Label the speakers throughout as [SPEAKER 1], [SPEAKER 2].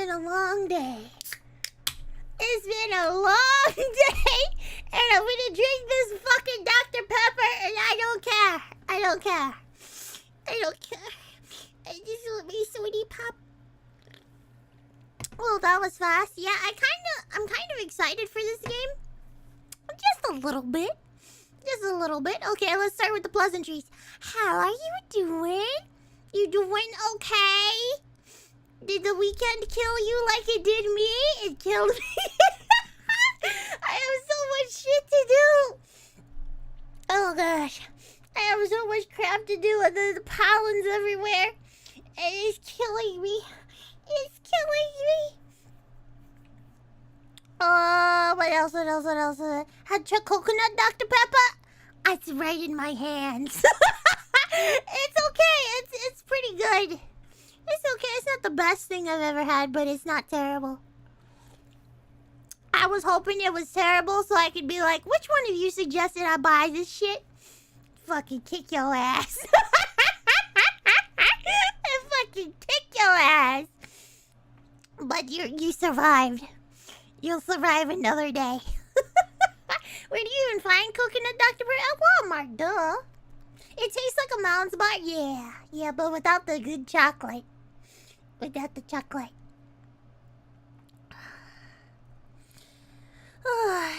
[SPEAKER 1] been a long day. It's been a long day, and I'm gonna drink this fucking Dr. Pepper, and I don't care. I don't care. I don't care. I just want me sweetie pop. Well, that was fast. Yeah, I'm kind of excited for this game. Just a little bit. Just a little bit. Okay, let's start with the pleasantries. How are you doing? You doing okay? Did the weekend kill you like it did me? It killed me. I have so much shit to do. Oh gosh. I have so much crap to do and the pollen's everywhere. And it's killing me. It's killing me. What else? Had coconut Dr. Pepper? It's right in my hands. It's okay. It's pretty good. It's okay. It's not the best thing I've ever had, but it's not terrible. I was hoping it was terrible so I could be like, which one of you suggested I buy this shit? Fucking kick your ass. I fucking kick your ass. But you survived. You'll survive another day. Where do you even find coconut Dr. Pepper? At Walmart, duh. It tastes like a Mounds bar, yeah. Yeah, but without the good chocolate. Without the chocolate.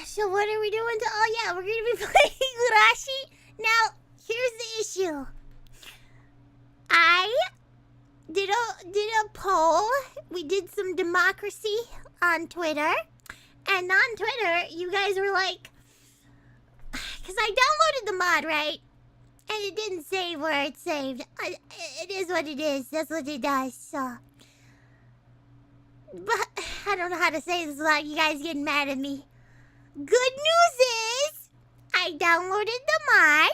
[SPEAKER 1] So what are we doing? Oh yeah, we're gonna be playing Higurashi. Now, here's the issue. I did a poll. We did some democracy on Twitter. And on Twitter, you guys were like... Because I downloaded the mod, right? And it didn't save where it saved. It is what it is. That's what it does, so... But I don't know how to say this without you guys getting mad at me. Good news is... I downloaded the mod.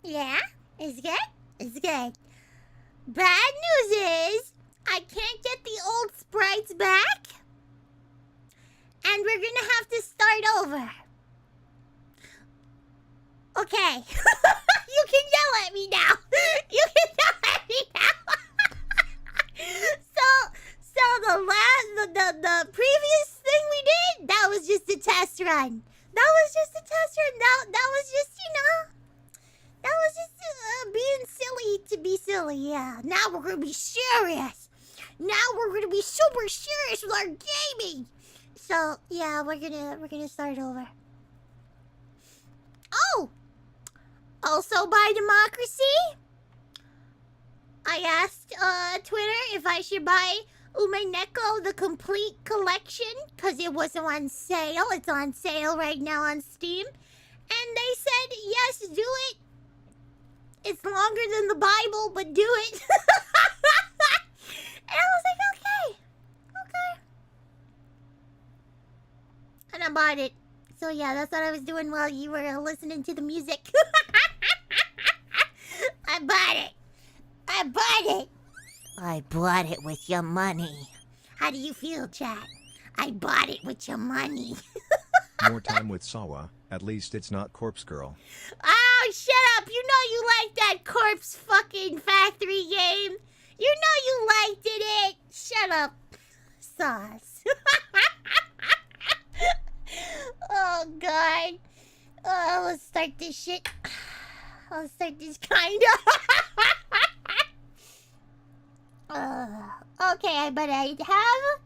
[SPEAKER 1] Yeah, it's good. It's good. Bad news is... I can't get the old sprites back. And we're gonna have to start over. Okay. You can yell at me now. You can yell at me now. So the previous thing we did, that was just a test run. That was just a test run. That was just, that was just being silly to be silly, yeah. Now we're gonna be serious. Now we're gonna be super serious with our gaming. So yeah, we're gonna start over. Oh! Also by democracy, I asked Twitter if I should buy Umeneko the complete collection because it was on sale. It's on sale right now on Steam. And they said, yes, do it. It's longer than the Bible, but do it. And I was like, okay. And I bought it. So yeah, that's what I was doing while you were listening to the music. I bought it. I bought it with your money. How do you feel, chat? I bought it with your money.
[SPEAKER 2] More time with Sawa. At least it's not Corpse Girl.
[SPEAKER 1] Oh, shut up. You know you like that Corpse fucking Factory game. You know you liked it. Shut up. Sauce. Oh, God. Oh, let's start this shit. I'll start this kinda. Okay, but I have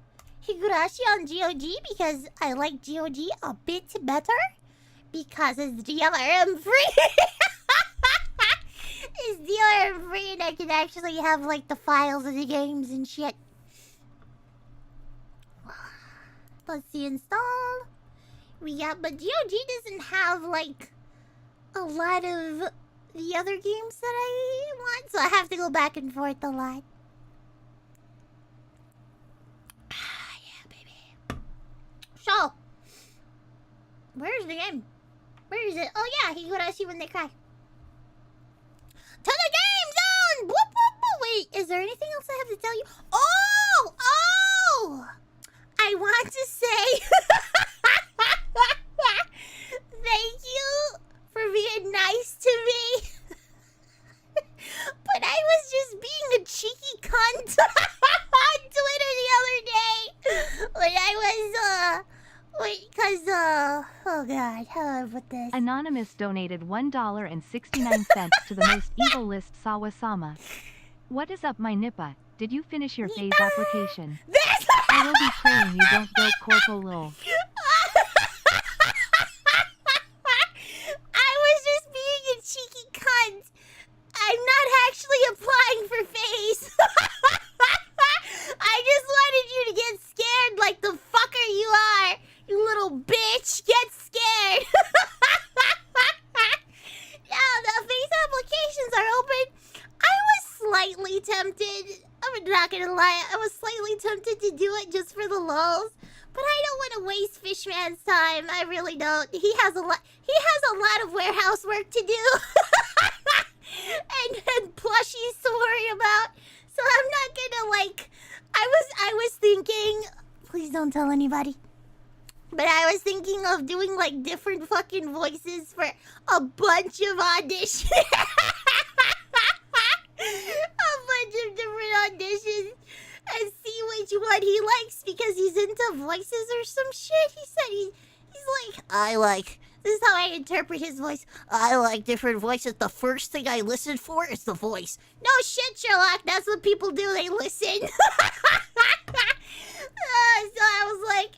[SPEAKER 1] Higurashi on GOG because I like GOG a bit better because it's DRM free. It's DRM free and I can actually have like the files of the games and shit. Let's see, install. But GOG doesn't have like a lot of the other games that I want, so I have to go back and forth a lot. Yeah, baby. So, where's the game? Where is it? Oh yeah, Higurashi When They Cry. To the game zone! Whoop, whoop, whoop. Wait, is there anything else I have to tell you? Oh! I want to say thank you for being nice to me. But I was just being a cheeky cunt on Twitter because, oh god, how do I put this?
[SPEAKER 3] Anonymous donated $1.69 to the most evil list Sawa-sama. What is up, my nippa? Did you finish your phase application? I will be praying you don't go corpo lol.
[SPEAKER 1] I was just being a cheeky cunt. I'm not actually applying for phase. I just wanted you to get scared like the fucker you are. You little bitch, get scared. Yeah, the phase applications are open. I was slightly tempted. I'm not gonna lie, I was slightly tempted to do it just for the lulz. But I don't want to waste Fishman's time. I really don't. He has a lot of warehouse work to do. and plushies to worry about. So I'm not gonna like I was thinking, please don't tell anybody. But I was thinking of doing like different fucking voices for a bunch of auditions. A bunch of different auditions and see which one he likes because he's into voices or some shit. He said he's like, this is how I interpret his voice. I like different voices. The first thing I listen for is the voice. No shit, Sherlock. That's what people do. They listen. So I was like,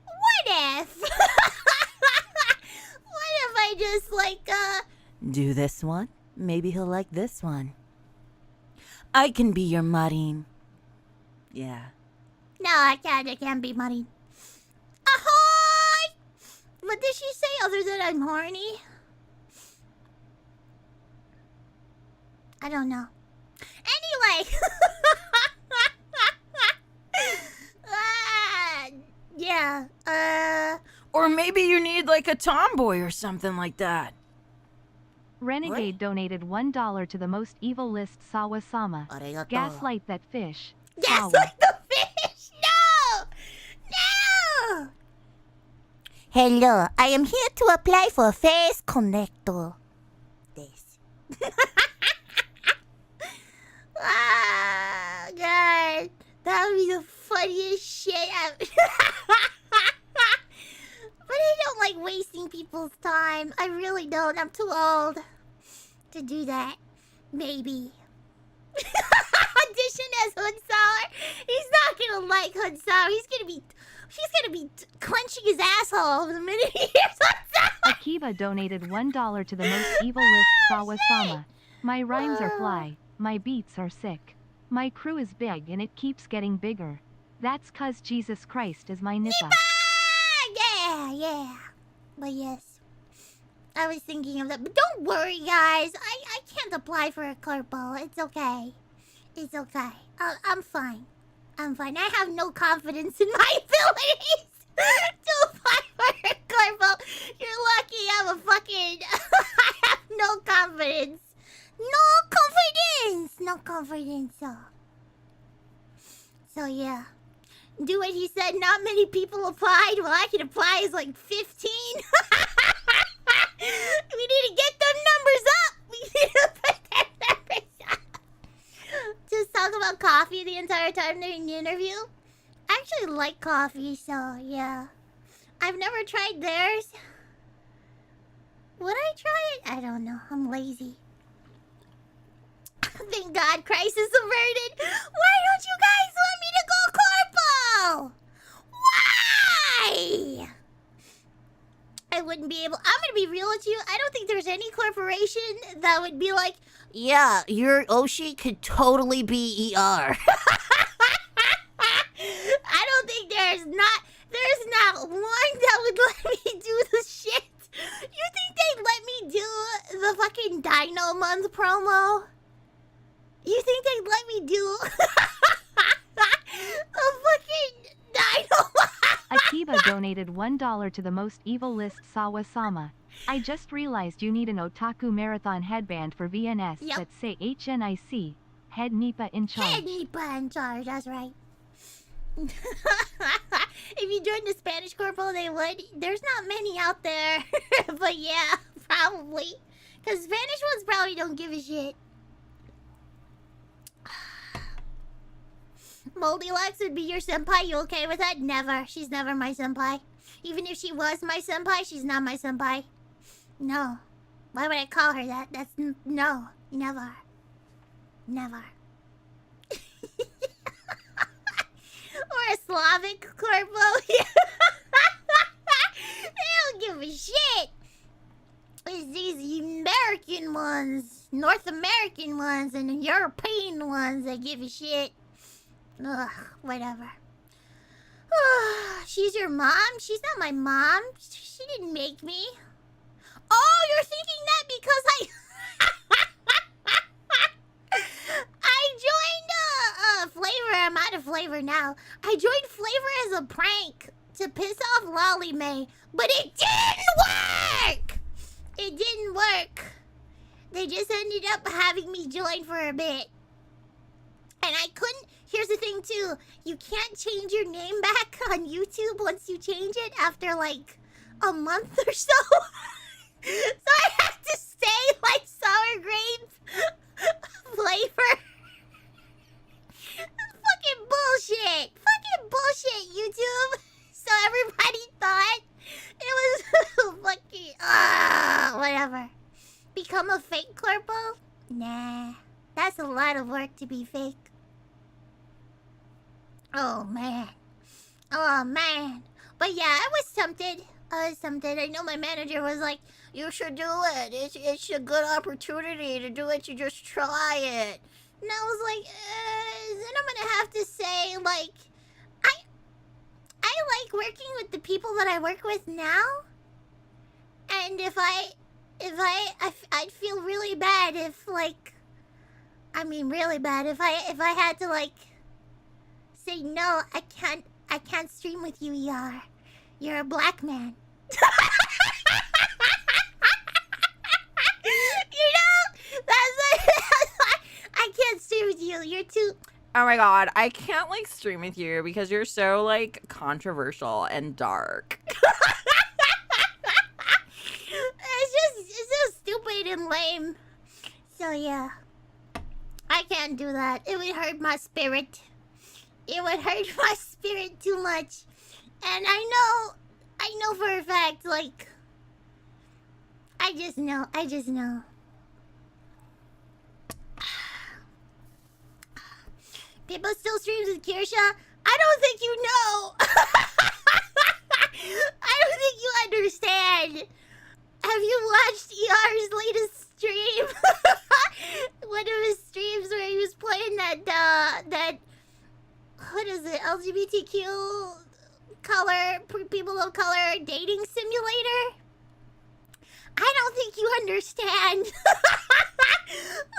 [SPEAKER 1] what if? What if I just like,
[SPEAKER 4] do this one? Maybe he'll like this one. I can be your Marin. Yeah.
[SPEAKER 1] No, I can't be money. Ahoy! What did she say other than I'm horny? I don't know. Anyway. Yeah.
[SPEAKER 4] Or maybe you need like a tomboy or something like that.
[SPEAKER 3] Renegade donated $1 to the most evil list Sawa-sama.
[SPEAKER 1] Arigato.
[SPEAKER 3] Gaslight that fish.
[SPEAKER 1] Yes,
[SPEAKER 3] Sawa.
[SPEAKER 1] like the fish! No! No! Hello, I am here to apply for Face Connector. This. Ah, God. That would be the funniest shit ever. But I don't like wasting people's time. I really don't. I'm too old to do that. Maybe. Audition as Hunsour. He's not gonna like Hunsour. He's gonna be clenching his asshole the minute he hears Hunsour.
[SPEAKER 3] Akiba donated $1 to the most evil list Sawa-sama. My rhymes are fly. My beats are sick. My crew is big and it keeps getting bigger. That's 'cause Jesus Christ is my nippa.
[SPEAKER 1] Yeah. But yes, I was thinking of that. But don't worry, guys. I can't apply for a corpo. It's okay. It's okay. I'm fine. I have no confidence in my abilities to apply for a corpo. You're lucky I'm a fucking... I have no confidence. No confidence. So yeah. Do what he said. Not many people applied. Well, I can apply as like 15. We need to get them numbers up. We need to put them numbers up. Just talk about coffee the entire time during the interview. I actually like coffee, so yeah. I've never tried theirs. Would I try it? I don't know. I'm lazy. Thank God Christ is averted. Why don't you guys want me to go corpo? Why? I wouldn't be able... I'm gonna be real with you. I don't think there's any corporation that would be like, yeah, your Oshi could totally be ER. I don't think there's not one that would let me do the shit. You think they'd let me do the fucking Dino Month promo? You think they'd let me do a fucking Dino Month?
[SPEAKER 3] Akiba donated $1 to the most evil list Sawa-sama. I just realized you need an otaku marathon headband for VNS that say HNIC, Head Nipa in charge.
[SPEAKER 1] Head Nipa in charge, that's right. If you joined the Spanish corpo, they would. There's not many out there. But yeah, probably. Because Spanish ones probably don't give a shit. Moldylux would be your senpai. You okay with that? Never. She's never my senpai. Even if she was my senpai, she's not my senpai. No. Why would I call her that? That's no. Never. Never. Or a Slavic corpo. They don't give a shit. It's these American ones, North American ones, and the European ones that give a shit. Ugh, whatever. She's your mom? She's not my mom. She didn't make me. Oh, you're thinking that because I joined Flavor. I'm out of Flavor now. I joined Flavor as a prank to piss off Lolly May, but it didn't work. It didn't work. They just ended up having me join for a bit. And I couldn't. Here's the thing, too. You can't change your name back on YouTube once you change it after, like, a month or so. So I have to stay like sour grape flavor. Fucking bullshit. Fucking bullshit, YouTube. So everybody thought it was fucking... whatever. Become a fake corpo? Nah. That's a lot of work to be fake. Oh, man. Oh, man. But yeah, I was tempted. I know my manager was like, you should do it. It's a good opportunity to do it. You just try it. And I was like, then I'm gonna have to say, like, I like working with the people that I work with now. And I'd feel really bad if, like, really bad if I had to, like, say, no, I can't stream with you, Yar. You're a black man. I can't stream with you. You're too...
[SPEAKER 5] Oh my god, I can't, like, stream with you because you're so, like, controversial and dark.
[SPEAKER 1] It's so stupid and lame. So, yeah. I can't do that. It would hurt my spirit. It would hurt my spirit too much. And I know for a fact, like... I just know. People still streams with Kirsha? I don't think you know. I don't think you understand. Have you watched ER's latest stream? One of his streams where he was playing that what is it? LGBTQ people of color dating simulator? I don't think you understand.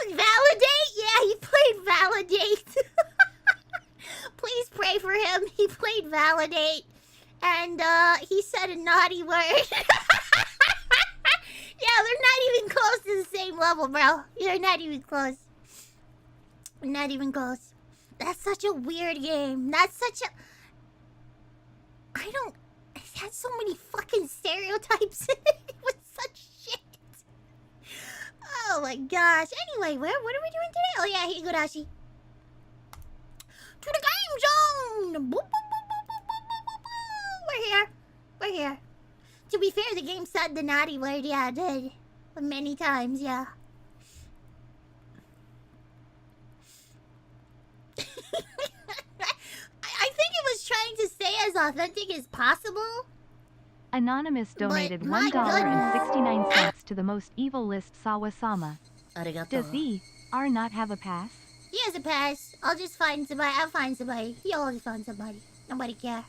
[SPEAKER 1] Validate? Yeah, he played Validate. Please pray for him. He played Validate. And he said a naughty word. Yeah, they're not even close to the same level, bro. They're not even close. Not even close. That's such a weird game. That's such a... It had so many fucking stereotypes in it. With such shit. Oh my gosh. Anyway, what are we doing today? Oh yeah, Higurashi. To the game zone! Boop, boop, boop, boop, boop, boop, boop, boop. We're here. To be fair, the game said the naughty word. Yeah, it did. Many times, yeah. I think it was trying to stay as authentic as possible.
[SPEAKER 3] Anonymous donated
[SPEAKER 1] But my
[SPEAKER 3] $1.69 to the most evil list Sawa-sama.
[SPEAKER 4] Arigato.
[SPEAKER 3] Does the R not have a pass?
[SPEAKER 1] He has a pass. I'll just find somebody. I'll find somebody. He always finds somebody. Nobody cares.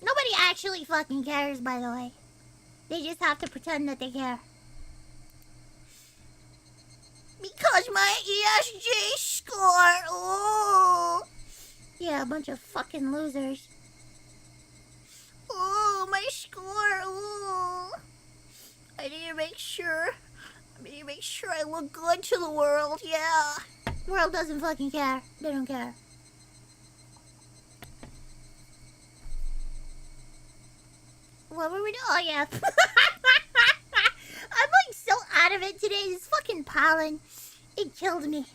[SPEAKER 1] Nobody actually fucking cares, by the way. They just have to pretend that they care. Because my ESG score. Oh. Yeah, a bunch of fucking losers. Oh, my score. Oh. I need to make sure I look good to the world. Yeah. World doesn't fucking care. They don't care. What were we doing? Oh, yeah. I'm like so out of it today. This fucking pollen. It killed me.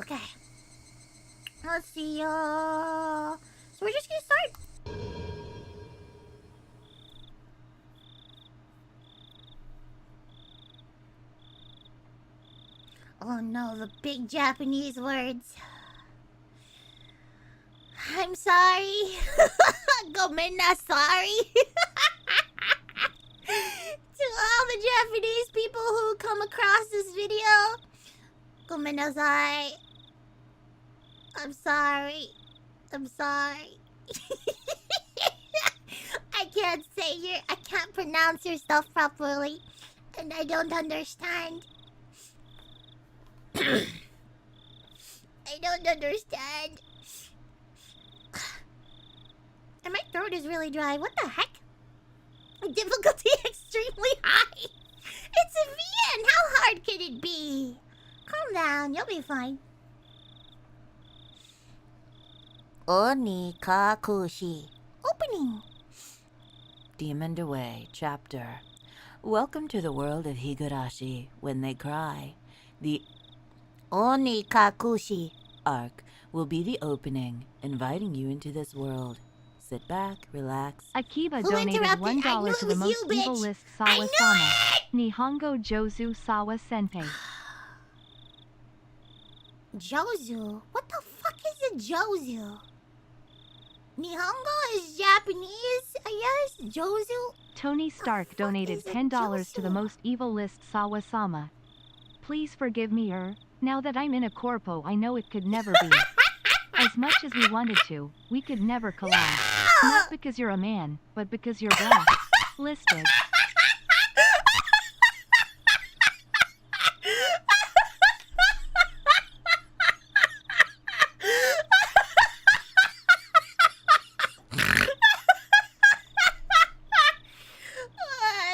[SPEAKER 1] Okay. Let's see, so we're just gonna start. Oh no, the big Japanese words. I'm sorry. Gomenasari. To all the Japanese people who come across this video, gomenasai. I'm sorry. I'm sorry. I can't pronounce your stuff properly, and I don't understand. I don't understand. And my throat is really dry. What the heck? Difficulty extremely high. It's a VN. How hard can it be? Calm down. You'll be fine. Onikakushi. Opening.
[SPEAKER 4] Demoned Away, chapter. Welcome to the world of Higurashi When They Cry. The
[SPEAKER 1] Onikakushi.
[SPEAKER 4] arc will be the opening, inviting you into this world. Sit back, relax.
[SPEAKER 3] Akiba
[SPEAKER 1] Who
[SPEAKER 3] donated
[SPEAKER 1] interrupted? I knew
[SPEAKER 3] $1
[SPEAKER 1] it
[SPEAKER 3] to the
[SPEAKER 1] was
[SPEAKER 3] most
[SPEAKER 1] you, bitch.
[SPEAKER 3] evil list
[SPEAKER 1] I knew
[SPEAKER 3] Sawa-sama.
[SPEAKER 1] it!
[SPEAKER 3] Nihongo Jozu Sawa Senpei.
[SPEAKER 1] Jozu? What the fuck is a Jozu? Nihongo is Japanese, I guess. Jozu?
[SPEAKER 3] Tony Stark
[SPEAKER 1] fuck
[SPEAKER 3] donated
[SPEAKER 1] is a
[SPEAKER 3] $10 to the
[SPEAKER 1] Jozu?
[SPEAKER 3] most evil list Sawa-sama. Please forgive me, now that I'm in a corpo, I know it could never be. As much as we wanted to, we could never collab. Not because you're a man, but because you're black. Listed.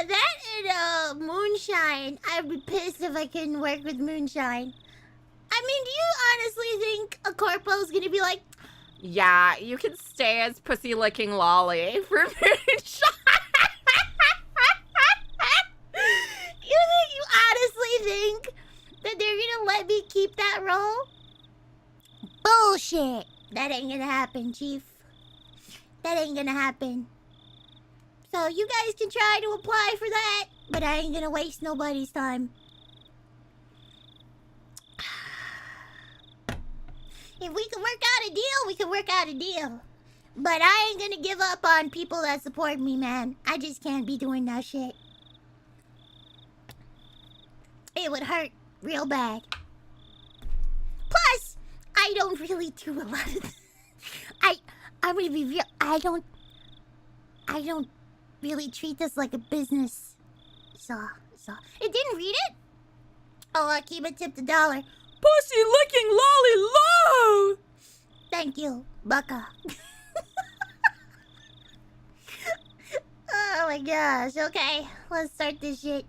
[SPEAKER 1] That and moonshine. I'd be pissed if I couldn't work with moonshine. I mean, do you honestly think a corpo's gonna be like,
[SPEAKER 5] Yeah, you can stay as pussy licking lolly for moonshine.
[SPEAKER 1] you honestly think that they're gonna let me keep that role? Bullshit. That ain't gonna happen, Chief. That ain't gonna happen. So you guys can try to apply for that, but I ain't gonna waste nobody's time. If we can work out a deal, we can work out a deal. But I ain't gonna give up on people that support me, man. I just can't be doing that shit. It would hurt real bad. Plus, I don't really do a lot of... I'm gonna be real. I don't really treat this like a business. So. It didn't read it? Oh, Akiba tipped $1.
[SPEAKER 5] Pussy licking lolly low.
[SPEAKER 1] Thank you, baka. Oh my gosh. Okay, let's start this shit.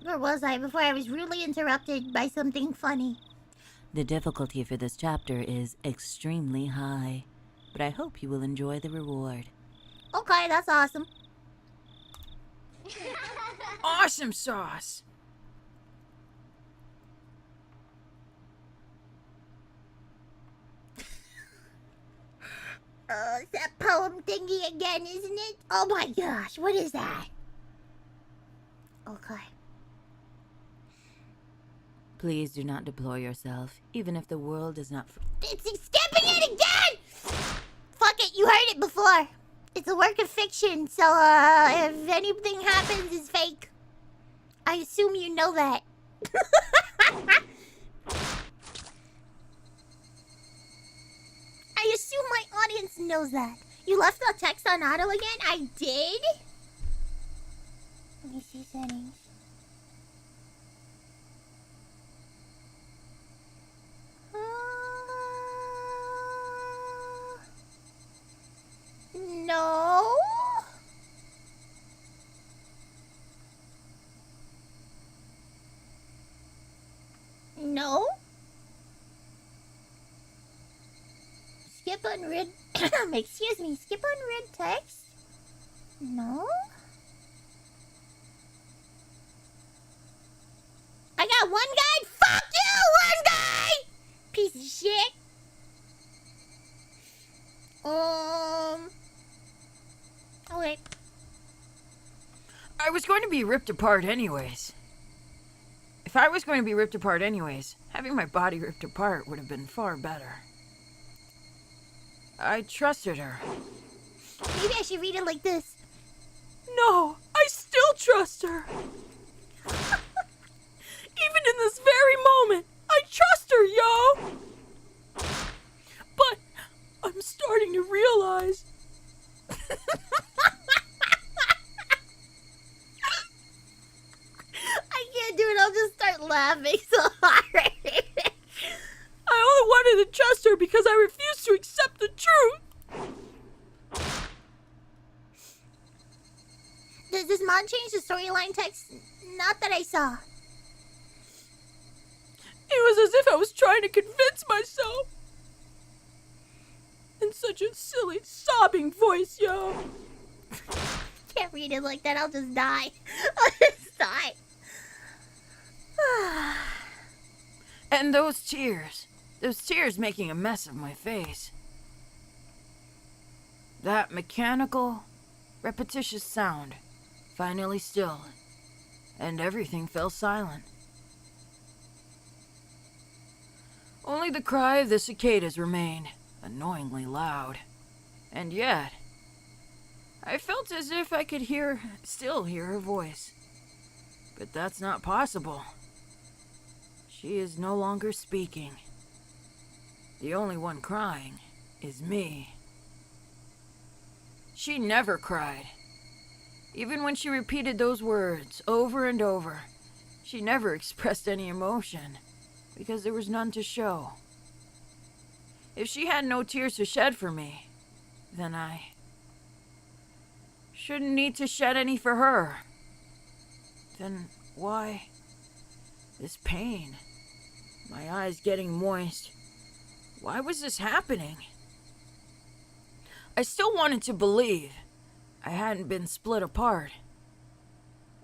[SPEAKER 1] Where was I before I was rudely interrupted by something funny?
[SPEAKER 4] The difficulty for this chapter is extremely high, but I hope you will enjoy the reward.
[SPEAKER 1] Okay, that's awesome.
[SPEAKER 5] Awesome sauce.
[SPEAKER 1] Oh, it's that poem thingy again, isn't it? Oh my gosh, what is that? Okay.
[SPEAKER 4] Please do not deplore yourself, even if the world does not...
[SPEAKER 1] It's skipping it again! Fuck it, you heard it before. It's a work of fiction, so if anything happens, it's fake. I assume you know that. I assume my audience knows that. You left the text on auto again? I did? Let me see settings. No. No. Skip unread. Excuse me. Skip unread text. No. I I got one guide? Fuck you, one guide! Piece of shit. Okay.
[SPEAKER 5] I was going to be ripped apart anyways. If I was going to be ripped apart anyways, having my body ripped apart would have been far better. I trusted her.
[SPEAKER 1] Maybe I should read it like this.
[SPEAKER 5] No, I still trust her. Even in this very moment, I trust her, yo! But I'm starting to realize...
[SPEAKER 1] I can't do it. I'll just start laughing so hard.
[SPEAKER 5] I only wanted to trust her because I refused to accept the truth.
[SPEAKER 1] Does this mod change the storyline text? Not that I saw.
[SPEAKER 5] It was as if I was trying to convince myself. In such a silly, sobbing voice, yo.
[SPEAKER 1] Can't read it like that. I'll just die. I'll just die.
[SPEAKER 5] And those tears making a mess of my face. That mechanical, repetitious sound finally stilled, and everything fell silent. Only the cry of the cicadas remained, annoyingly loud. And yet, I felt as if I could still hear her voice. But that's not possible. She is no longer speaking. The only one crying is me. She never cried. Even when she repeated those words over and over, she never expressed any emotion, because there was none to show. If she had no tears to shed for me, then I shouldn't need to shed any for her. Then why this pain? My eyes getting moist. Why was this happening? I still wanted to believe I hadn't been split apart.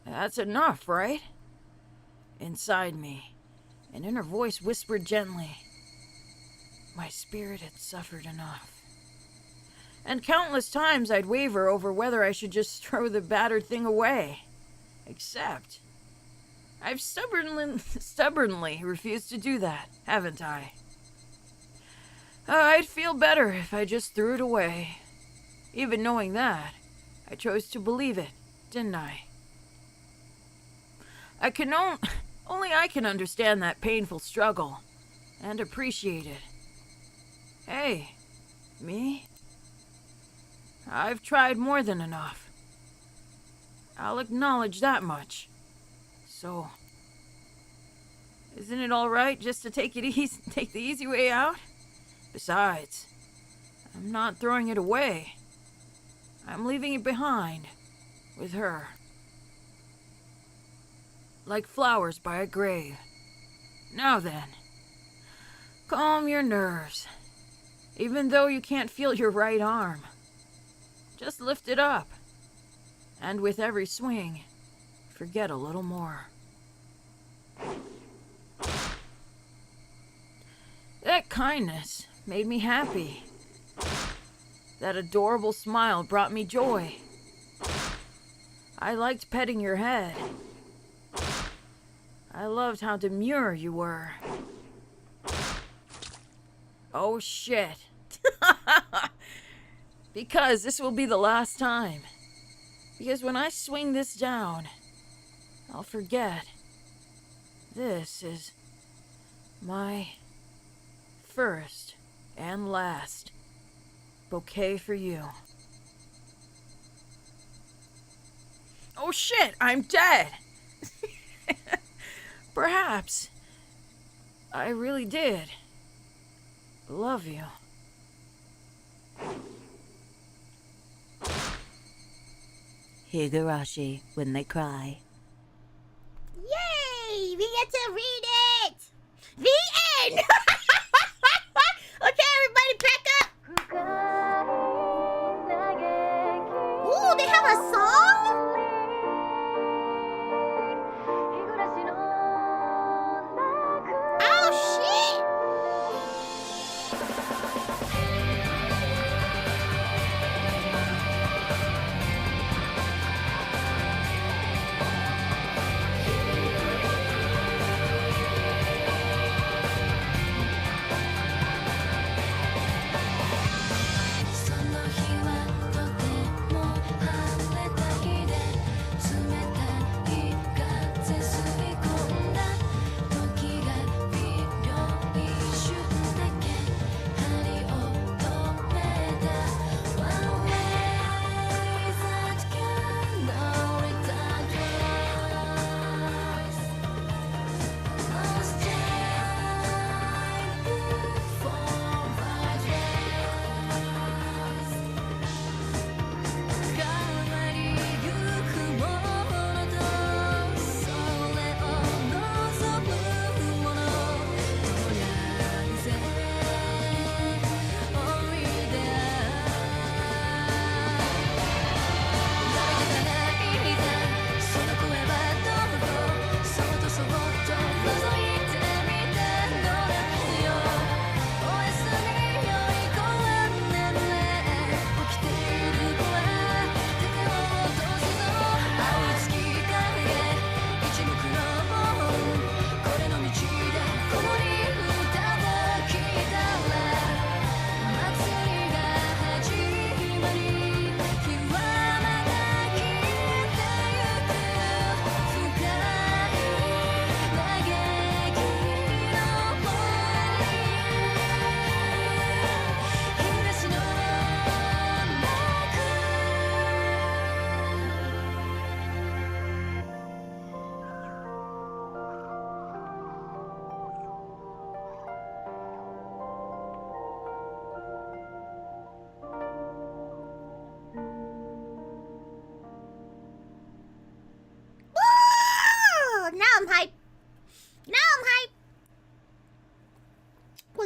[SPEAKER 5] That's enough, right? Inside me, an inner voice whispered gently, my spirit had suffered enough. And countless times I'd waver over whether I should just throw the battered thing away. Except, I've stubbornly refused to do that, haven't I? I'd feel better if I just threw it away. Even knowing that, I chose to believe it, didn't I? Only I can understand that painful struggle and appreciate it. Hey, me? I've tried more than enough. I'll acknowledge that much. So, isn't it all right just to take the easy way out? Besides, I'm not throwing it away. I'm leaving it behind with her. Like flowers by a grave. Now then, calm your nerves. Even though you can't feel your right arm, just lift it up. And with every swing, forget a little more. That kindness made me happy. That adorable smile brought me joy. I liked petting your head. I loved how demure you were. Oh shit. Because this will be the last time. Because when I swing this down, I'll forget. This is my first and last bouquet for you. Oh shit, I'm dead! Perhaps I really did love you.
[SPEAKER 4] Higurashi When They Cry.
[SPEAKER 1] Yay! We get to read it! The end! Okay, everybody, pack up! Ooh, they have a song?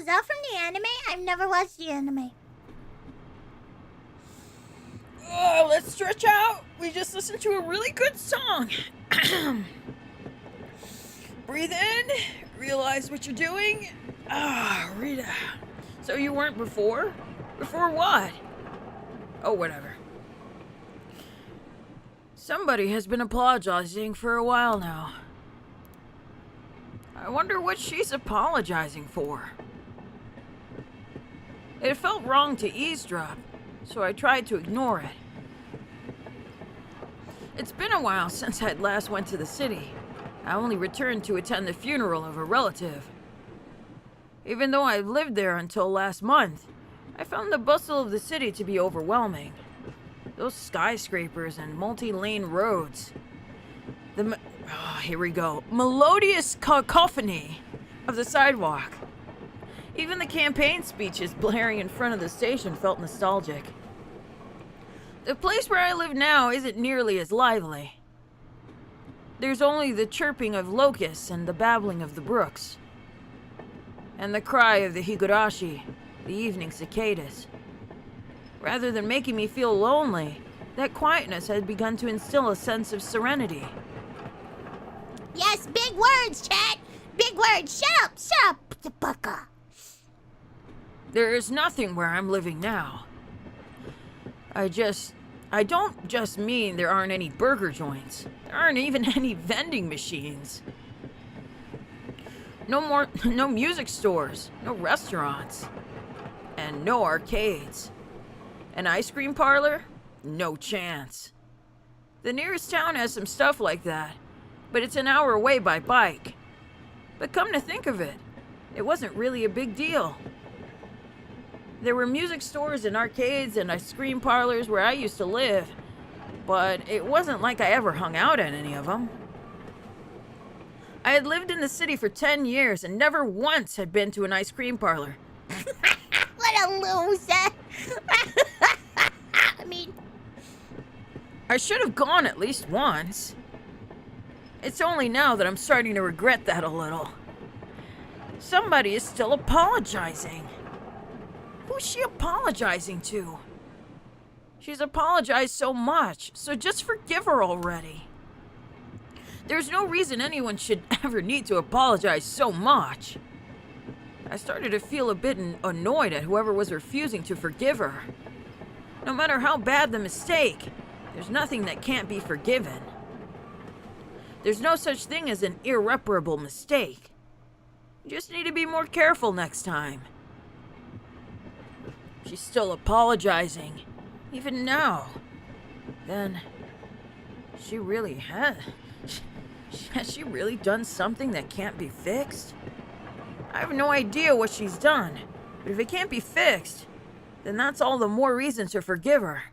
[SPEAKER 1] that from the anime? I've never watched the anime.
[SPEAKER 5] Oh, let's stretch out. We just listened to a really good song. Breathe in. Realize what you're doing. Ah, Rita. So you weren't before? Before what? Oh, whatever. Somebody has been apologizing for a while now. I wonder what she's apologizing for. It felt wrong to eavesdrop, so I tried to ignore it. It's been a while since I'd last went to the city. I only returned to attend the funeral of a relative. Even though I lived there until last month, I found the bustle of the city to be overwhelming. Those skyscrapers and multi-lane roads. Here we go. Melodious cacophony of the sidewalk. Even the campaign speeches blaring in front of the station felt nostalgic. The place where I live now isn't nearly as lively. There's only the chirping of locusts and the babbling of the brooks. And the cry of the Higurashi, the evening cicadas. Rather than making me feel lonely, that quietness had begun to instill a sense of serenity.
[SPEAKER 1] Yes, big words, chat. Big words. Shut up, baka.
[SPEAKER 5] There is nothing where I'm living now. I don't just mean there aren't any burger joints. There aren't even any vending machines. No music stores, no restaurants, and no arcades. An ice cream parlor? No chance. The nearest town has some stuff like that, but it's an hour away by bike. But come to think of it, it wasn't really a big deal. There were music stores and arcades and ice cream parlors where I used to live, but it wasn't like I ever hung out at any of them. I had lived in the city for 10 years and never once had been to an ice cream parlor.
[SPEAKER 1] What a loser. I mean,
[SPEAKER 5] I should have gone at least once. It's only now that I'm starting to regret that a little. Somebody is still apologizing. Who's she apologizing to? She's apologized so much, so just forgive her already. There's no reason anyone should ever need to apologize so much. I started to feel a bit annoyed at whoever was refusing to forgive her. No matter how bad the mistake, there's nothing that can't be forgiven. There's no such thing as an irreparable mistake. You just need to be more careful next time. She's still apologizing, even now. Then, has she really done something that can't be fixed? I have no idea what she's done, but if it can't be fixed, then that's all the more reason to forgive her.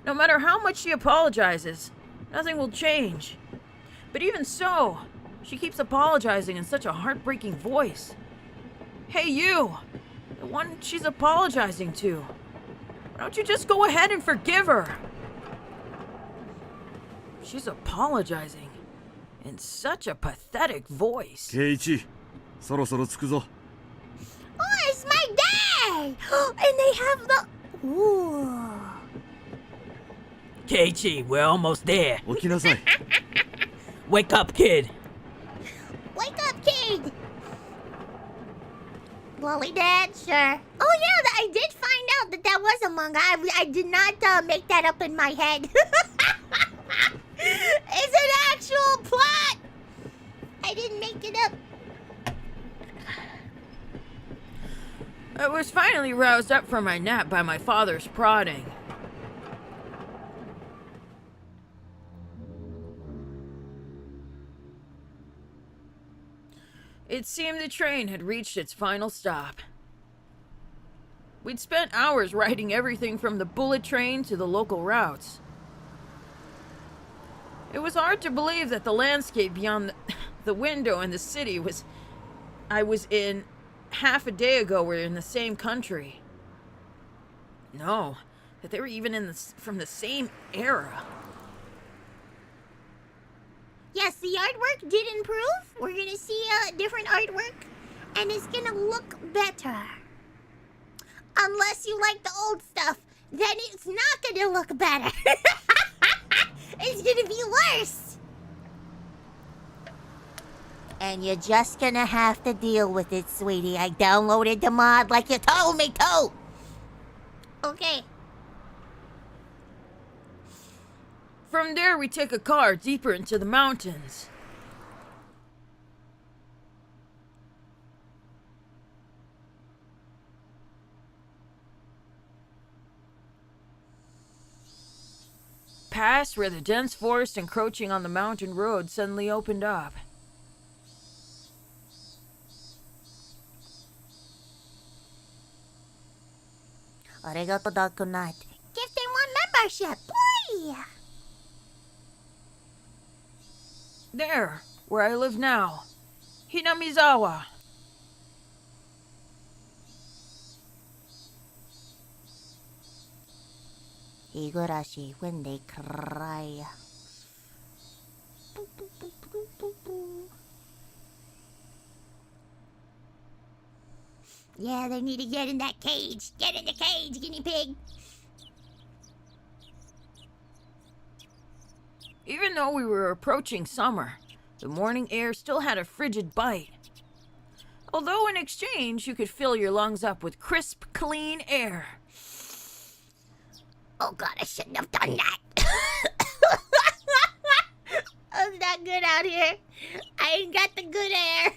[SPEAKER 5] No matter how much she apologizes, nothing will change. But even so, she keeps apologizing in such a heartbreaking voice. Hey, you! The one she's apologizing to. Why don't you just go ahead and forgive her? She's apologizing in such a pathetic voice.
[SPEAKER 6] 圭一、そろそろ着くぞ。
[SPEAKER 1] oh, it's my day! And they have the... Ooh.
[SPEAKER 5] Keiichi, we're almost there.
[SPEAKER 6] 起きなさい。
[SPEAKER 5] Wake up, kid.
[SPEAKER 1] Wake up, kid! Lolly Dad, sure. Oh yeah, I did find out that was a manga. I did not make that up in my head. It's an actual plot! I didn't make it up.
[SPEAKER 5] I was finally roused up from my nap by my father's prodding. It seemed the train had reached its final stop. We'd spent hours riding everything from the bullet train to the local routes. It was hard to believe that the landscape beyond the window in the city I was in half a day ago were in the same country. No, that they were even from the same era.
[SPEAKER 1] Yes, the artwork did improve. We're gonna see different artwork and it's gonna look better. Unless you like the old stuff, then it's not gonna look better. It's gonna be worse. And you're just gonna have to deal with it, sweetie. I downloaded the mod like you told me to. Okay.
[SPEAKER 5] From there, we take a car deeper into the mountains. Past where the dense forest encroaching on the mountain road suddenly opened up.
[SPEAKER 1] Arigato Dakunat. Give them one membership, boy!
[SPEAKER 5] There, where I live now. Hinamizawa.
[SPEAKER 1] Higurashi When They Cry. Yeah, they need to get in that cage. Get in the cage, guinea pig.
[SPEAKER 5] Even though we were approaching summer, the morning air still had a frigid bite. Although in exchange, you could fill your lungs up with crisp, clean air.
[SPEAKER 1] Oh god, I shouldn't have done that. It's not good out here. I ain't got the good air.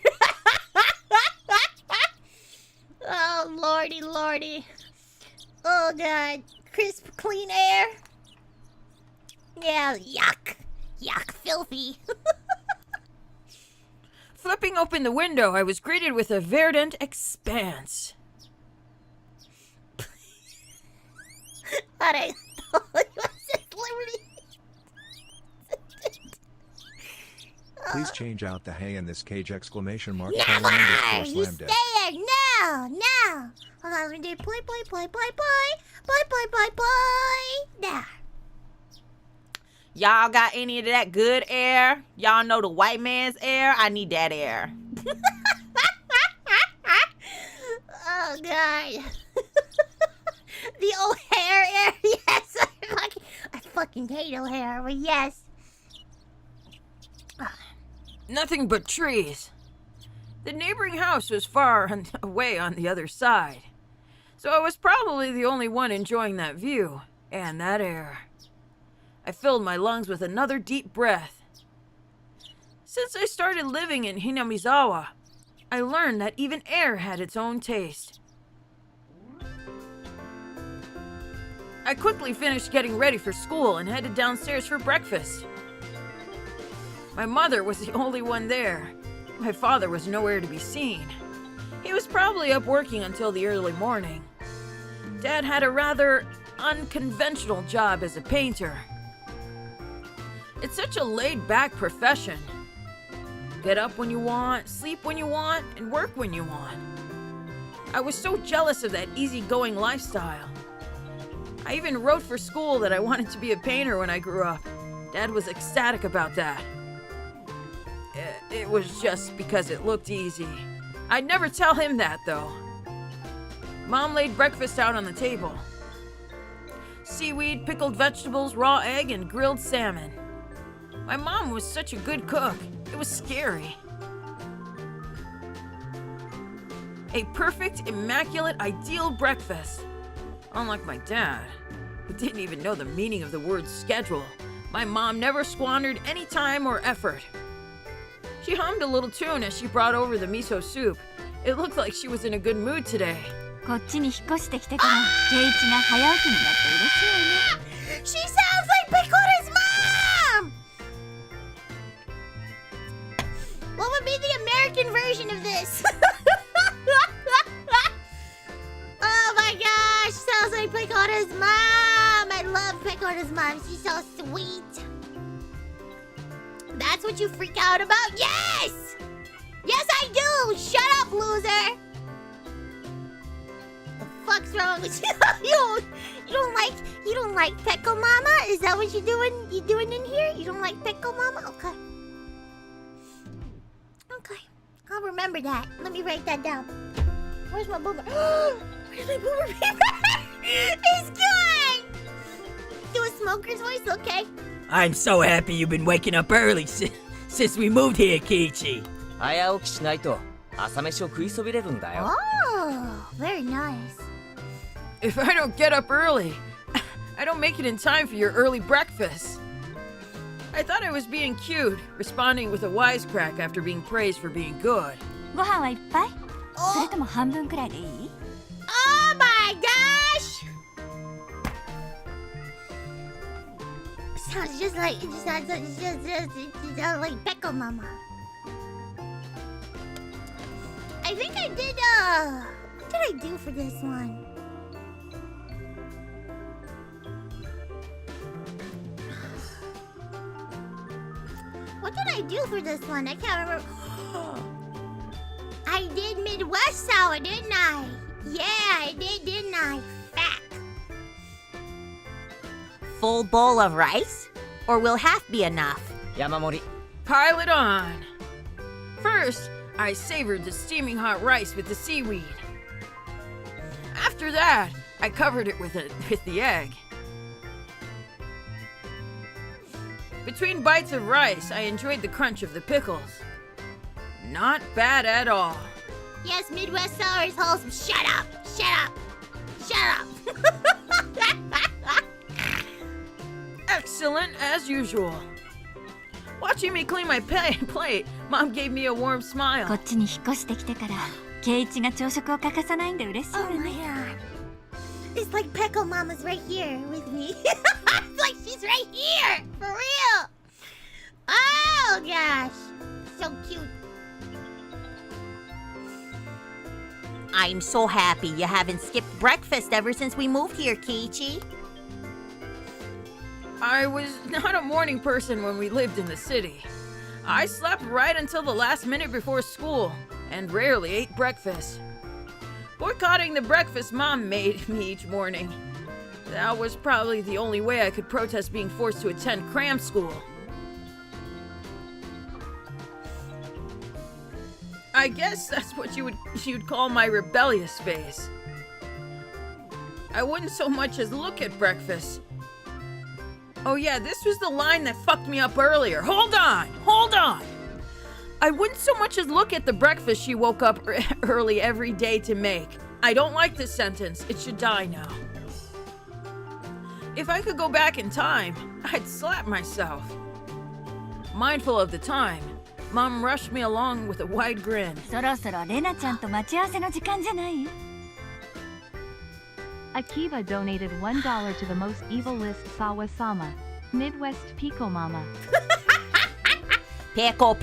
[SPEAKER 1] Oh, lordy, lordy. Oh god, crisp, clean air. Yeah, yuck. Yuck, filthy.
[SPEAKER 5] Flipping open the window, I was greeted with a verdant expanse.
[SPEAKER 1] Alright. What's this, Liberty?
[SPEAKER 2] Please change out the hay in this cage! Exclamation mark!
[SPEAKER 1] Never! You
[SPEAKER 2] Slammed
[SPEAKER 1] stay
[SPEAKER 2] it.
[SPEAKER 1] there! No! No! Hold on, let me do play. There.
[SPEAKER 7] Y'all got any of that good air? Y'all know the white man's air? I need that air.
[SPEAKER 1] Oh, God. The O'Hare air? Yes! I fucking hate O'Hare, but yes.
[SPEAKER 5] Nothing but trees. The neighboring house was far away on the other side, so I was probably the only one enjoying that view and that air. I filled my lungs with another deep breath. Since I started living in Hinamizawa, I learned that even air had its own taste. I quickly finished getting ready for school and headed downstairs for breakfast. My mother was the only one there. My father was nowhere to be seen. He was probably up working until the early morning. Dad had a rather unconventional job as a painter. It's such a laid-back profession. Get up when you want, sleep when you want, and work when you want. I was so jealous of that easygoing lifestyle. I even wrote for school that I wanted to be a painter when I grew up. Dad was ecstatic about that. It was just because it looked easy. I'd never tell him that, though. Mom laid breakfast out on the table. Seaweed, pickled vegetables, raw egg, and grilled salmon. My mom was such a good cook. It was scary. A perfect, immaculate, ideal breakfast. Unlike my dad, who didn't even know the meaning of the word schedule, my mom never squandered any time or effort. She hummed a little tune as she brought over the miso soup. It looked like she was in a good mood today.
[SPEAKER 3] こっちに引っ越してきてから圭一が早起きになって嬉しいわね。
[SPEAKER 1] She sounds like Pecora's mom! What would be the American version of this? Oh my gosh, sounds like Pecora's mom! I love Pecora's mom, she's so sweet. That's what you freak out about? Yes! Yes, I do! Shut up, loser! The fuck's wrong with you? You don't like Pecco Mama? Is that what you're doing? You doing in here? You don't like Pecco Mama? Okay. Okay. I'll remember. remember that. Let me write that down. Where's my boomer? Where's my boomer paper? It's gone! Do a smoker's voice? Okay.
[SPEAKER 5] I'm so happy you've been waking up early since we moved here, Kiichi.
[SPEAKER 8] 早起きしないと朝飯を食いそびれるんだよ。
[SPEAKER 1] Oh, very nice.
[SPEAKER 5] If I don't get up early, I don't make it in time for your early breakfast. I thought I was being cute, responding with a wisecrack after being praised for being good.
[SPEAKER 9] ご飯はいっぱい？それとも半分くらいでいい？
[SPEAKER 1] Oh my gosh! Sounds just like it sounds like Pecco Mama. I think I did what did I do for this one? What did I do for this one? I can't remember. I did Midwest Sour, didn't I? Yeah, I did, didn't I? Fat.
[SPEAKER 7] Full bowl of rice? Or will half be enough?
[SPEAKER 8] 山盛り。
[SPEAKER 5] Pile it on. First, I savored the steaming hot rice with the seaweed. After that, I covered it with the egg. Between bites of rice, I enjoyed the crunch of the pickles. Not bad at all.
[SPEAKER 1] Yes, Midwest Sour is wholesome. Shut up! Shut up! Shut up!
[SPEAKER 5] Excellent as usual. Watching me clean my plate, Mom gave me a warm
[SPEAKER 9] こ
[SPEAKER 5] smile.
[SPEAKER 9] っちに引っ越してきてから圭一が朝食を欠かさないんで嬉しいわ
[SPEAKER 1] Oh my
[SPEAKER 9] ね。
[SPEAKER 1] god. It's like Pecco Mama's right here with me. It's like she's right here! For real! Oh gosh. So cute.
[SPEAKER 7] I'm so happy you haven't skipped breakfast ever since we moved here, Kiichi.
[SPEAKER 5] I was not a morning person when we lived in the city. I slept right until the last minute before school and rarely ate breakfast. Boycotting the breakfast Mom made me each morning. That was probably the only way I could protest being forced to attend cram school. I guess that's what you'd call my rebellious phase. I wouldn't so much as look at breakfast. Oh yeah, this was the line that fucked me up earlier. Hold on! I wouldn't so much as look at the breakfast she woke up early every day to make. I don't like this sentence. It should die now. If I could go back in time, I'd slap myself. Mindful of the time, Mom rushed me along with a wide grin.
[SPEAKER 9] そろそろレナちゃんと待ち合わせの時間じゃない？
[SPEAKER 3] Akiba donated $1 to the most evil list Sawa-sama. Midwest Pico Mama.
[SPEAKER 7] Pickle.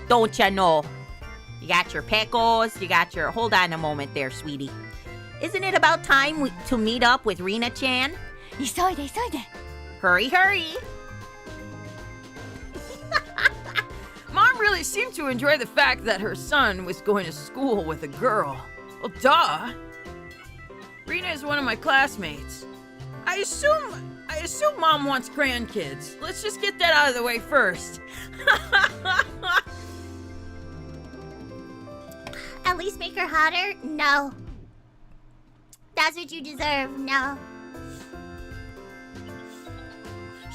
[SPEAKER 7] Don't ya know? You got your pickles, you got your... Hold on a moment there, sweetie. Isn't it about time to meet up with Rena-chan?
[SPEAKER 9] 急いで急いで。
[SPEAKER 7] Hurry.
[SPEAKER 5] Mom really seemed to enjoy the fact that her son was going to school with a girl. Well, duh. Rena is one of my classmates. I assume Mom wants grandkids. Let's just get that out of the way first.
[SPEAKER 1] At least make her hotter? No. That's what you deserve. No.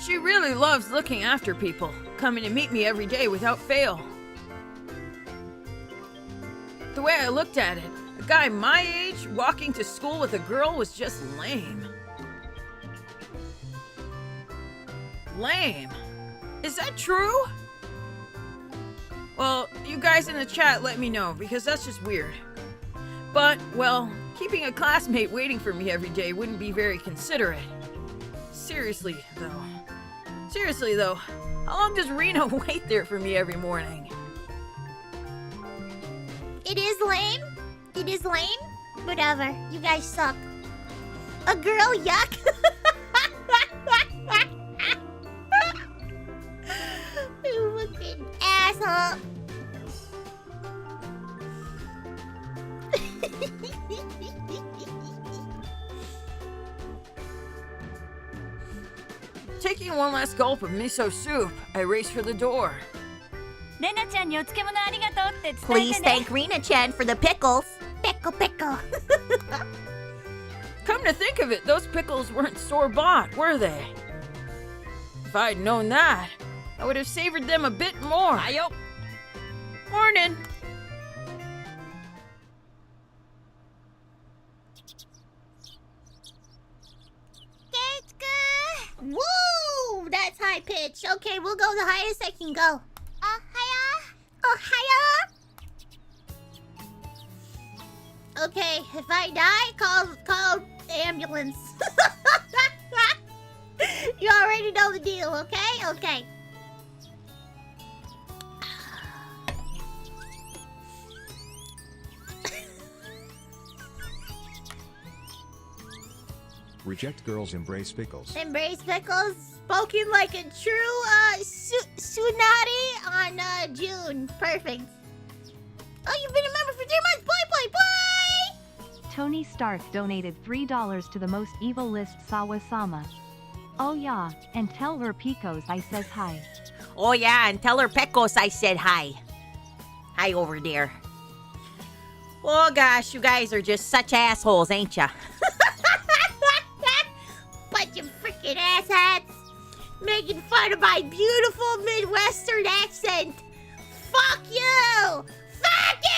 [SPEAKER 5] She really loves looking after people, coming to meet me every day without fail. The way I looked at it, a guy my age walking to school with a girl was just lame. Lame? Is that true? Well, you guys in the chat let me know, because that's just weird. But, well, keeping a classmate waiting for me every day wouldn't be very considerate. Seriously, though, how long does Rena wait there for me every morning?
[SPEAKER 1] It is lame. Whatever. You guys suck. A girl, yuck. You fucking asshole.
[SPEAKER 5] Taking one last gulp of miso soup, I race for the door.
[SPEAKER 9] レナちゃんにお漬物ありがとうって伝え
[SPEAKER 7] Please
[SPEAKER 9] てね。
[SPEAKER 7] thank Rena-chan for the pickles.
[SPEAKER 1] Pickle, pickle.
[SPEAKER 5] Come to think of it, those pickles weren't store-bought, were they? If I'd known that, I would have savored them a bit more.
[SPEAKER 8] Ayo.
[SPEAKER 5] Morning.
[SPEAKER 1] Woo! That's high pitch. Okay, we'll go the highest I can go. Ohio. Okay, if I die, call ambulance. You already know the deal, okay? Okay.
[SPEAKER 2] Reject girls, embrace pickles.
[SPEAKER 1] Embrace pickles, spoken like a true Tsunade on June. Perfect. Oh, you've been a member for 3 months. Boy.
[SPEAKER 3] Tony Stark donated $3 to the most evil list Sawa-sama. Oh yeah, and tell her Picos I says hi.
[SPEAKER 7] Oh yeah, and tell her Pecos I said hi. Hi over there. Oh gosh, you guys are just such assholes, ain't ya?
[SPEAKER 1] Bunch of freaking asshats making fun of my beautiful Midwestern accent. Fuck you! Fuck you!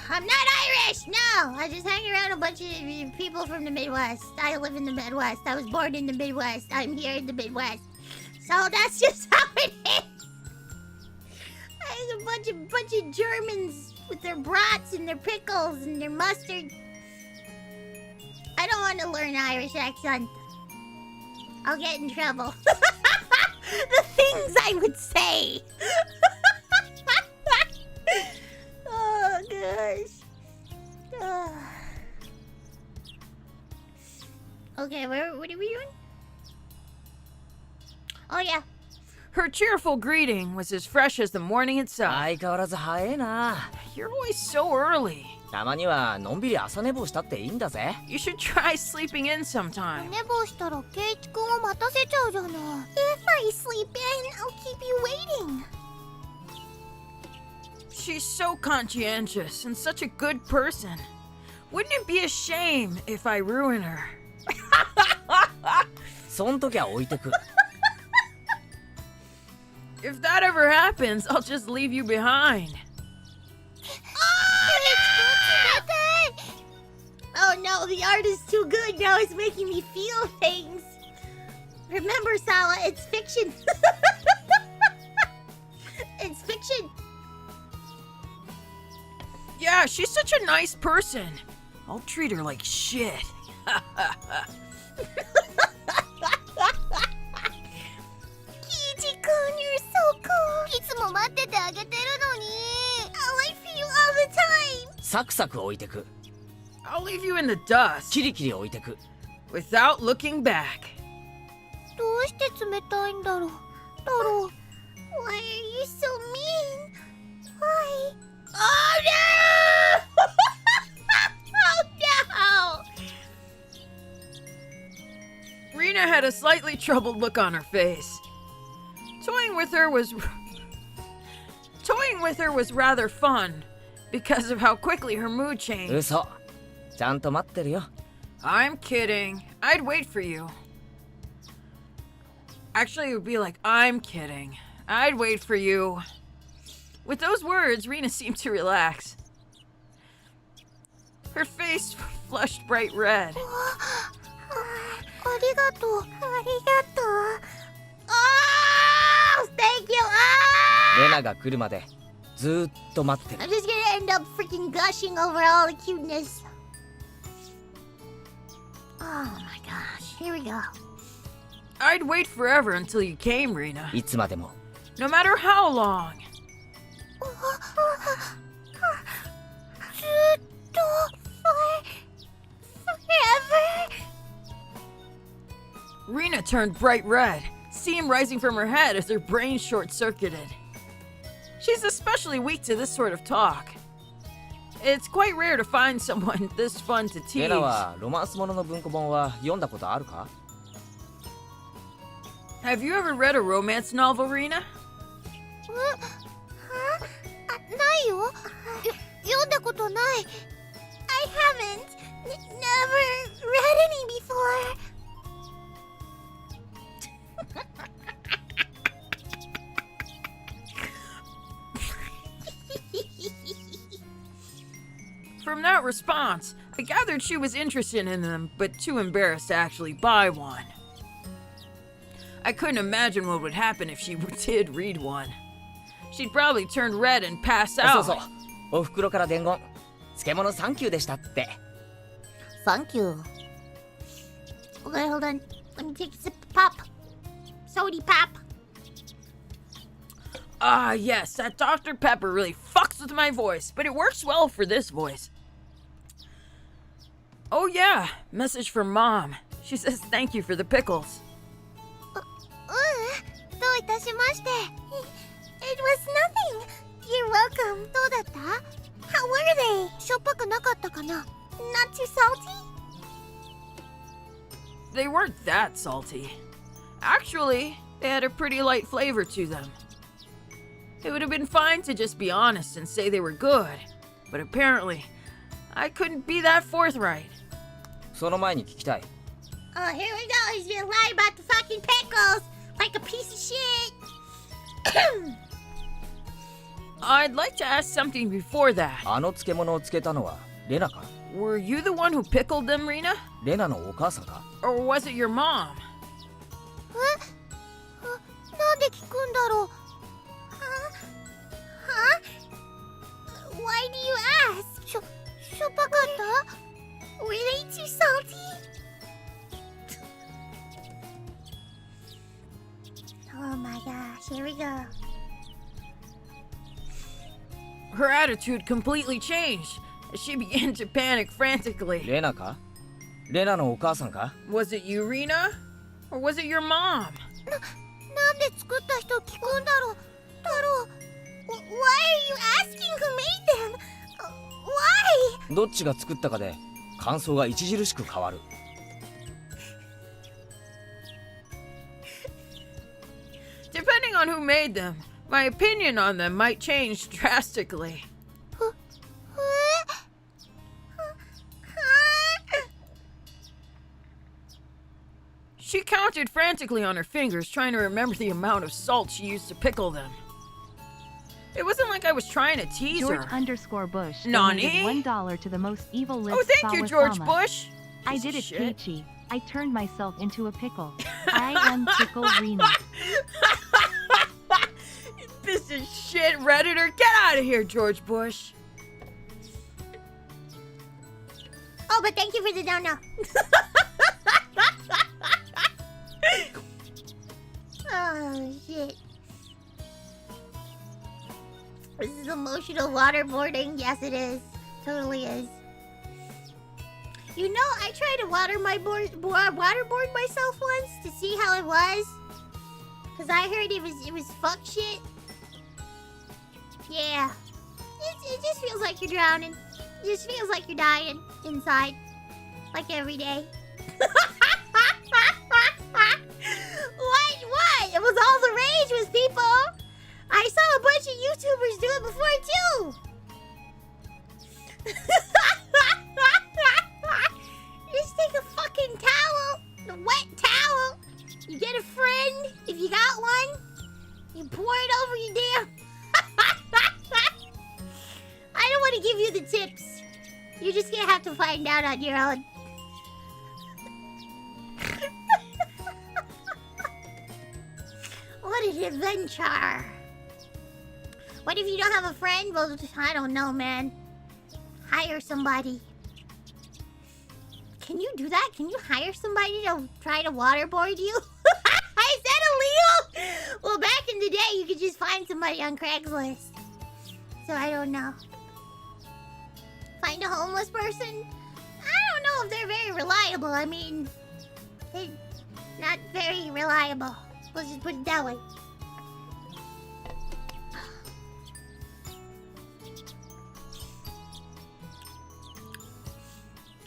[SPEAKER 1] I'm not Irish, no. I just hang around a bunch of people from the Midwest. I live in the Midwest. I was born in the Midwest. I'm here in the Midwest. So that's just how it is. There's a bunch of Germans with their brats and their pickles and their mustard. I don't want to learn Irish accent. I'll get in trouble. The things I would say. Oh gosh. Okay, what are we doing? Oh yeah.
[SPEAKER 5] Her cheerful greeting was as fresh as the morning itself.
[SPEAKER 8] 相変わらず早いな。
[SPEAKER 5] You're always so early.
[SPEAKER 8] たまにはのんびり朝寝坊したっていいんだぜ。
[SPEAKER 5] You should try sleeping in sometime.
[SPEAKER 1] 寝坊したらケイチ君を待たせちゃうじゃない。If I sleep in, I'll keep you waiting.
[SPEAKER 5] She's so conscientious and such a good person. Wouldn't it be a shame if I ruin her?
[SPEAKER 8] そん時は置いてく。
[SPEAKER 5] If that ever happens, I'll just leave you behind.
[SPEAKER 1] Oh no, the art is too good. Now it's making me feel things. Remember, Sawa, it's fiction. It's fiction.
[SPEAKER 5] Yeah, she's such a nice person. I'll treat her like shit.
[SPEAKER 1] Kiichi-kun, you're so cool. いつも待っててあげてるのに. I wait for you all the time.
[SPEAKER 8] サクサク置いてく。
[SPEAKER 5] I'll leave you in the dust
[SPEAKER 8] キリキリ置いてく。
[SPEAKER 5] without looking back.
[SPEAKER 1] どうして冷たいんだろう。Why are you so mean? Why? Oh no! Oh no!
[SPEAKER 5] Rena had a slightly troubled look on her face. Toying with her was rather fun because of how quickly her mood changed.
[SPEAKER 8] 嘘。ちゃんと待ってるよ。
[SPEAKER 5] I'm kidding. I'd wait for you. Actually, it would be like, I'm kidding. I'd wait for you. With those words, Rena seemed to relax. Her face flushed bright red.
[SPEAKER 1] ありがとう。ありがとう。Oh! Thank you!
[SPEAKER 8] レナが来るまでずーっと待ってる。
[SPEAKER 1] I'm just gonna end up freaking gushing over all the cuteness. Oh my gosh. Here we go.
[SPEAKER 5] I'd wait forever until you came, Rena.
[SPEAKER 8] いつまでも。
[SPEAKER 5] No matter how long.
[SPEAKER 1] ずっと forever.
[SPEAKER 5] Rena turned bright red, steam rising from her head as her brain short-circuited. She's especially weak to this sort of talk. It's quite rare to find someone this fun to
[SPEAKER 8] レ
[SPEAKER 5] tease.
[SPEAKER 8] ナはロマンスものの文庫本は読んだことあるか？
[SPEAKER 5] Have you ever read a romance novel, Rena?
[SPEAKER 1] Huh? ないよ。読んだことない。I haven't. Never read any before.
[SPEAKER 5] From that response, I gathered she was interested in them, but too embarrassed to actually buy one. I couldn't imagine what would happen if she did read one. She'd probably turn red and pass
[SPEAKER 8] そう
[SPEAKER 5] out.
[SPEAKER 8] そう。お袋から伝言。漬物サンキューでしたって。
[SPEAKER 1] Thank you. Okay, hold on. Let me take a sip of pop. Sody pop.
[SPEAKER 5] Ah, yes, that Dr. Pepper really fucks with my voice, but it works well for this voice. Oh yeah, message from Mom. She says thank you for the pickles.
[SPEAKER 1] どういたしまして。It was nothing. You're welcome. どうだった? How were they? しょっぱくなかったかな? Not too salty?
[SPEAKER 5] They weren't that salty. Actually, they had a pretty light flavor to them. It would have been fine to just be honest and say they were good, but apparently, I couldn't be that forthright.
[SPEAKER 8] その前に聞きたい。
[SPEAKER 1] Oh, here we go. He's gonna lie about the fucking pickles like a piece of shit.
[SPEAKER 5] I'd like to ask something before that.
[SPEAKER 8] あの漬物を漬けたのはレナか？
[SPEAKER 5] Were you the one who pickled them, Rena?
[SPEAKER 8] レナのお母さんか？
[SPEAKER 5] Or was it your mom?
[SPEAKER 1] なんで聞くんだろう? Huh? Why do you ask? しょっぱかった? Were they too salty? Oh my gosh, here we go.
[SPEAKER 5] Her attitude completely changed as she began to panic frantically.
[SPEAKER 8] レナか？レナのお母さんか？
[SPEAKER 5] Was it you, Rena? Or was it your mom?
[SPEAKER 1] なんで作った人聞くんだろう? 太郎 Why are you asking who made them? Why?
[SPEAKER 8] どっちが作ったかで感想が著しく変わる。
[SPEAKER 5] Depending on who made them, my opinion on them might change drastically. She counted frantically on her fingers, trying to remember the amount of salt she used to pickle them. It wasn't like I was trying to tease
[SPEAKER 3] George
[SPEAKER 5] her.
[SPEAKER 3] underscore Bush
[SPEAKER 5] Nani?
[SPEAKER 3] donated $1 to the most evil list.
[SPEAKER 5] Oh, thank you, George Bush.
[SPEAKER 3] I
[SPEAKER 5] Piece
[SPEAKER 3] did
[SPEAKER 5] of
[SPEAKER 3] it,
[SPEAKER 5] shit.
[SPEAKER 3] Peachy. I turned myself into a pickle. I unpickle Rena.
[SPEAKER 5] This is shit, Redditor. Get out of here, George Bush.
[SPEAKER 1] Oh, but thank you for the dono. Oh, shit. This is emotional waterboarding. Yes, it is. Totally is. You know, I tried to waterboard myself once to see how it was. Cause I heard it was fuck shit. Yeah. It just feels like you're drowning. It just feels like you're dying inside. Like every day. What? It was all the rage with people. I saw a bunch of YouTubers do it before too. Just take a fucking towel, a wet towel. You get a friend, if you got one. You pour it over your damn. I don't want to give you the tips. You're just gonna have to find out on your own. What an adventure. What if you don't have a friend? Well, I don't know, man. Hire somebody. Can you do that? Can you hire somebody to try to waterboard you? Is that illegal? Well, back in the day, you could just find somebody on Craigslist. So I don't know. Find a homeless person? I don't know if they're very reliable. I mean, they're not very reliable. Let's just put it that way.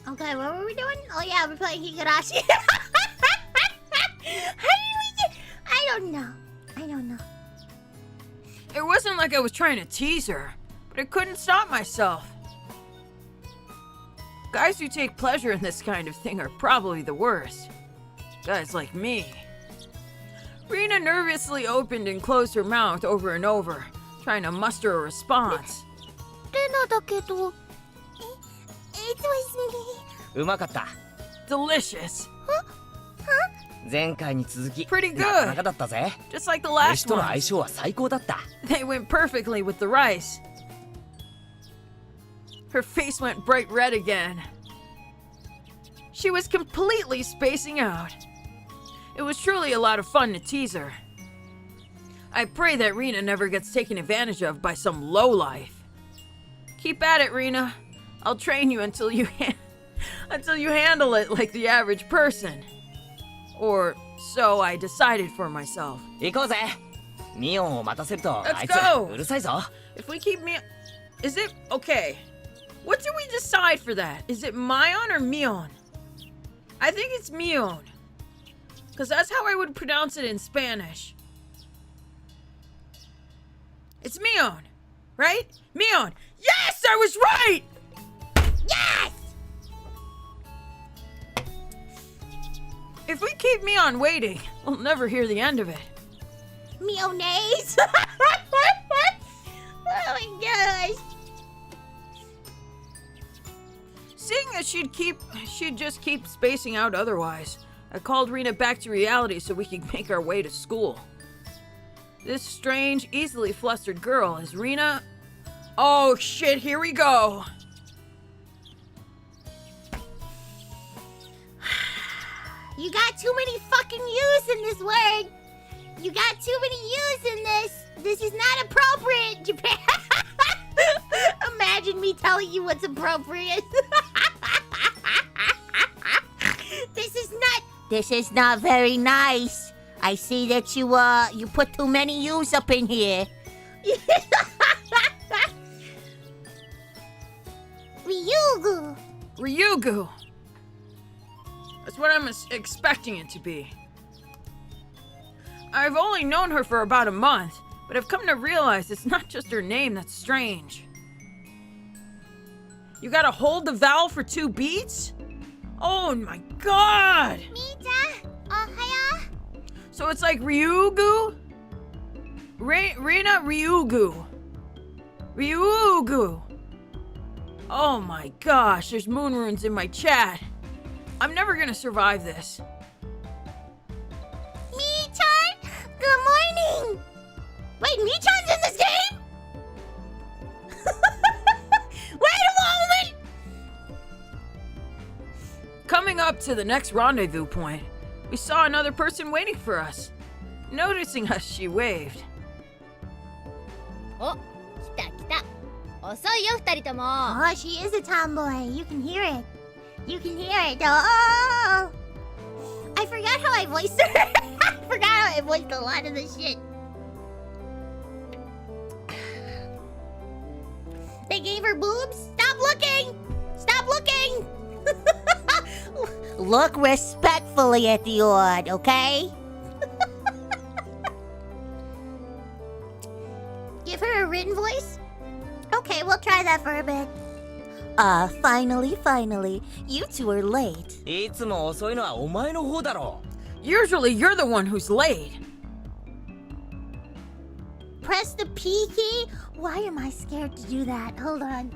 [SPEAKER 1] Okay, what were we doing? Oh yeah, we're playing Higurashi. How did we get... I don't know. I don't know.
[SPEAKER 5] It wasn't like I was trying to tease her, but I couldn't stop myself. Guys who take pleasure in this kind of thing are probably the worst. Guys like me. Rena nervously opened and closed her mouth over and over, trying to muster a response.
[SPEAKER 1] レナだけど。It was me.
[SPEAKER 8] うまかった。
[SPEAKER 5] Delicious.
[SPEAKER 8] 前回に続き
[SPEAKER 5] Pretty good.
[SPEAKER 8] なかなかだったぜ。
[SPEAKER 5] Just like the
[SPEAKER 8] 飯
[SPEAKER 5] last
[SPEAKER 8] との
[SPEAKER 5] one.
[SPEAKER 8] 相性は最高だった。
[SPEAKER 5] They went perfectly with the rice. Her face went bright red again. She was completely spacing out. It was truly a lot of fun to tease her. I pray that Rena never gets taken advantage of by some lowlife. Keep at it, Rena. I'll train you until you handle it like the average person. Or so I decided for myself.
[SPEAKER 8] 行こうぜ。ミオンを待たせると
[SPEAKER 5] Let's
[SPEAKER 8] あいつ
[SPEAKER 5] go.
[SPEAKER 8] うるさいぞ。
[SPEAKER 5] If we keep Mion... Is it... Okay. What did we decide for that? Is it Mion or Mion? I think it's Mion. Because that's how I would pronounce it in Spanish. It's Mion. Right? Mion. Yes! I was right!
[SPEAKER 1] Yes!
[SPEAKER 5] If we keep Mion waiting, we'll never hear the end of it.
[SPEAKER 1] Mayonnaise. Oh my gosh.
[SPEAKER 5] Seeing as she'd just keep spacing out otherwise, I called Rena back to reality so we could make our way to school. This strange, easily flustered girl is Rena. Oh shit, here we go.
[SPEAKER 1] You got too many fucking U's in this word. You got too many U's in this. This is not appropriate, Japan. Imagine me telling you what's appropriate. This is not very nice. I see that you put too many U's up in here. Ryugu.
[SPEAKER 5] Ryugu. That's what I'm expecting it to be. I've only known her for about a month, but I've come to realize it's not just her name that's strange. You gotta hold the vowel for 2 beats? Oh my god!
[SPEAKER 1] Mita, ohaya.
[SPEAKER 5] So it's like Ryugu? Rena Ryugu. Ryugu. Oh my gosh, there's moon runes in my chat. I'm never gonna survive this.
[SPEAKER 1] Michan, good morning. Wait, Michan's in this game? Wait a moment.
[SPEAKER 5] Coming up to the next rendezvous point, we saw another person waiting for us. Noticing us, she waved.
[SPEAKER 10] お、来た来た。遅いよ二人とも。
[SPEAKER 1] Oh, she is a tomboy. You can hear it. You can hear it. Oh, I forgot how I voiced her. I forgot how I voiced a lot of this shit. They gave her boobs? Stop looking! Stop looking! Look respectfully at the odd, okay? Give her a written voice? Okay, we'll try that for a bit. Finally. You two are late.
[SPEAKER 8] いつも遅いのはお前の方だろ。
[SPEAKER 5] Usually you're the one who's late.
[SPEAKER 1] Press the P key? Why am I scared to do that? Hold on.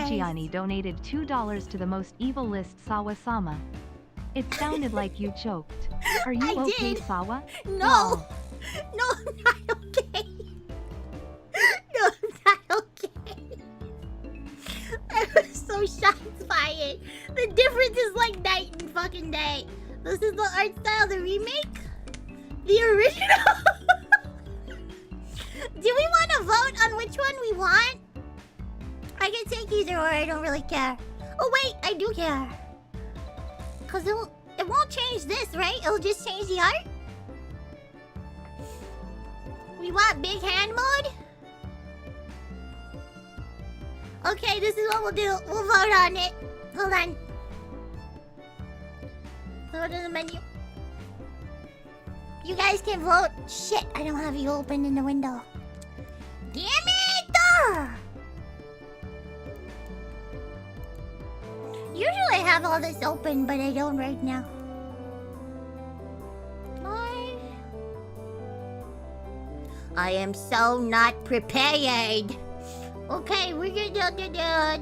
[SPEAKER 3] Fujiani donated $2 to the most evil list Sawa-sama. It sounded like you choked. Are you
[SPEAKER 1] I
[SPEAKER 3] okay,
[SPEAKER 1] did.
[SPEAKER 3] Sawa?
[SPEAKER 1] No.
[SPEAKER 3] Aw.
[SPEAKER 1] No, I'm not okay. No, I'm not okay. I was so shocked by it. The difference is like night and fucking day. This is the art style, the remake? The original? Do we want to vote on which one we want? I can take either or, I don't really care. Oh wait, I do care. Cause it won't change this, right? It'll just change the art? We want big hand mode? Okay, this is what we'll do. We'll vote on it. Hold on. Go to the menu. You guys can vote. Shit, I don't have you open in the window. Damn it! Usually I have all this open, but I don't right now. I am so not prepared. Okay, we're gonna do. I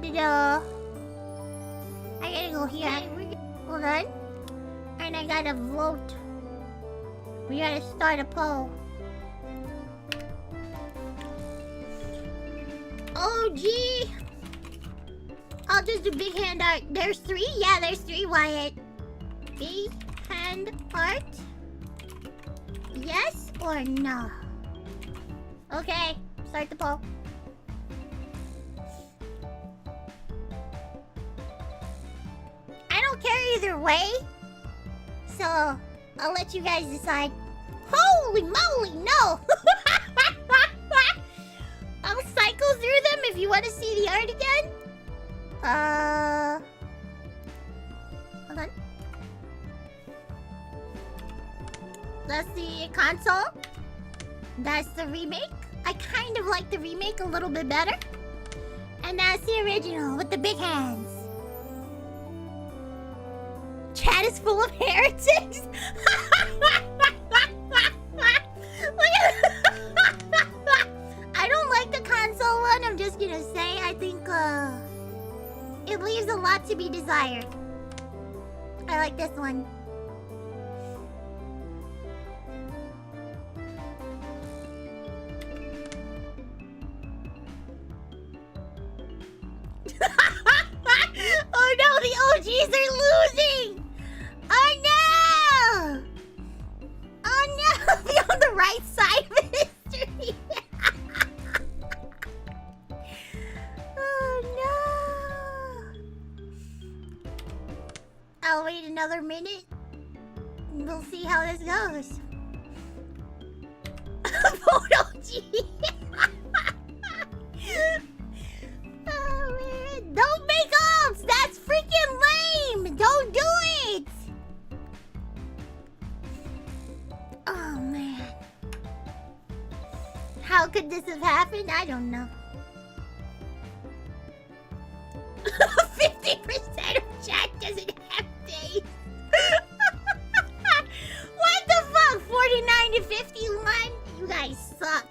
[SPEAKER 1] gotta go here. Hold on. And I gotta vote. We gotta start a poll. Oh, gee. I'll just do big hand art. There's 3? Yeah, there's 3, Wyatt. Big hand art? Yes or no? Okay, start the poll. I don't care either way. So, I'll let you guys decide. Holy moly, no! I'll cycle through them if you want to see the art again. Hold on. That's the console. That's the remake. I kind of like the remake a little bit better. And that's the original with the big hands. Chat is full of heretics. I don't like the console one, I'm just gonna say. I think it leaves a lot to be desired. I like this one. Oh no, the OGs are losing! Oh no! Oh no! Be on the right side of history! Oh no! I'll wait another minute. And we'll see how this goes. Vote OG! Oh man, don't make ults! That's freaking lame! Don't do it! Oh man. How could this have happened? I don't know. 50% of chat doesn't have days. What the fuck? 49 to 51? You guys suck.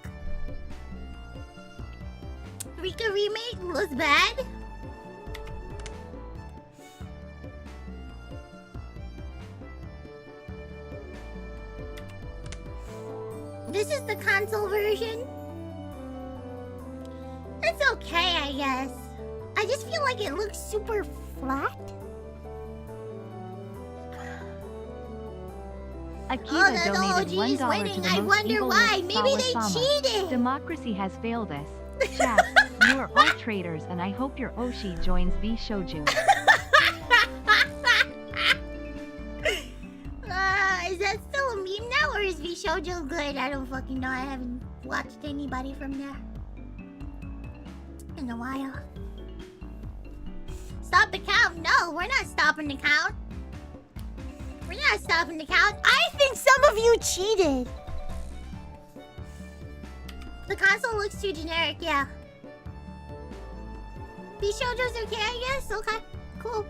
[SPEAKER 1] Rika remake was bad? This is the console version. It's okay, I guess. I just feel like it looks super flat.
[SPEAKER 3] Akiva donated $1 to the
[SPEAKER 1] I
[SPEAKER 3] most
[SPEAKER 1] wonder
[SPEAKER 3] evil
[SPEAKER 1] why.
[SPEAKER 3] list
[SPEAKER 1] Maybe they
[SPEAKER 3] Sawa-sama.
[SPEAKER 1] cheated.
[SPEAKER 3] Democracy has failed us. Chat, you are all traitors and I hope your Oshi joins V Shouju.
[SPEAKER 1] Is that still a meme now or is V Shoujo good? I don't fucking know. I haven't watched anybody from there in a while. Stop the count. No, we're not stopping the count. We're not stopping the count. I think some of you cheated. The console looks too generic, yeah. These shoulders okay, I guess? Okay, cool.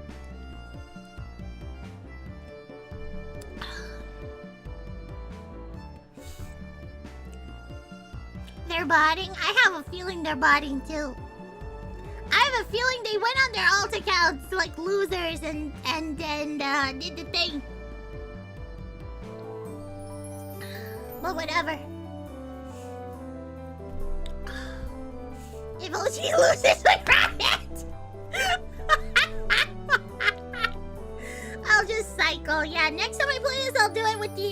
[SPEAKER 1] They're botting? I have a feeling they're botting too. I have have a feeling they went on their alt accounts like losers and did the thing. But whatever. If OG loses, we riot! I'll just cycle. Yeah, next time I play this, I'll do it with the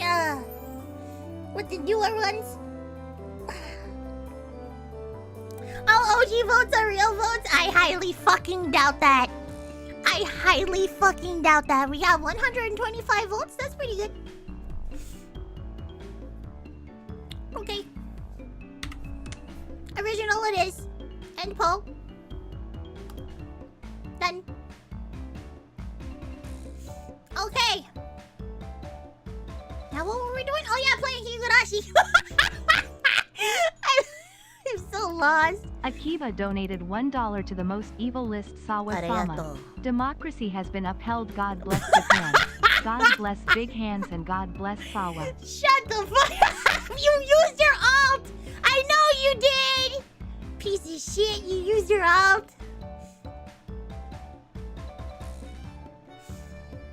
[SPEAKER 1] newer ones. All OG votes are real votes? I highly fucking doubt that. I highly fucking doubt that. We got 125 votes. That's pretty good. Okay. Original it is. End poll. Done. Okay. Now what were we doing? Oh yeah, playing Higurashi. I'm so lost.
[SPEAKER 3] Akiba donated $1 to the most evil list Sawa-sama.
[SPEAKER 1] Arigato.
[SPEAKER 3] Democracy has been upheld. God bless Japan. God bless Big Hands and God bless Sawa.
[SPEAKER 1] Shut the fuck up! You used your alt! I know you did! Piece of shit, you used your alt.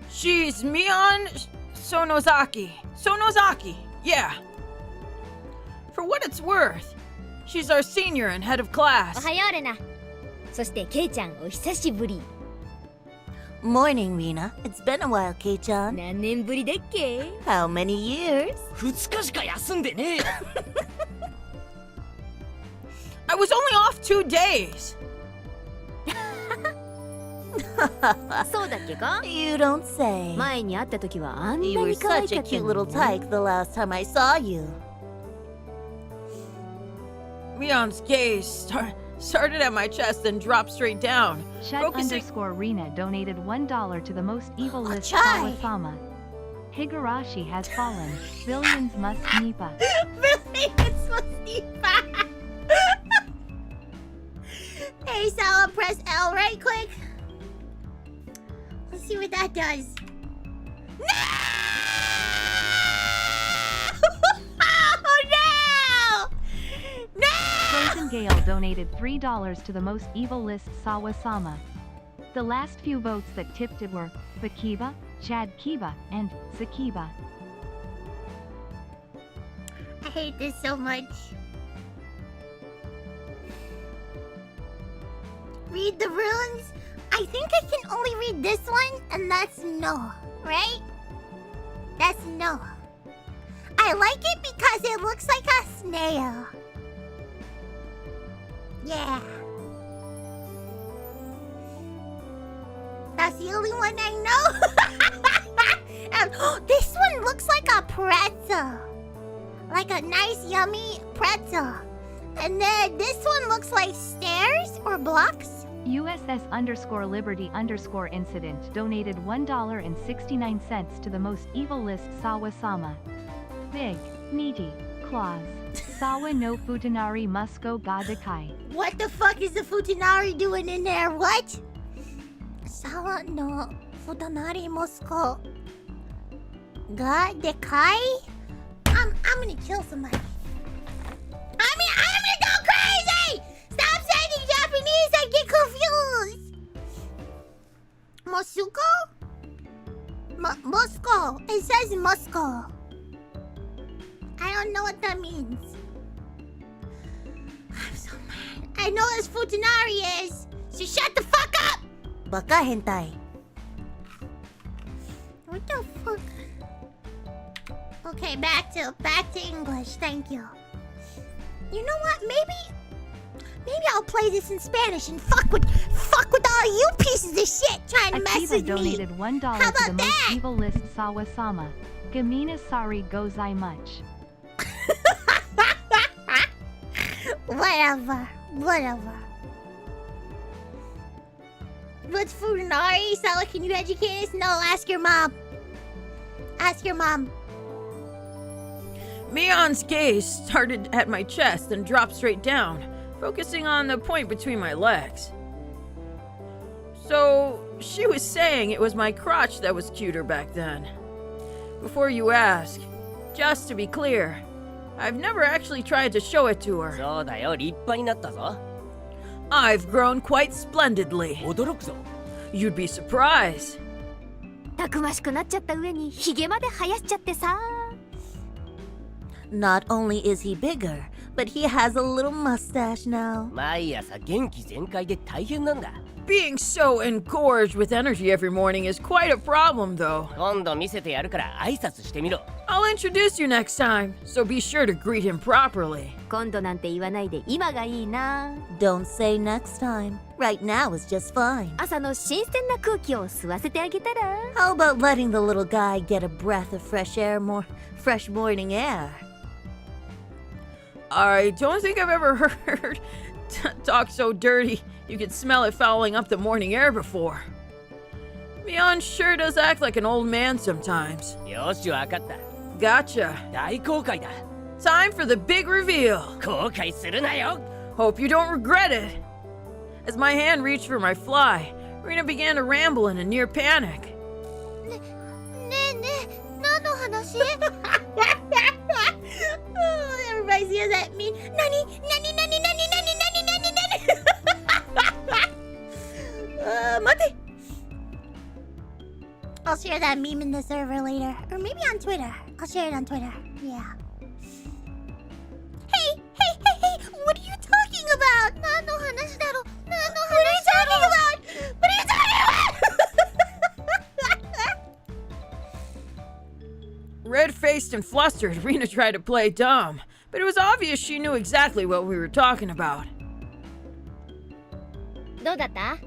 [SPEAKER 5] She's Mion Sonozaki. Sonozaki, yeah. For what it's worth, she's our senior and head of class.
[SPEAKER 10] おはようレナ。そしてケイちゃんお久しぶり。
[SPEAKER 4] Morning, Rena. It's been a while, Kei-chan.
[SPEAKER 10] 何年ぶりだっけ？
[SPEAKER 4] How many years?
[SPEAKER 8] 2日しか休んでねえ。
[SPEAKER 5] I was only off 2 days.
[SPEAKER 10] そうだっけか？
[SPEAKER 4] You don't say.
[SPEAKER 10] 前に会った時はあんな
[SPEAKER 4] You were
[SPEAKER 10] に可愛
[SPEAKER 4] such
[SPEAKER 10] か
[SPEAKER 4] a
[SPEAKER 10] った
[SPEAKER 4] cute
[SPEAKER 10] の
[SPEAKER 4] little
[SPEAKER 10] に。
[SPEAKER 4] tyke the last time I saw you.
[SPEAKER 5] Mion's gaze started at my chest and dropped straight down.
[SPEAKER 3] Shed_Rena donated $1 to the most evil list
[SPEAKER 1] Achai.
[SPEAKER 3] Sawa-sama. Higurashi has fallen. Billions must Nipa.
[SPEAKER 1] Billions must Nipa. Hey, Sawa, press L right quick. Let's see what that does. No! Oh no! No!
[SPEAKER 3] Frozen Gale donated $3 to the most evil list Sawa-sama. The last few votes that tipped it were Bakiba, Chad Kiba, and Sakiba.
[SPEAKER 1] I hate this so much. Read the runes? I think I can only read this one, and that's no, right? That's no. I like it because it looks like a snail. Yeah. That's the only one I know. And this one looks like a pretzel. Like a nice, yummy pretzel. And then this one looks like stairs or blocks.
[SPEAKER 3] USS_Liberty_incident donated $1.69 to the most evil list Sawa-sama. Big, meaty, claws. Sawa no Futanari Musko ga Dekai.
[SPEAKER 1] What the fuck is the Futanari doing in there? What? Sawa no Futanari Musko ga Dekai? I'm gonna kill somebody. I'm gonna go crazy! Stop saying Japanese, I get confused! Mosuko? Moscow. It says Moscow. I don't know what that means. I'm so mad. I know what Futanari is, so shut the fuck up!
[SPEAKER 4] Baka hentai.
[SPEAKER 1] What the fuck? Okay, back to English. Thank you. You know what? Maybe I'll play this in Spanish and fuck with all you pieces of shit trying to mess
[SPEAKER 3] Akiba
[SPEAKER 1] with me.
[SPEAKER 3] donated $1
[SPEAKER 1] How
[SPEAKER 3] to the
[SPEAKER 1] about
[SPEAKER 3] most
[SPEAKER 1] that?
[SPEAKER 3] evil list Sawa-sama. Gamina Sari Gozai much.
[SPEAKER 1] Whatever. What's Futanari? Sala, can you educate us? No, ask your mom. Ask your mom.
[SPEAKER 5] Mion's gaze started at my chest and dropped straight down, focusing on the point between my legs. So, she was saying it was my crotch that was cuter back then. Before you ask, just to be clear, I've never actually tried to show it to her.
[SPEAKER 8] そうだよ、立派になったぞ。
[SPEAKER 5] I've grown quite splendidly.
[SPEAKER 8] 驚くぞ。
[SPEAKER 5] You'd be surprised.
[SPEAKER 9] たくましくなっちゃった上にヒゲまで生やしちゃってさ。
[SPEAKER 4] Not only is he bigger, but he has a little mustache now.
[SPEAKER 8] 毎朝元気全開で大変なんだ。
[SPEAKER 5] Being so engorged with energy every morning is quite a problem, though.
[SPEAKER 8] 今度見せてやるから挨拶してみろ。
[SPEAKER 5] I'll introduce you next time, so be sure to greet him properly.
[SPEAKER 9] 今度なんて言わないで今がいいな。
[SPEAKER 4] Don't say next time. Right now is just fine.
[SPEAKER 9] 朝の新鮮な空気を吸わせてあげたら。
[SPEAKER 4] How about letting the little guy get a breath of fresh morning air?
[SPEAKER 5] I don't think I've ever heard talk so dirty you could smell it fouling up the morning air before. Mion sure does act like an old man sometimes.
[SPEAKER 8] よし、わかった。
[SPEAKER 5] Gotcha.
[SPEAKER 8] 大公開だ。
[SPEAKER 5] Time for the big reveal.
[SPEAKER 8] 後悔するなよ。
[SPEAKER 5] Hope you don't regret it. As my hand reached for my fly, Rena began to ramble in a near panic.
[SPEAKER 1] ねえねえ、何の話？ Everybody sees that meme. Nani? Mate. I'll share that meme in the server later. Or maybe on Twitter. I'll share it on Twitter. Yeah. Hey! What are you talking about? What are you talking about? What are you talking about?
[SPEAKER 5] Red-faced and flustered, Rena tried to play dumb, but it was obvious she knew exactly what we were talking about.
[SPEAKER 10] どうだった？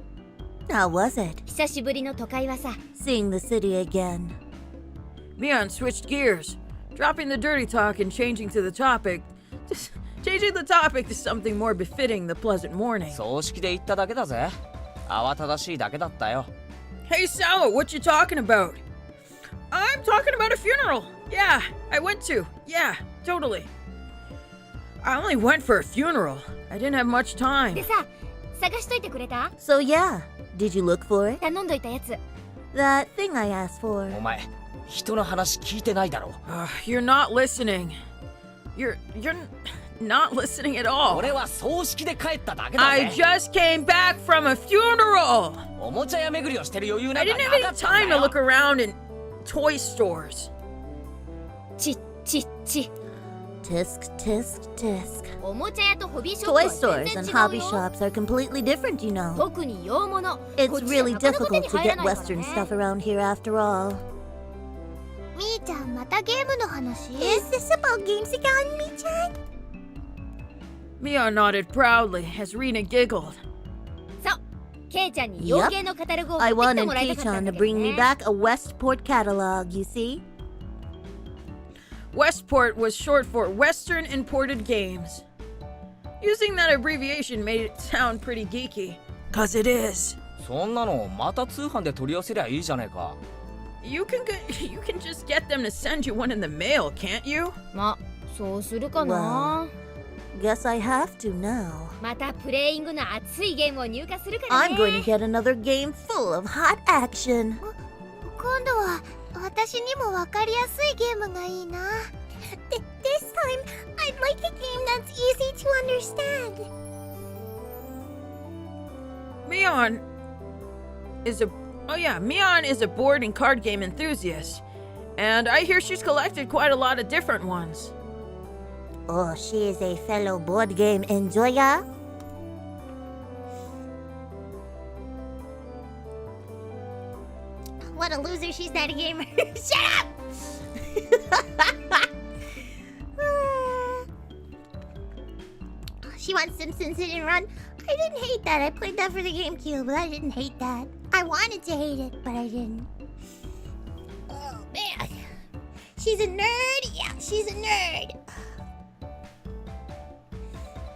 [SPEAKER 4] How was it?
[SPEAKER 10] 久しぶりの都会はさ。
[SPEAKER 4] Seeing the city again.
[SPEAKER 5] Mion switched gears, dropping the dirty talk and changing the topic to something more befitting the pleasant morning.
[SPEAKER 8] 葬式で言っただけだぜ。慌ただしいだけだったよ。
[SPEAKER 5] Hey Sawa, what you talking about? I'm talking about a funeral. Yeah, I went to. Yeah, totally. I only went for a funeral. I didn't have much time.
[SPEAKER 10] でさ、探しといてくれた？
[SPEAKER 4] So yeah, did you look for it?
[SPEAKER 10] 頼んどいたやつ。
[SPEAKER 4] That thing I asked for.
[SPEAKER 8] お前、人の話聞いてないだろ。
[SPEAKER 5] You're not listening. You're not listening at all.
[SPEAKER 8] 俺は葬式で帰っただけだ
[SPEAKER 5] I
[SPEAKER 8] ぜ。
[SPEAKER 5] just came back from a funeral.
[SPEAKER 8] おもちゃ屋巡りをしてる余裕な
[SPEAKER 5] I
[SPEAKER 8] んか
[SPEAKER 5] didn't
[SPEAKER 8] な
[SPEAKER 5] have
[SPEAKER 8] か
[SPEAKER 5] any
[SPEAKER 8] ったんだ
[SPEAKER 5] time to
[SPEAKER 8] よ。
[SPEAKER 5] look around in toy stores.
[SPEAKER 10] ち。
[SPEAKER 4] Tisk, tisk, tisk.
[SPEAKER 10] おもちゃ屋とホビーショップは
[SPEAKER 4] Toy
[SPEAKER 10] 全
[SPEAKER 4] stores
[SPEAKER 10] 然
[SPEAKER 4] and
[SPEAKER 10] 違
[SPEAKER 4] hobby
[SPEAKER 10] うよ。
[SPEAKER 4] shops are completely different, you know.
[SPEAKER 10] 特に洋物。
[SPEAKER 4] It's
[SPEAKER 10] こっちじゃ
[SPEAKER 4] really
[SPEAKER 10] なかなか手
[SPEAKER 4] difficult
[SPEAKER 10] に
[SPEAKER 4] to
[SPEAKER 10] 入ら
[SPEAKER 4] get
[SPEAKER 10] ないから
[SPEAKER 4] Western
[SPEAKER 10] ね。
[SPEAKER 4] stuff around here after all.
[SPEAKER 1] みーちゃん、またゲームの話？ Is this about games again, みーちゃん？
[SPEAKER 5] Mion nodded proudly as Rena giggled.
[SPEAKER 10] そう。ケイちゃんに洋芸のカタログを持
[SPEAKER 4] I
[SPEAKER 10] ってきて
[SPEAKER 4] wanted
[SPEAKER 10] もらいたかったん
[SPEAKER 4] Kei-chan
[SPEAKER 10] だ
[SPEAKER 4] to
[SPEAKER 10] けど
[SPEAKER 4] bring me
[SPEAKER 10] ね。
[SPEAKER 4] back a Westport catalog, you see?
[SPEAKER 5] Westport was short for Western Imported Games. Using that abbreviation made it sound pretty geeky. 'Cause it is.
[SPEAKER 8] そんなのまた通販で取り寄せりゃいいじゃねえか。
[SPEAKER 5] You can just get them to send you one in the mail, can't you?
[SPEAKER 10] ま、そうするかな。
[SPEAKER 4] Guess I have to now.
[SPEAKER 10] またプレイングの熱いゲームを入荷するからね。
[SPEAKER 4] I'm going to get another game full of hot action.
[SPEAKER 1] 今度は私にもわかりやすいゲームがいいな。This time, I'd like a game that's easy to understand.
[SPEAKER 5] Mion is a board and card game enthusiast. And I hear she's collected quite a lot of different ones.
[SPEAKER 4] Oh, she is a fellow board game enjoyer.
[SPEAKER 1] What a loser, she's not a gamer. Shut up! She wants Simpsons Hit and Run. I didn't hate that. I played that for the GameCube, but I didn't hate that. I wanted to hate it, but I didn't. Oh, man. She's a nerd? Yeah, she's a nerd.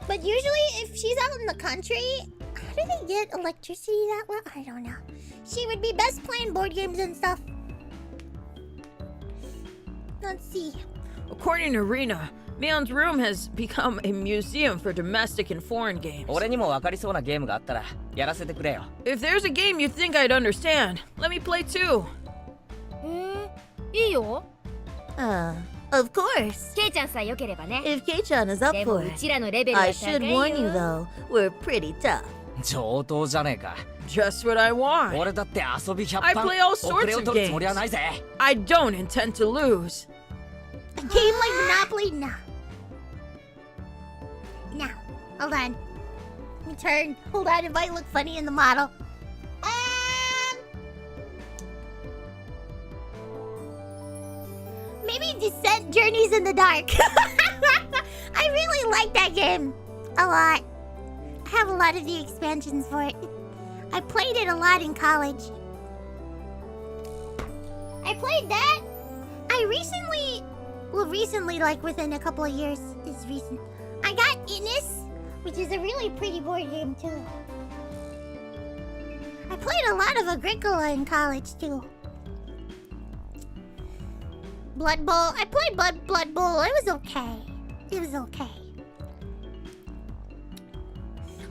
[SPEAKER 1] But usually, if she's out in the country, how do they get electricity that well? I don't know. She would be best playing board games and stuff. Let's see.
[SPEAKER 5] According to Rena, Mion's room has become a museum for domestic and foreign games.
[SPEAKER 8] 俺にも分かりそうなゲームがあったらやらせてくれよ。
[SPEAKER 5] If there's a game you think I'd understand, let me play too.
[SPEAKER 10] いいよ。
[SPEAKER 4] Of course.
[SPEAKER 10] ケイちゃんさえ良ければね。
[SPEAKER 4] If Kei-chan is up
[SPEAKER 10] でも
[SPEAKER 4] for
[SPEAKER 10] う
[SPEAKER 4] it.
[SPEAKER 10] ちらのレベルは
[SPEAKER 4] I
[SPEAKER 10] 高い
[SPEAKER 4] should
[SPEAKER 10] よ。
[SPEAKER 4] warn you though, we're pretty tough.
[SPEAKER 8] 上等じゃねえか。
[SPEAKER 5] Just what I want.
[SPEAKER 8] 俺だって遊び100
[SPEAKER 5] I
[SPEAKER 8] 番
[SPEAKER 5] play all
[SPEAKER 8] 遅
[SPEAKER 5] sorts
[SPEAKER 8] れを
[SPEAKER 5] of
[SPEAKER 8] 取るつもりは
[SPEAKER 5] games.
[SPEAKER 8] ないぜ。
[SPEAKER 5] I don't intend to lose.
[SPEAKER 1] A game like Monopoly? No. No. Hold on. Let me turn. Hold on, it might look funny in the model. Maybe Descent Journeys in the Dark. I really like that game a lot. I have a lot of the expansions for it. I played it a lot in college. I played that. I recently, like within a couple of years, is recent. I got Innis, which is a really pretty board game too. I played a lot of Agricola in college too. Blood Bowl. I played Blood Bowl. It was okay. It was okay.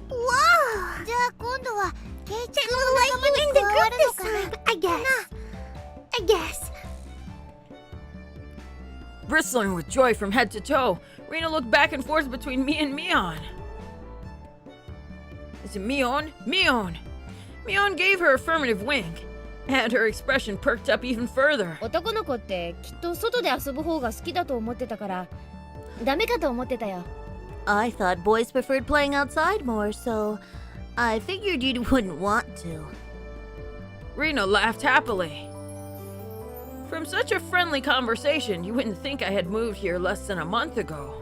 [SPEAKER 1] Whoa! じゃあ今度はケイちゃんの仲間に加わるのかな? I guess.
[SPEAKER 5] Bristling with joy from head to toe, Rena looked back and forth between me and Mion. Is it Mion? Mion! Mion gave her affirmative wink, and her expression perked up even further.
[SPEAKER 10] 男の子ってきっと外で遊ぶ方が好きだと思ってたからダメかと思ってたよ。
[SPEAKER 4] I thought boys preferred playing outside more, so I figured you wouldn't want to.
[SPEAKER 5] Rena laughed happily. From such a friendly conversation, you wouldn't think I had moved here less than a month ago.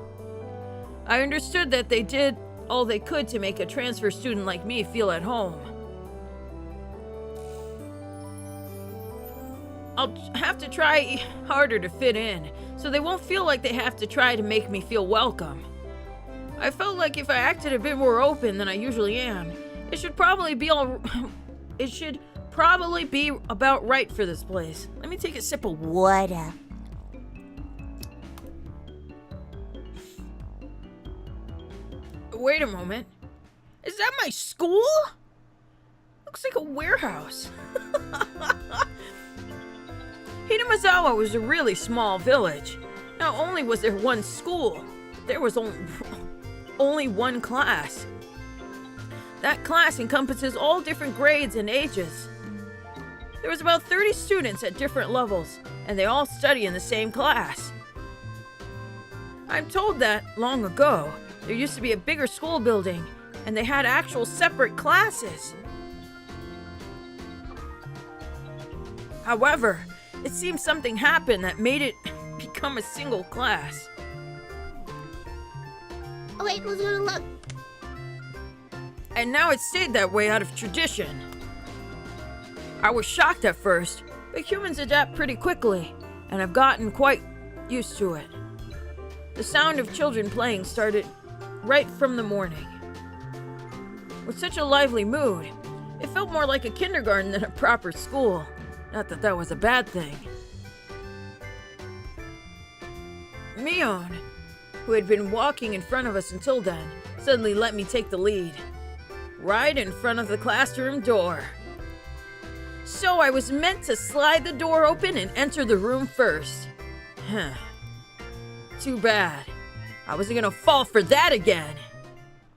[SPEAKER 5] I understood that they did all they could to make a transfer student like me feel at home. I'll have to try harder to fit in, so they won't feel like they have to try to make me feel welcome. I felt like if I acted a bit more open than I usually am, it should probably be about right for this place. Let me take a sip of
[SPEAKER 4] water.
[SPEAKER 5] Wait a moment. Is that my school? Looks like a warehouse. Hinamizawa was a really small village. Not only was there one school, there was only one class. That class encompasses all different grades and ages. There was about 30 students at different levels, and they all study in the same class. I'm told that, long ago, there used to be a bigger school building, and they had actual separate classes. However, it seems something happened that made it become a single class.
[SPEAKER 1] Oh wait, let's go look.
[SPEAKER 5] And now it stayed that way out of tradition. I was shocked at first, but humans adapt pretty quickly, and I've gotten quite used to it. The sound of children playing started right from the morning. With such a lively mood, it felt more like a kindergarten than a proper school. Not that that was a bad thing. Mion, who had been walking in front of us until then, suddenly let me take the lead. Right in front of the classroom door. So I was meant to slide the door open and enter the room first. Too bad. I wasn't gonna fall for that again.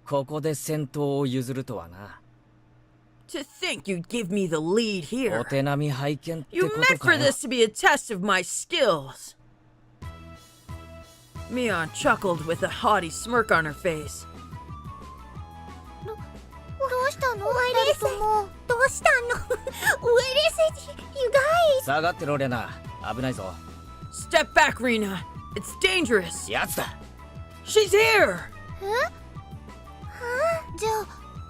[SPEAKER 8] ここで先頭を譲るとはな。
[SPEAKER 5] To think you'd give me the lead here.
[SPEAKER 8] お手並み拝見ってこ
[SPEAKER 5] You
[SPEAKER 8] と
[SPEAKER 5] meant
[SPEAKER 8] か
[SPEAKER 5] for
[SPEAKER 8] よ。
[SPEAKER 5] this to be a test of my skills. Mion chuckled with a haughty smirk on her face.
[SPEAKER 1] どうしたの? What is it? どうしたの? What is it? You guys!
[SPEAKER 8] 下がってろレナ。危ないぞ。
[SPEAKER 5] Step back, Rena. It's dangerous.
[SPEAKER 8] やつだ。
[SPEAKER 5] She's here.
[SPEAKER 1] じゃあ、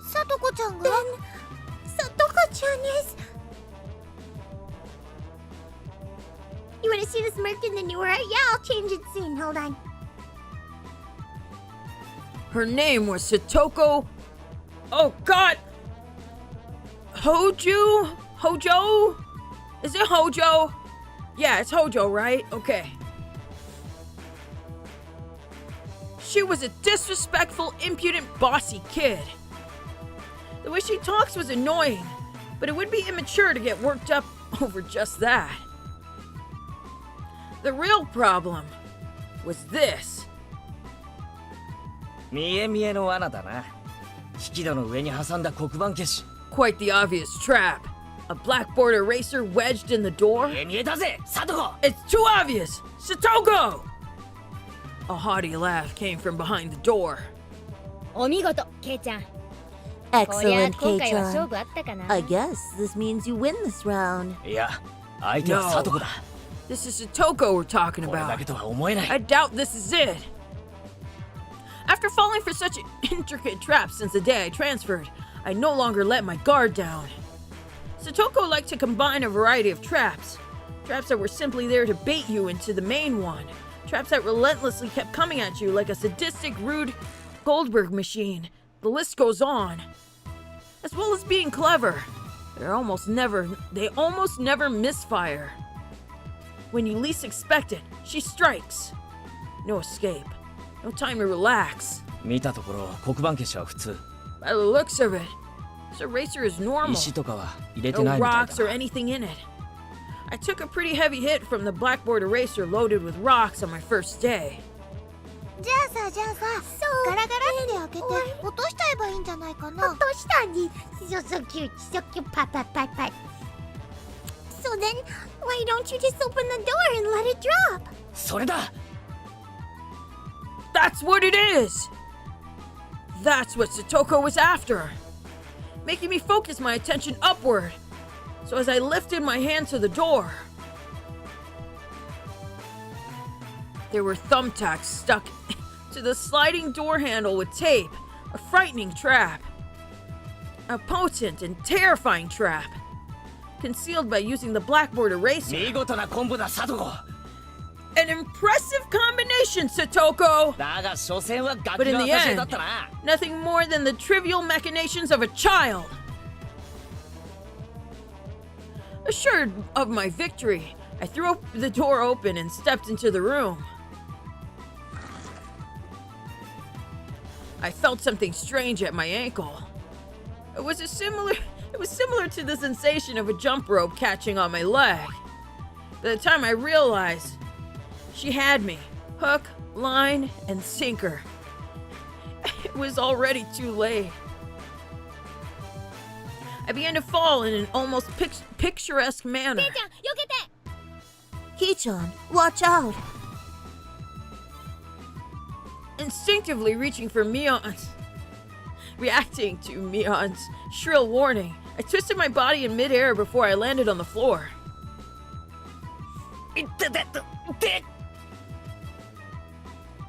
[SPEAKER 1] さとこちゃんが? Then, さとこちゃん is... You wanna see the smirk in the newer? Yeah, I'll change it soon. Hold on.
[SPEAKER 5] Her name was Satoko. Oh God. Hojo? Is it Hojo? Yeah, it's Hojo, right? Okay. She was a disrespectful, impudent, bossy kid. The way she talks was annoying, but it would be immature to get worked up over just that. The real problem was this.
[SPEAKER 8] 見え見えの罠だな。引き戸の上に挟んだ黒板消し。
[SPEAKER 5] Quite the obvious trap. A blackboard eraser wedged in the door?
[SPEAKER 8] 見え見えだぜ、サトコ!
[SPEAKER 5] It's too obvious! Satoko! A haughty laugh came from behind the door.
[SPEAKER 10] お見事ケイちゃん。こりゃ
[SPEAKER 4] Excellent,
[SPEAKER 10] 今回は
[SPEAKER 4] Kei-chan.
[SPEAKER 10] 勝負あったかな。
[SPEAKER 4] I guess this means you win this round.
[SPEAKER 8] いや、相手はサトコだ。
[SPEAKER 5] This is Satoko we're talking
[SPEAKER 8] これだ
[SPEAKER 5] about.
[SPEAKER 8] けとは思えない
[SPEAKER 5] I。doubt this is it. After falling for such intricate traps since the day I transferred, I no longer let my guard down. Satoko liked to combine a variety of traps. Traps that were simply there to bait you into the main one. Traps that relentlessly kept coming at you like a sadistic, rude Goldberg machine. The list goes on. As well as being clever. They almost never misfire. When you least expect it, she strikes. No escape. No time to relax.
[SPEAKER 8] 見たところ黒板消しは普通。
[SPEAKER 5] By the looks of it, this eraser is normal.
[SPEAKER 8] 石とかは入れて
[SPEAKER 5] No
[SPEAKER 8] ないみたい
[SPEAKER 5] rocks or
[SPEAKER 8] だ。
[SPEAKER 5] anything in it. I took a pretty heavy hit from the blackboard eraser loaded with rocks on my first day.
[SPEAKER 1] じゃあさ、ガラガラって開けて落としちゃえばいいんじゃないかな。落としたんで、so cute, pat. So then, why don't you just open the door and let it drop?
[SPEAKER 8] それだ!
[SPEAKER 5] That's what it is! That's what Satoko was after. Making me focus my attention upward. So as I lifted my hand to the door, there were thumbtacks stuck to the sliding door handle with tape. A frightening trap. A potent and terrifying trap. Concealed by using the blackboard eraser.
[SPEAKER 8] 見事なコンボだ、サトコ!
[SPEAKER 5] An impressive combination, Satoko!
[SPEAKER 8] だが所詮はガ
[SPEAKER 5] But
[SPEAKER 8] キ
[SPEAKER 5] in
[SPEAKER 8] の
[SPEAKER 5] the
[SPEAKER 8] 赤字だ
[SPEAKER 5] end,
[SPEAKER 8] ったな。
[SPEAKER 5] nothing more than the trivial machinations of a child. Assured of my victory, I threw the door open and stepped into the room. I felt something strange at my ankle. It was similar to the sensation of a jump rope catching on my leg. By the time I realized, she had me, hook, line, and sinker. It was already too late. I began to fall in an almost picturesque manner.
[SPEAKER 10] ケイちゃん、避けて
[SPEAKER 4] Kei-chan, watch out.
[SPEAKER 5] Instinctively reaching for Mion's. Reacting to Mion's shrill warning, I twisted my body in midair before I landed on the floor.
[SPEAKER 8] いっててて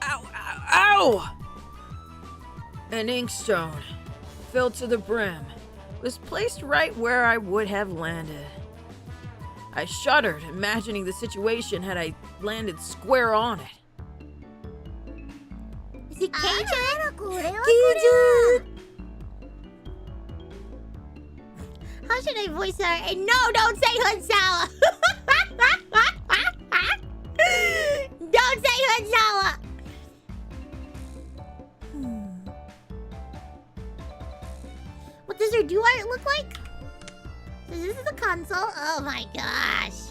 [SPEAKER 5] Ow! Ow! Ow! An inkstone, filled to the brim, was placed right where I would have landed. I shuddered, imagining the situation had I landed square on it.
[SPEAKER 1] Is it Kei-chan? How should I voice her? And no, don't say Hunsawa! Don't say Hunsawa! What does her do art look like? So this is the console. Oh my gosh.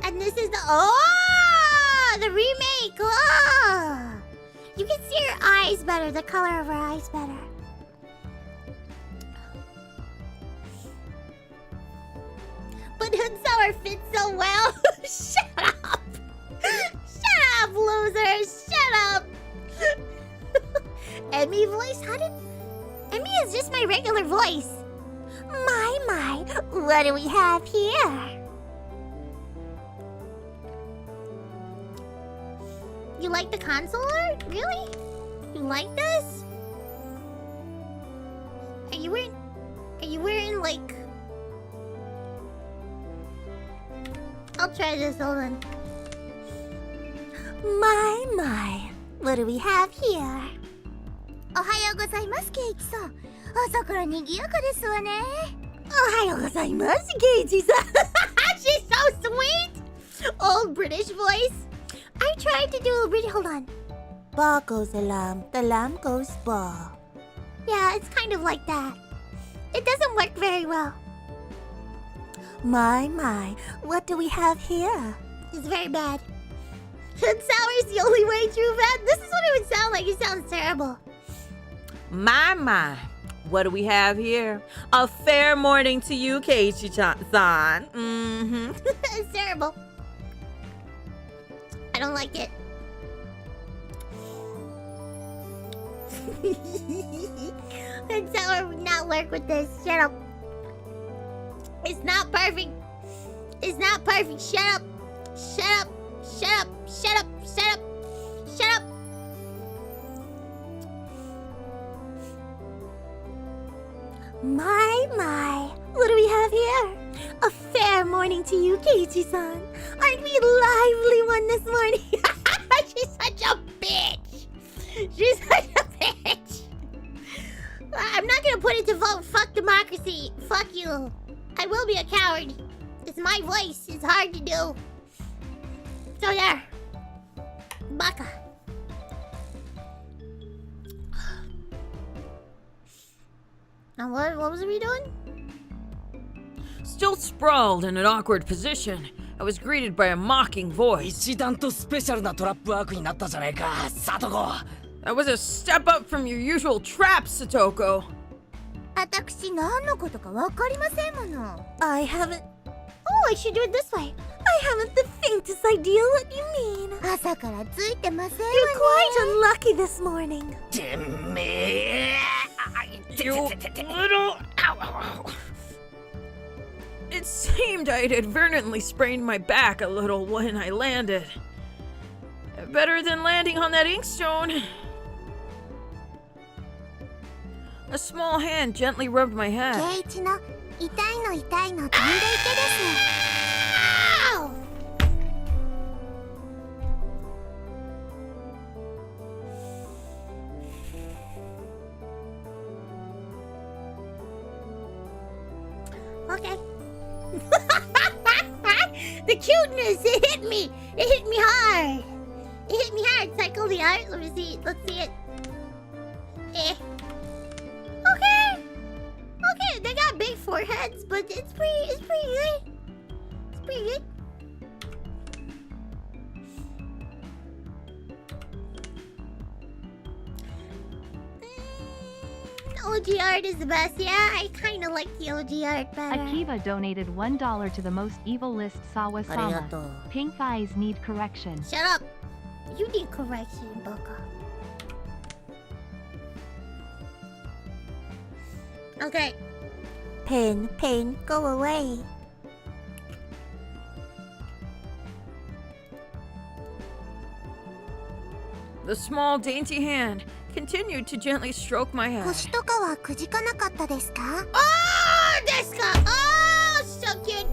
[SPEAKER 1] And this is the... Oh! The remake! Oh! You can see her eyes better. The color of her eyes better. But Hunsour fits so well. Shut up! Shut up, losers! Shut up! Emmy voice? How did... Emmy is just my regular voice. My, what do we have here? You like the console art? Really? You like this? Are you wearing like... I'll try this, hold on. My, what do we have here? おはようございます、ケイチさん。朝から賑やかですわね。おはようございます、ケイチさん。She's so sweet! Old British voice. I tried to do a British... Hold on.
[SPEAKER 4] Ba goes the lamb goes ba.
[SPEAKER 1] Yeah, it's kind of like that. It doesn't work very well.
[SPEAKER 4] My, what do we have here?
[SPEAKER 1] It's very bad. And sour is the only way, true fan. This is what it would sound like. It sounds terrible.
[SPEAKER 7] My. What do we have here? A fair morning to you, Keiichi-san. Mm-hmm.
[SPEAKER 1] It's terrible. I don't like it. And sour would not work with this. Shut up. It's not perfect. It's not perfect. Shut up. Shut up. Shut up. Shut up. Shut up. Shut up. My. What do we have here? A fair morning to you, Keiichi-san. Aren't we lively one this morning? She's such a bitch. She's such a bitch. I'm not gonna put it to vote. Fuck democracy. Fuck you. I will be a coward. It's my voice. It's hard to do. So there. Baka. Now what was we doing?
[SPEAKER 5] Still sprawled in an awkward position, I was greeted by a mocking voice.
[SPEAKER 8] 一段とスペシャルなトラップワークになったじゃないか、サトコ。
[SPEAKER 5] That was a step up from your usual trap, Satoko.
[SPEAKER 1] 私何のことかわかりませんもの。I haven't. Oh, I should do it this way. I haven't the faintest idea what you mean. 朝からついてませんわね。You're quite unlucky this morning.
[SPEAKER 8] てめえ。
[SPEAKER 5] You little... It seemed I had inadvertently sprained my back a little when I landed. Better than landing on that inkstone. A small hand gently rubbed my head.
[SPEAKER 1] ケイチの痛いの飛んでいけです。Okay. The cuteness, it hit me. It hit me hard. It hit me hard. Cycle the art. Let me see. Let's see it. Eh. Okay. Okay, they got big foreheads, but it's pretty good. It's pretty good. OG art is the best. Yeah, I kind of like the OG art better.
[SPEAKER 3] Akiva donated $1 to the most evil list Sawa-sama.
[SPEAKER 1] Arigato.
[SPEAKER 3] Pink eyes need correction.
[SPEAKER 1] Shut up. You need correction, baka. Okay. Pain, go away.
[SPEAKER 5] The small, dainty hand continued to gently stroke my head.
[SPEAKER 1] 腰とかはくじかなかったですか? Oh, ですか? Oh, so cute.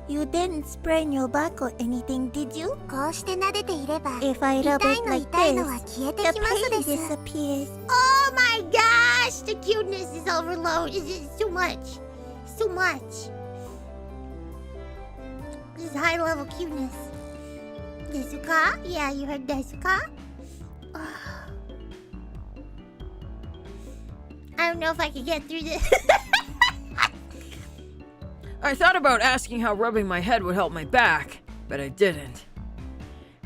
[SPEAKER 1] You didn't sprain your back or anything, did you? こうして撫でていれば If I rub it like this, the pain disappears. Oh my gosh, the cuteness is overloaded. It's too much. It's too much. This is high level cuteness. Desuka? Yeah, you heard Desuka? I don't know if I can get through this.
[SPEAKER 5] I thought about asking how rubbing my head would help my back, but I didn't.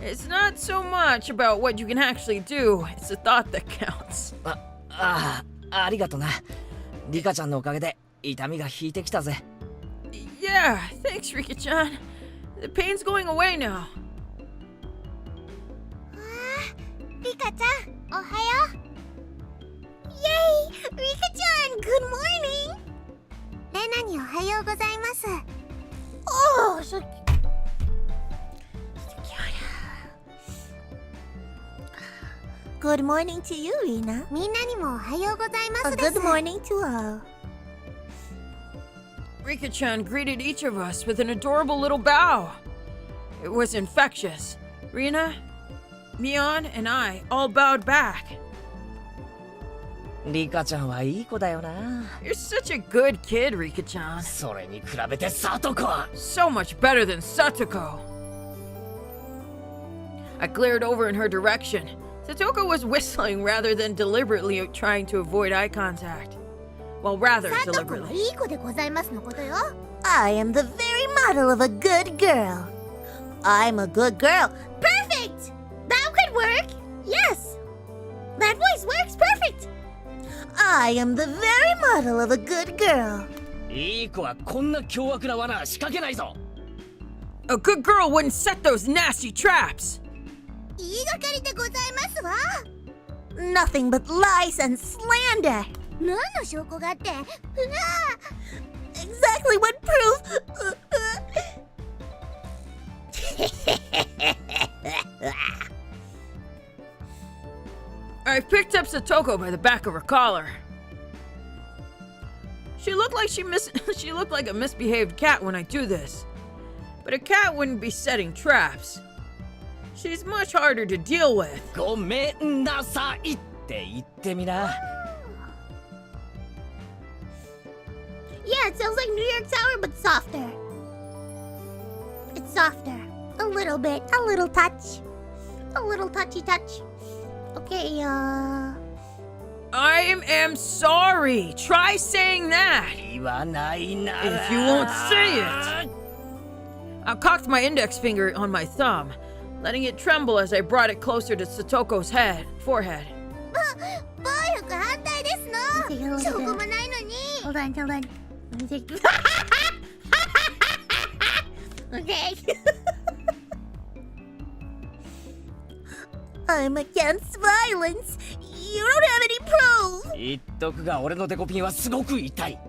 [SPEAKER 5] It's not so much about what you can actually do, it's the thought that counts.
[SPEAKER 8] ありがとな。リカちゃんのおかげで痛みが引いてきたぜ。
[SPEAKER 5] Yeah, thanks, Rika-chan. The pain's going away now.
[SPEAKER 1] Rika-chan, ohayo. Yay! Rika-chan, good morning! Rena ni ohayo gozaimasu. Oh, so cute. Good morning to you, Rena. Minna ni mo ohayo gozaimasu desu. Good morning to all.
[SPEAKER 5] Rika-chan greeted each of us with an adorable little bow. It was infectious. Rena, Mion, and I all bowed back.
[SPEAKER 8] リカちゃんはいい子だよな。
[SPEAKER 5] You're such a good kid, Rika-chan.
[SPEAKER 8] それに比べてサトコは
[SPEAKER 5] So much better than Satoko. I glared over in her direction. Satoko was whistling rather than deliberately trying to avoid eye contact. Well, rather deliberately.
[SPEAKER 1] いい子でございますのことよ。I am the very model of a good girl. I'm a good girl. Perfect! That could work. Yes. That voice works perfect. I am the very model of a good girl.
[SPEAKER 8] いい子はこんな凶悪な罠は仕掛けないぞ。
[SPEAKER 5] A good girl wouldn't set those nasty traps.
[SPEAKER 1] 言いがかりでございますわ。Nothing but lies and slander. 何の証拠があって？ Exactly what proof?
[SPEAKER 5] I picked up Satoko by the back of her collar. She looked like she looked like a misbehaved cat when I do this. But a cat wouldn't be setting traps. She's much harder to deal with.
[SPEAKER 8] ごめんなさいって言ってみな。
[SPEAKER 1] Yeah, it sounds like New York Tower, but softer. It's softer. A little bit. A little touch. A little touchy touch. Okay,
[SPEAKER 5] I am sorry. Try saying that.
[SPEAKER 8] 言わないなら。
[SPEAKER 5] If you won't say it. I cocked my index finger on my thumb, letting it tremble as I brought it closer to Satoko's forehead.
[SPEAKER 1] 暴力反対ですの。証拠もないのに。Hold on, hold on. Let me take. Okay. I'm against violence. You don't have any proof.
[SPEAKER 8] 言っとくが俺のデコピンはすごく痛い。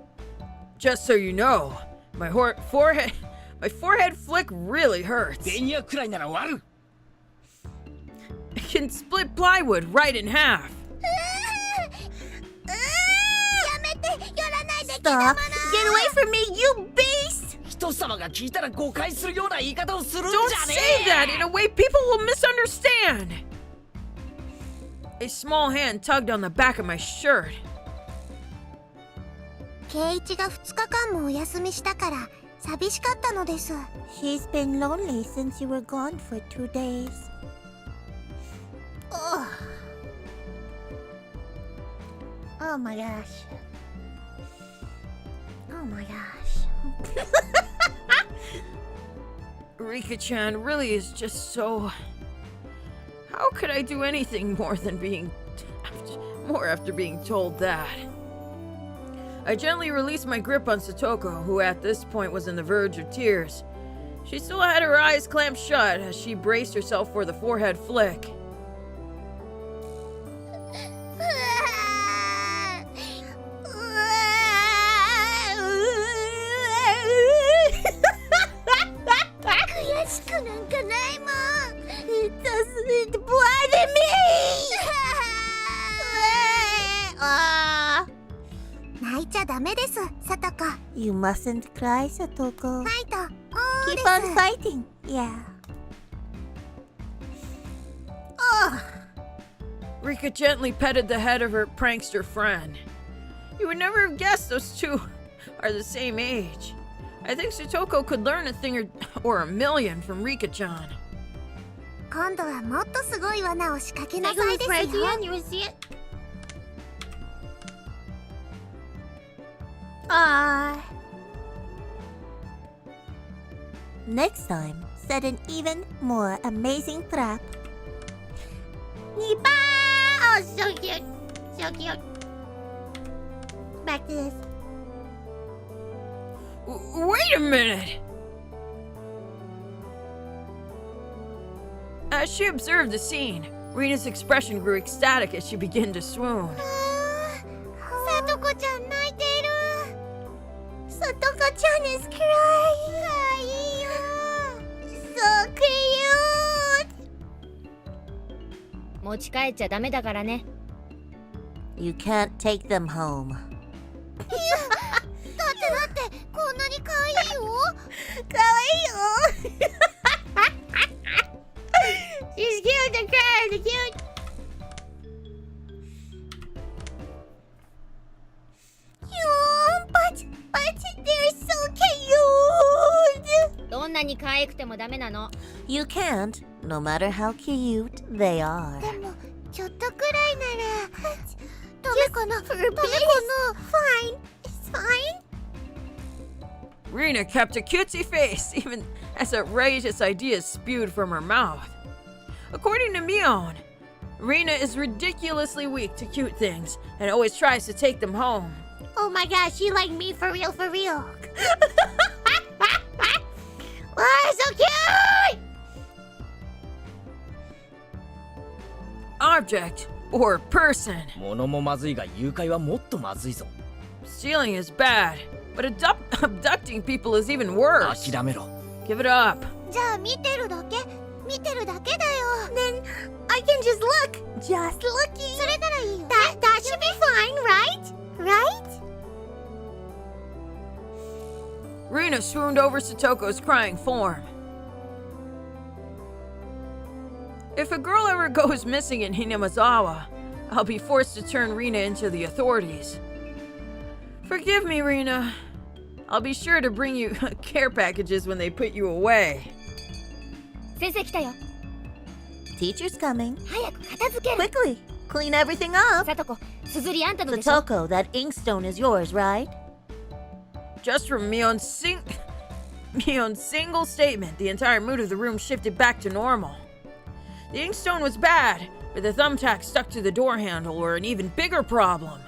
[SPEAKER 5] Just so you know, my forehead flick really hurts.
[SPEAKER 8] ベニヤくらいなら割る。
[SPEAKER 5] It can split plywood right in half.
[SPEAKER 1] Stop. Get away from me, you beast.
[SPEAKER 8] 人様が聞いたら誤解するような言い方をするんじ
[SPEAKER 5] Don't
[SPEAKER 8] ゃね
[SPEAKER 5] say
[SPEAKER 8] え。
[SPEAKER 5] that in a way people will misunderstand. A small hand tugged on the back of my shirt.
[SPEAKER 1] 圭一が2日間もお休みしたから寂しかったのです。She's been lonely since you were gone for 2 days. Oh my gosh. Oh my gosh.
[SPEAKER 5] Rika-chan really is just so... How could I do anything more after being told that? I gently released my grip on Satoko, who at this point was on the verge of tears. She still had her eyes clamped shut as she braced herself for the forehead flick.
[SPEAKER 1] It doesn't bother me. 泣いちゃダメです、サトコ。You mustn't cry, Satoko. ファイト。Keep on fighting. Yeah.
[SPEAKER 5] Rika gently petted the head of her prankster friend. You would never have guessed those two are the same age. I think Satoko could learn a thing or a million from Rika-chan.
[SPEAKER 1] 今度はもっとすごい罠を仕掛けなさいですよ。You see it? Next time, set an even more amazing trap. Nipa! Oh, so cute. So cute. Back to this.
[SPEAKER 5] Wait a minute! As she observed the scene, Rena's expression grew ecstatic as she began to swoon.
[SPEAKER 1] Satoko-chan 泣いている。Satoko-chan is crying. かわいいよ。So cute.
[SPEAKER 10] 持ち帰っちゃダメだからね。
[SPEAKER 1] You can't take them home. だってこんなに可愛いよ。可愛いよ。She's cute, the crying, the cute. But they're so cute.
[SPEAKER 10] どんなに可愛くてもダメなの。
[SPEAKER 1] You can't, no matter how cute they are. でもちょっとくらいならダメかな。ダメかな。Fine, it's fine.
[SPEAKER 5] Rena kept a cutesy face even as outrageous ideas spewed from her mouth. According to Mion, Rena is ridiculously weak to cute things and always tries to take them home.
[SPEAKER 1] Oh my gosh, she like me for real, for real. Oh, so cute!
[SPEAKER 5] Object or person.
[SPEAKER 8] 物もまずいが誘拐はもっとまずいぞ。
[SPEAKER 5] Stealing is bad, but abducting people is even worse.
[SPEAKER 8] 諦めろ。
[SPEAKER 5] Give it up.
[SPEAKER 1] じゃあ見てるだけだよ。Then I can just look. Just looking. それならいいよ。That should be fine, right? Right?
[SPEAKER 5] Rena swooned over Satoko's crying form. If a girl ever goes missing in Hinamizawa, I'll be forced to turn Rena into the authorities. Forgive me, Rena. I'll be sure to bring you care packages when they put you away.
[SPEAKER 10] 先生来たよ。
[SPEAKER 7] Teacher's coming.
[SPEAKER 10] 早く片付ける。
[SPEAKER 7] Quickly, clean everything up.
[SPEAKER 10] さとこ、すずりあんたのでしょ。
[SPEAKER 7] Satoko, that inkstone is yours, right?
[SPEAKER 5] Just from Mion's single statement, the entire mood of the room shifted back to normal. The inkstone was bad, but the thumbtack stuck to the door handle were an even bigger problem.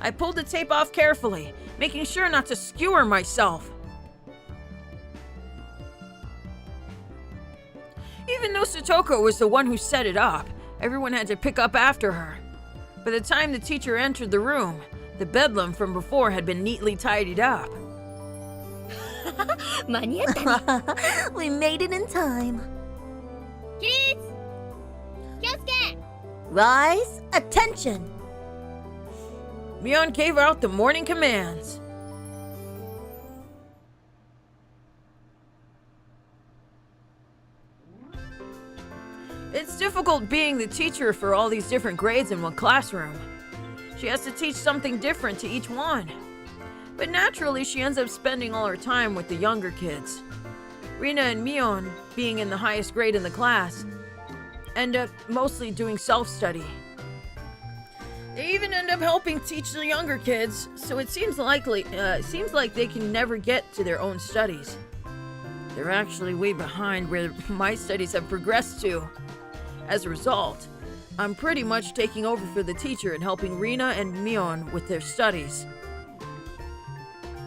[SPEAKER 5] I pulled the tape off carefully, making sure not to skewer myself. Even though Satoko was the one who set it up, everyone had to pick up after her. By the time the teacher entered the room, the bedlam from before had been neatly tidied up.
[SPEAKER 10] 間に合ったね。
[SPEAKER 7] We made it in time.
[SPEAKER 10] 起立。気をつけ。
[SPEAKER 7] Rise, attention.
[SPEAKER 5] Mion gave out the morning commands. It's difficult being the teacher for all these different grades in one classroom. She has to teach something different to each one. But naturally, she ends up spending all her time with the younger kids. Rena and Mion, being in the highest grade in the class, end up mostly doing self-study. They even end up helping teach the younger kids, so it seems like they can never get to their own studies. They're actually way behind where my studies have progressed to. As a result, I'm pretty much taking over for the teacher and helping Rena and Mion with their studies.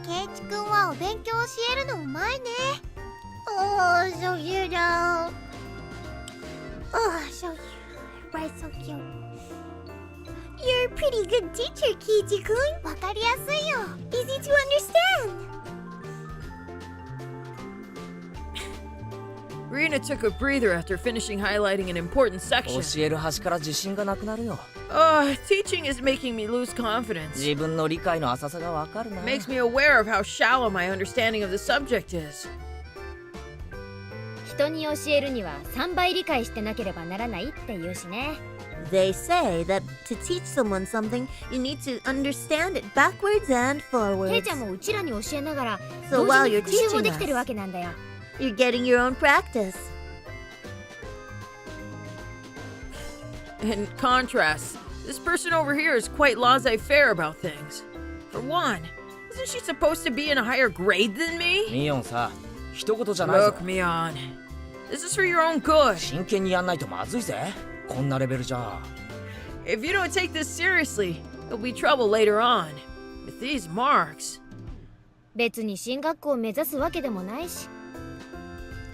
[SPEAKER 1] ケイチ君はお勉強教えるのうまいね。Oh, so cute though. Oh, so cute. Right, so cute. You're a pretty good teacher, ケイチ君。わかりやすいよ。Easy to understand.
[SPEAKER 5] Rena took a breather after finishing highlighting an important section.
[SPEAKER 8] 教える端から自信がなくなるよ。
[SPEAKER 5] Teaching is making me lose confidence.
[SPEAKER 8] 自分の理解の浅さがわかるな。
[SPEAKER 5] Makes me aware of how shallow my understanding of the subject is.
[SPEAKER 10] 人に教えるには3倍理解してなければならないって言うしね。
[SPEAKER 7] They say that to teach someone something, you need to understand it backwards and
[SPEAKER 10] ケイ
[SPEAKER 7] forwards.
[SPEAKER 10] ちゃんもうちらに教えながら
[SPEAKER 7] So
[SPEAKER 10] 同
[SPEAKER 7] while
[SPEAKER 10] 時に
[SPEAKER 7] you're
[SPEAKER 10] 復習も
[SPEAKER 7] teaching
[SPEAKER 10] できてる
[SPEAKER 7] us,
[SPEAKER 10] わけなんだよ。
[SPEAKER 7] you're getting your own practice.
[SPEAKER 5] In contrast, this person over here is quite laissez-faire about things. For one, isn't she supposed to be in a higher grade than me?
[SPEAKER 8] ミヨンさ、一言じゃないぞ。
[SPEAKER 5] Look, Mion, this is for your own good.
[SPEAKER 8] 真剣にやんないとまずいぜ。こんなレベルじゃ。
[SPEAKER 5] If you don't take this seriously, there'll be trouble later on. With these marks.
[SPEAKER 10] 別に進学校を目指すわけでもないし、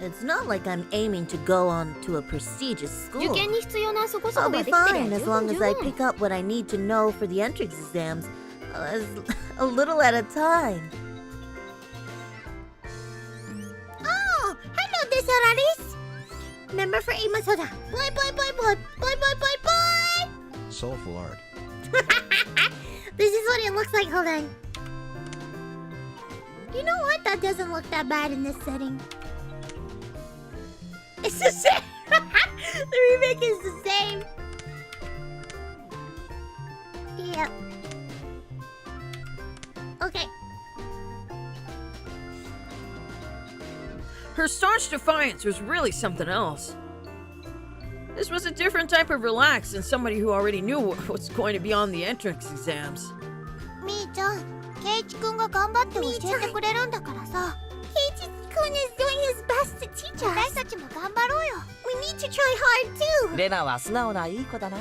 [SPEAKER 7] It's not like I'm aiming to go on to a prestigious
[SPEAKER 10] 受
[SPEAKER 7] school.
[SPEAKER 10] 験に必要なそこそ
[SPEAKER 7] I'll
[SPEAKER 10] こ
[SPEAKER 7] be
[SPEAKER 10] ができてりゃ
[SPEAKER 7] fine
[SPEAKER 10] 十
[SPEAKER 7] as
[SPEAKER 10] 分
[SPEAKER 7] long
[SPEAKER 10] 十
[SPEAKER 7] as I
[SPEAKER 10] 分。
[SPEAKER 7] pick up what I need to know for the entrance exams, as a little at a time.
[SPEAKER 1] Oh, hello, Desararis. Member for Amasoda. Boy, boy, boy, boy, boy, boy, boy, boy.
[SPEAKER 2] Soulful art.
[SPEAKER 1] This is what it looks like. Hold on. You know what? That doesn't look that bad in this setting. It's the same. The remake is the same. Yep. Okay.
[SPEAKER 5] Her staunch defiance was really something else. This was a different type of relax than somebody who already knew what was going to be on the entrance exams.
[SPEAKER 1] みーちゃん、ケイチくんが頑張って教えてくれるんだからさ。ケイチくん is doing his best to teach us. 私たちも頑張ろうよ。We need to try hard too.
[SPEAKER 8] レナは素直ないい子だな。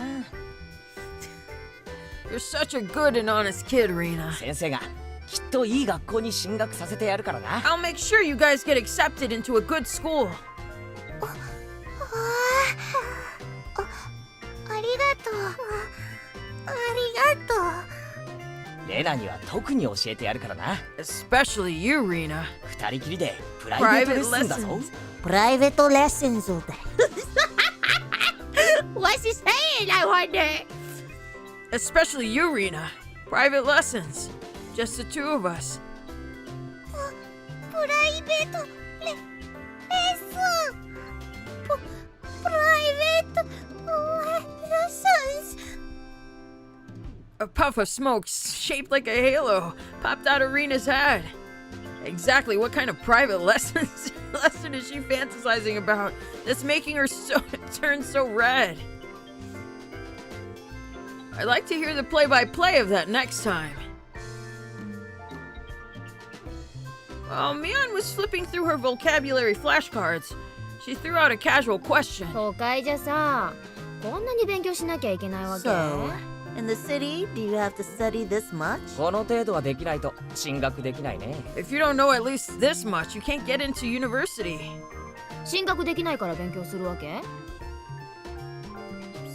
[SPEAKER 5] You're such a good and honest kid, Rena.
[SPEAKER 8] 先生がきっといい学校に進学させてやるからな。
[SPEAKER 5] I'll make sure you guys get accepted into a good school.
[SPEAKER 1] ありがとう。ありがとう。
[SPEAKER 8] レナには特に教えてやるからな。
[SPEAKER 5] Especially you, Rena.
[SPEAKER 8] 二人きりでプライベートレッスンだぞ。
[SPEAKER 1] プライベートレッスンぞだ。What's he saying, I wonder?
[SPEAKER 5] Especially you, Rena. Private lessons. Just the two of us.
[SPEAKER 1] プライベートレッスン。プライベートレッスン。
[SPEAKER 5] A puff of smoke shaped like a halo popped out of Rena's head. Exactly what kind of private lesson is she fantasizing about that's making her turn so red? I'd like to hear the play-by-play of that next time. While Mion was flipping through her vocabulary flashcards, she threw out a casual question.
[SPEAKER 10] 都会じゃさ、こんなに勉強しなきゃいけないわけ。
[SPEAKER 4] So, in the city, do you have to study this much?
[SPEAKER 8] この程度はできないと進学できないね。
[SPEAKER 5] If you don't know at least this much, you can't get into university.
[SPEAKER 10] 進学できないから勉強するわけ？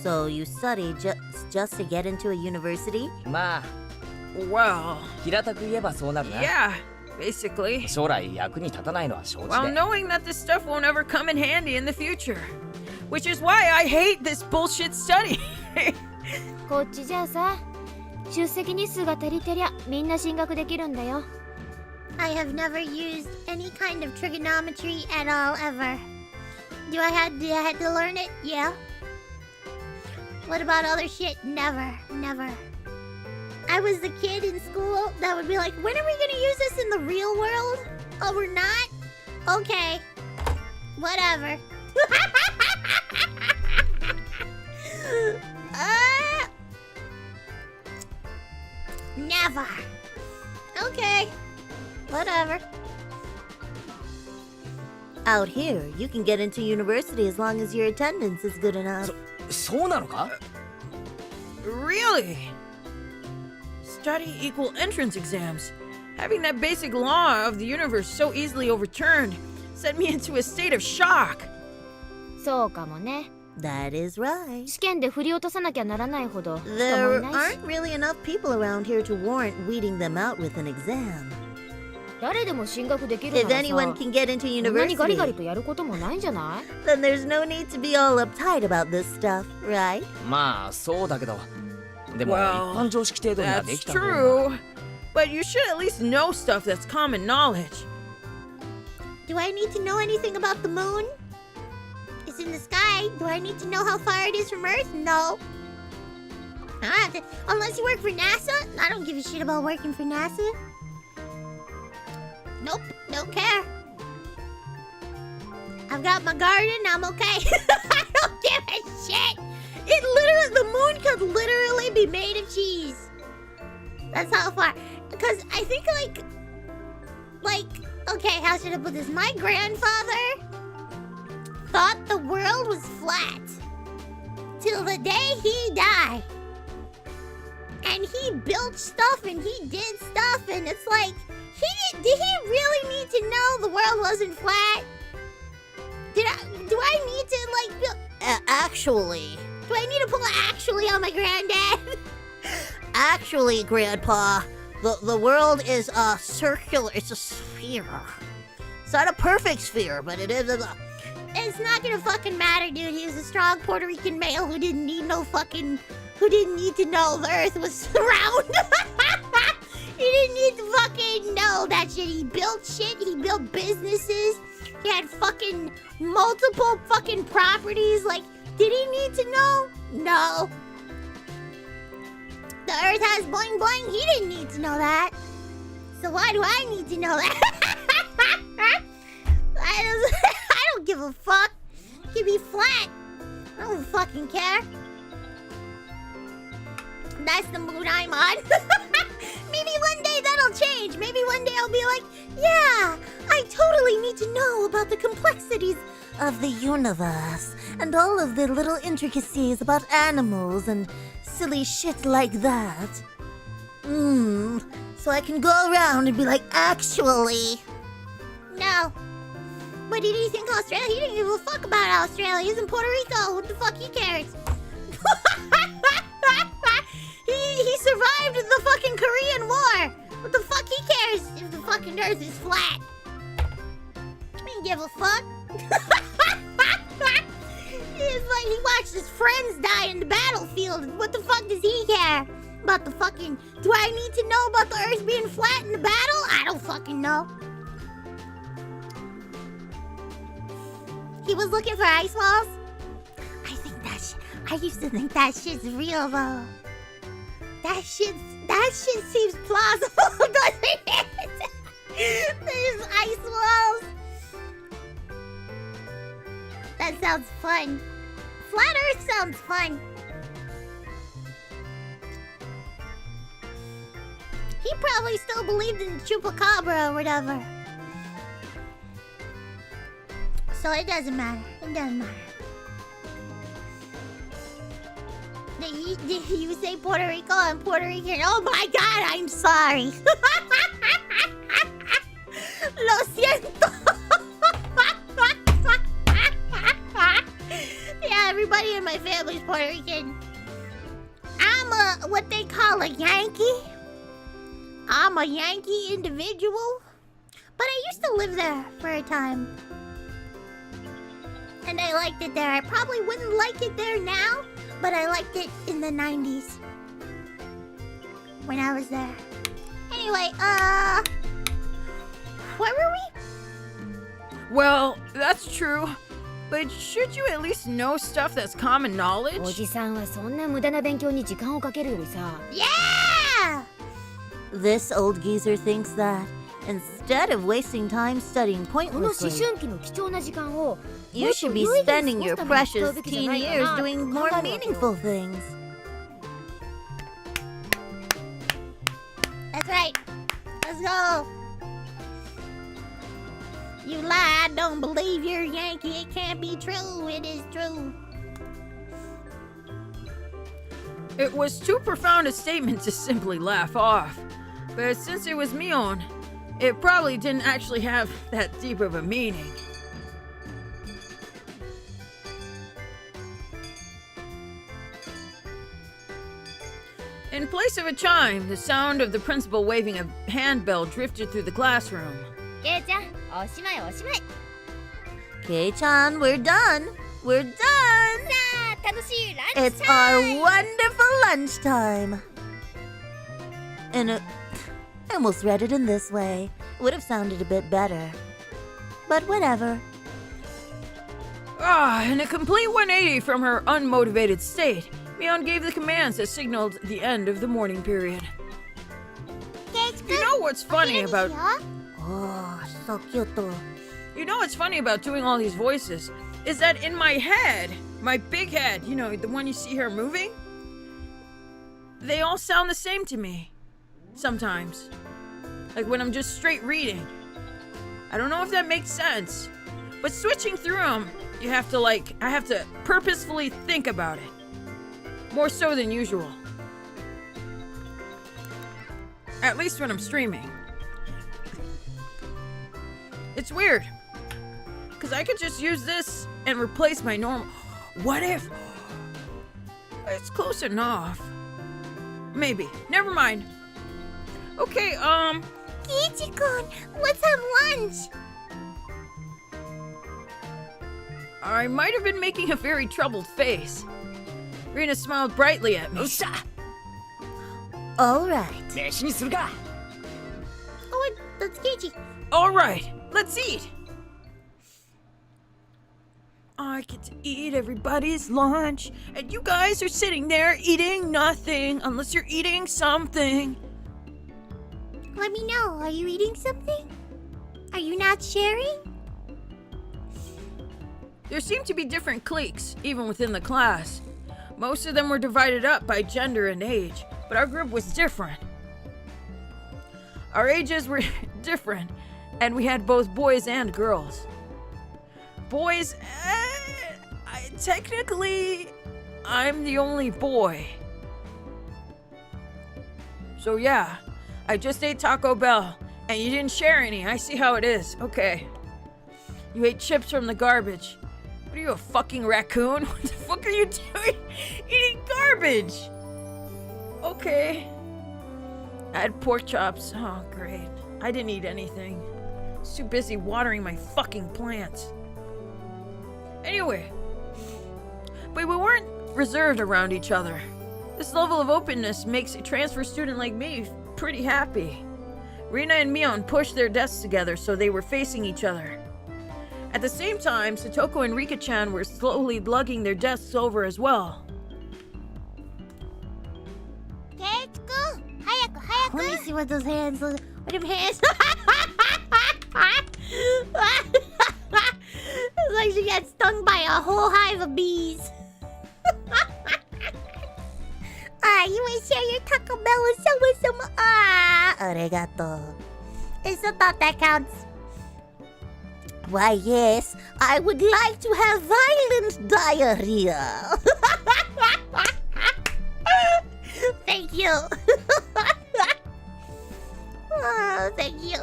[SPEAKER 4] So you study just to get into a university?
[SPEAKER 8] まあ、
[SPEAKER 5] Well,
[SPEAKER 8] 平たく言えばそうなるな。
[SPEAKER 5] yeah, basically.
[SPEAKER 8] 将来役に立たないのは承知
[SPEAKER 5] While
[SPEAKER 8] で。
[SPEAKER 5] knowing that this stuff won't ever come in handy in the future. Which is why I hate this bullshit study.
[SPEAKER 10] こっちじゃさ、出席日数が足りてりゃみんな進学できるんだよ。
[SPEAKER 1] I have never used any kind of trigonometry at all ever. Did I have to learn it? Yeah. What about other shit? Never. I was the kid in school that would be like, when are we gonna use this in the real world? Oh, we're not? Okay. Whatever. Never. Okay. Whatever.
[SPEAKER 4] Out here, you can get into university as long as your attendance is good enough.
[SPEAKER 8] そうなのか？
[SPEAKER 5] Really? Study equal entrance exams. Having that basic law of the universe so easily overturned sent me into a state of shock.
[SPEAKER 10] そうかもね。
[SPEAKER 4] That is right.
[SPEAKER 10] 試験で振り落とさなきゃならないほど人もい
[SPEAKER 4] There
[SPEAKER 10] ないし。
[SPEAKER 4] aren't really enough people around here to warrant weeding them out with an exam.
[SPEAKER 10] 誰でも進学できるな
[SPEAKER 4] If
[SPEAKER 10] ら
[SPEAKER 4] anyone
[SPEAKER 10] さ、
[SPEAKER 4] can get into
[SPEAKER 10] こんなにガリガリ
[SPEAKER 4] university,
[SPEAKER 10] とやることもないんじゃない？
[SPEAKER 4] then there's no need to be all uptight about this stuff, right?
[SPEAKER 8] まあそうだけど、でも
[SPEAKER 5] Well,
[SPEAKER 8] 一般常識程度にはで
[SPEAKER 5] That's
[SPEAKER 8] きた方が。
[SPEAKER 5] true. But you should at least know stuff that's common knowledge.
[SPEAKER 1] Do I need to know anything about the moon? It's in the sky. Do I need to know how far it is from Earth? No. I don't have to, unless you work for NASA. I don't give a shit about working for NASA. Nope, don't care. I've got my garden. I'm okay. I don't give a shit. The moon could literally be made of cheese. That's how far. Because I think okay, how should I put this? My grandfather thought the world was flat till the day he died. And he built stuff and he did stuff, and it's like, did he really need to know the world wasn't flat? Do I need to build? Actually, do I need to pull an actually on my granddad?
[SPEAKER 4] Actually, Grandpa, the world is circular. It's a sphere. It's not a perfect sphere, but it is a...
[SPEAKER 1] It's not gonna fucking matter, dude. He was a strong Puerto Rican male who didn't need to know the earth was round. He didn't need to fucking know that shit. He built shit. He built businesses. He had fucking multiple fucking properties. Like, did he need to know? No. The earth has boing boing. He didn't need to know that. So why do I need to know that? I don't give a fuck. It can be flat. I don't fucking care. That's the mood I'm on. Maybe one day that'll change. Maybe one day I'll be like, yeah, I totally need to know about the complexities of the universe and all of the little intricacies about animals and silly shit like that. So I can go around and be like, actually. No. But did he think Australia? He didn't give a fuck about Australia. He's in Puerto Rico. What the fuck he cares? he survived the fucking Korean War. What the fuck he cares if the fucking earth is flat? He didn't give a fuck. It's like he watched his friends die in the battlefield. What the fuck does he care about the fucking... Do I need to know about the earth being flat in the battle? I don't fucking know. He was looking for ice walls? I used to think that shit's real though. That shit seems plausible, doesn't it? There's ice walls. That sounds fun. Flat Earth sounds fun. He probably still believed in Chupacabra or whatever. So it doesn't matter. It doesn't matter. Did you say Puerto Rico and Puerto Rican? Oh my god, I'm sorry. Lo siento. Yeah, everybody in my family's Puerto Rican. I'm what they call a Yankee. I'm a Yankee individual. But I used to live there for a time. And I liked it there. I probably wouldn't like it there now, but I liked it in the 90s. When I was there. Anyway, where were we?
[SPEAKER 5] Well, that's true. But should you at least know stuff that's common knowledge?
[SPEAKER 10] おじさんはそんな無駄な勉強に時間をかけるよりさ。
[SPEAKER 1] Yeah!
[SPEAKER 4] This old geezer thinks that instead of wasting time studying
[SPEAKER 10] この思
[SPEAKER 4] pointlessly,
[SPEAKER 10] 春期の貴重な時間を
[SPEAKER 4] you should be spending your precious teen years doing more meaningful things.
[SPEAKER 1] That's right. Let's go. You lie, I don't believe you're Yankee. It can't be true. It is true.
[SPEAKER 5] It was too profound a statement to simply laugh off. But since it was Mion, it probably didn't actually have that deep of a meaning. In place of a chime, the sound of the principal waving a handbell drifted through the classroom.
[SPEAKER 10] ケイちゃん、おしまいおしまい。
[SPEAKER 4] Kei-chan, we're done. We're done.
[SPEAKER 10] さあ、楽しいランチ
[SPEAKER 4] It's
[SPEAKER 10] タ
[SPEAKER 4] our
[SPEAKER 10] イム。
[SPEAKER 4] wonderful lunchtime. And I almost read it in this way. Would have sounded a bit better. But whatever.
[SPEAKER 5] In a complete 180 from her unmotivated state, Mion gave the commands that signaled the end of the morning period. You know what's funny about...
[SPEAKER 4] Oh, so cute.
[SPEAKER 5] You know what's funny about doing all these voices? Is that in my head, my big head, you know, the one you see her moving, they all sound the same to me. Sometimes. Like when I'm just straight reading. I don't know if that makes sense. But switching through them, you have to I have to purposefully think about it. More so than usual. At least when I'm streaming. It's weird. Because I could just use this and replace my normal... What if... It's close enough. Maybe. Never mind. Okay,
[SPEAKER 1] Kiichi-kun, let's have lunch.
[SPEAKER 5] I might have been making a very troubled face. Rena smiled brightly at me.
[SPEAKER 4] All right.
[SPEAKER 8] 飯にするか。
[SPEAKER 1] Oh, wait, that's Kiichi.
[SPEAKER 5] All right, let's eat. I get to eat everybody's lunch, and you guys are sitting there eating nothing unless you're eating something.
[SPEAKER 1] Let me know. Are you eating something? Are you not sharing?
[SPEAKER 5] There seemed to be different cliques, even within the class. Most of them were divided up by gender and age, but our group was different. Our ages were different, and we had both boys and girls. Boys, technically, I'm the only boy. So yeah, I just ate Taco Bell, and you didn't share any. I see how it is. Okay. You ate chips from the garbage. What are you, a fucking raccoon? What the fuck are you doing? Eating garbage! Okay. I had pork chops. Oh, great. I didn't eat anything. I was too busy watering my fucking plants. Anyway. But we weren't reserved around each other. This level of openness makes a transfer student like me pretty happy. Rena and Mion pushed their desks together so they were facing each other. At the same time, Satoko and Rika-chan were slowly lugging their desks over as well.
[SPEAKER 1] Let me see what those hands look. What them hands? It's like she got stung by a whole hive of bees. You want to share your Taco Bell with someone?
[SPEAKER 4] Arigato.
[SPEAKER 1] I still thought that counts.
[SPEAKER 4] Why, yes, I would like to have violent diarrhea.
[SPEAKER 1] Thank you. Oh, thank you.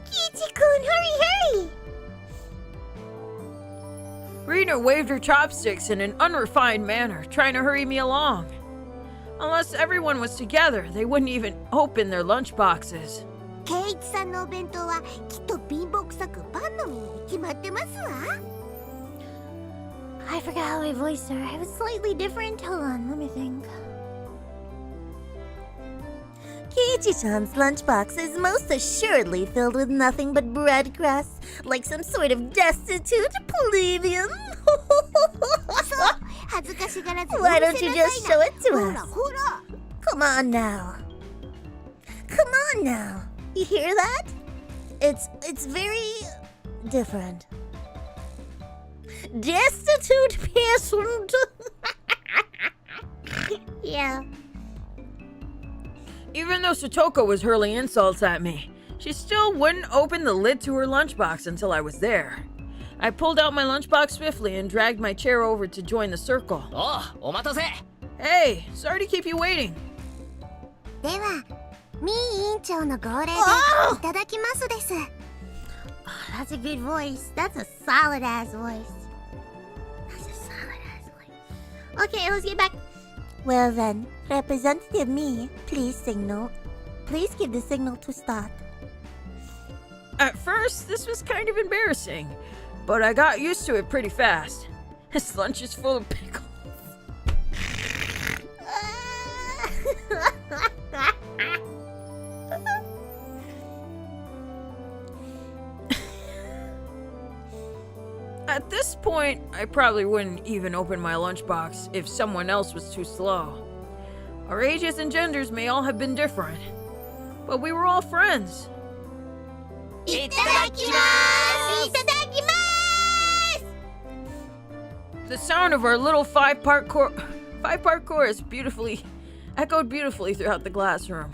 [SPEAKER 1] Kichi-kun, hurry!
[SPEAKER 5] Rena waved her chopsticks in an unrefined manner, trying to hurry me along. Unless everyone was together, they wouldn't even open their lunch boxes.
[SPEAKER 1] ケイチさんのお弁当はきっと貧乏くさくパンの実に決まってますわ。I forgot how I voiced her. I was slightly different. Hold on, let me think.
[SPEAKER 4] Kiichi-chan's lunchbox is most assuredly filled with nothing but bread crusts, like some sort of destitute plebeian. Why don't you just show it to us? Come on now. Come on now. You hear that? It's very different. Destitute peasant.
[SPEAKER 1] Yeah.
[SPEAKER 5] Even though Satoko was hurling insults at me, she still wouldn't open the lid to her lunchbox until I was there. I pulled out my lunchbox swiftly and dragged my chair over to join the circle.
[SPEAKER 8] Oh, omatase!
[SPEAKER 5] Hey, sorry to keep you waiting.
[SPEAKER 1] では、ミー委員長の号令でいただきますです。That's a good voice. That's a solid ass voice. That's a solid ass voice. Okay, let's get back.
[SPEAKER 4] Well then, Representative Me, please signal. Please give the signal to start.
[SPEAKER 5] At first, this was kind of embarrassing, but I got used to it pretty fast. This lunch is full of pickles. At this point, I probably wouldn't even open my lunchbox if someone else was too slow. Our ages and genders may all have been different, but we were all friends.
[SPEAKER 1] いただきます! いただきます!
[SPEAKER 5] The sound of our little five-part chorus echoed beautifully throughout the classroom.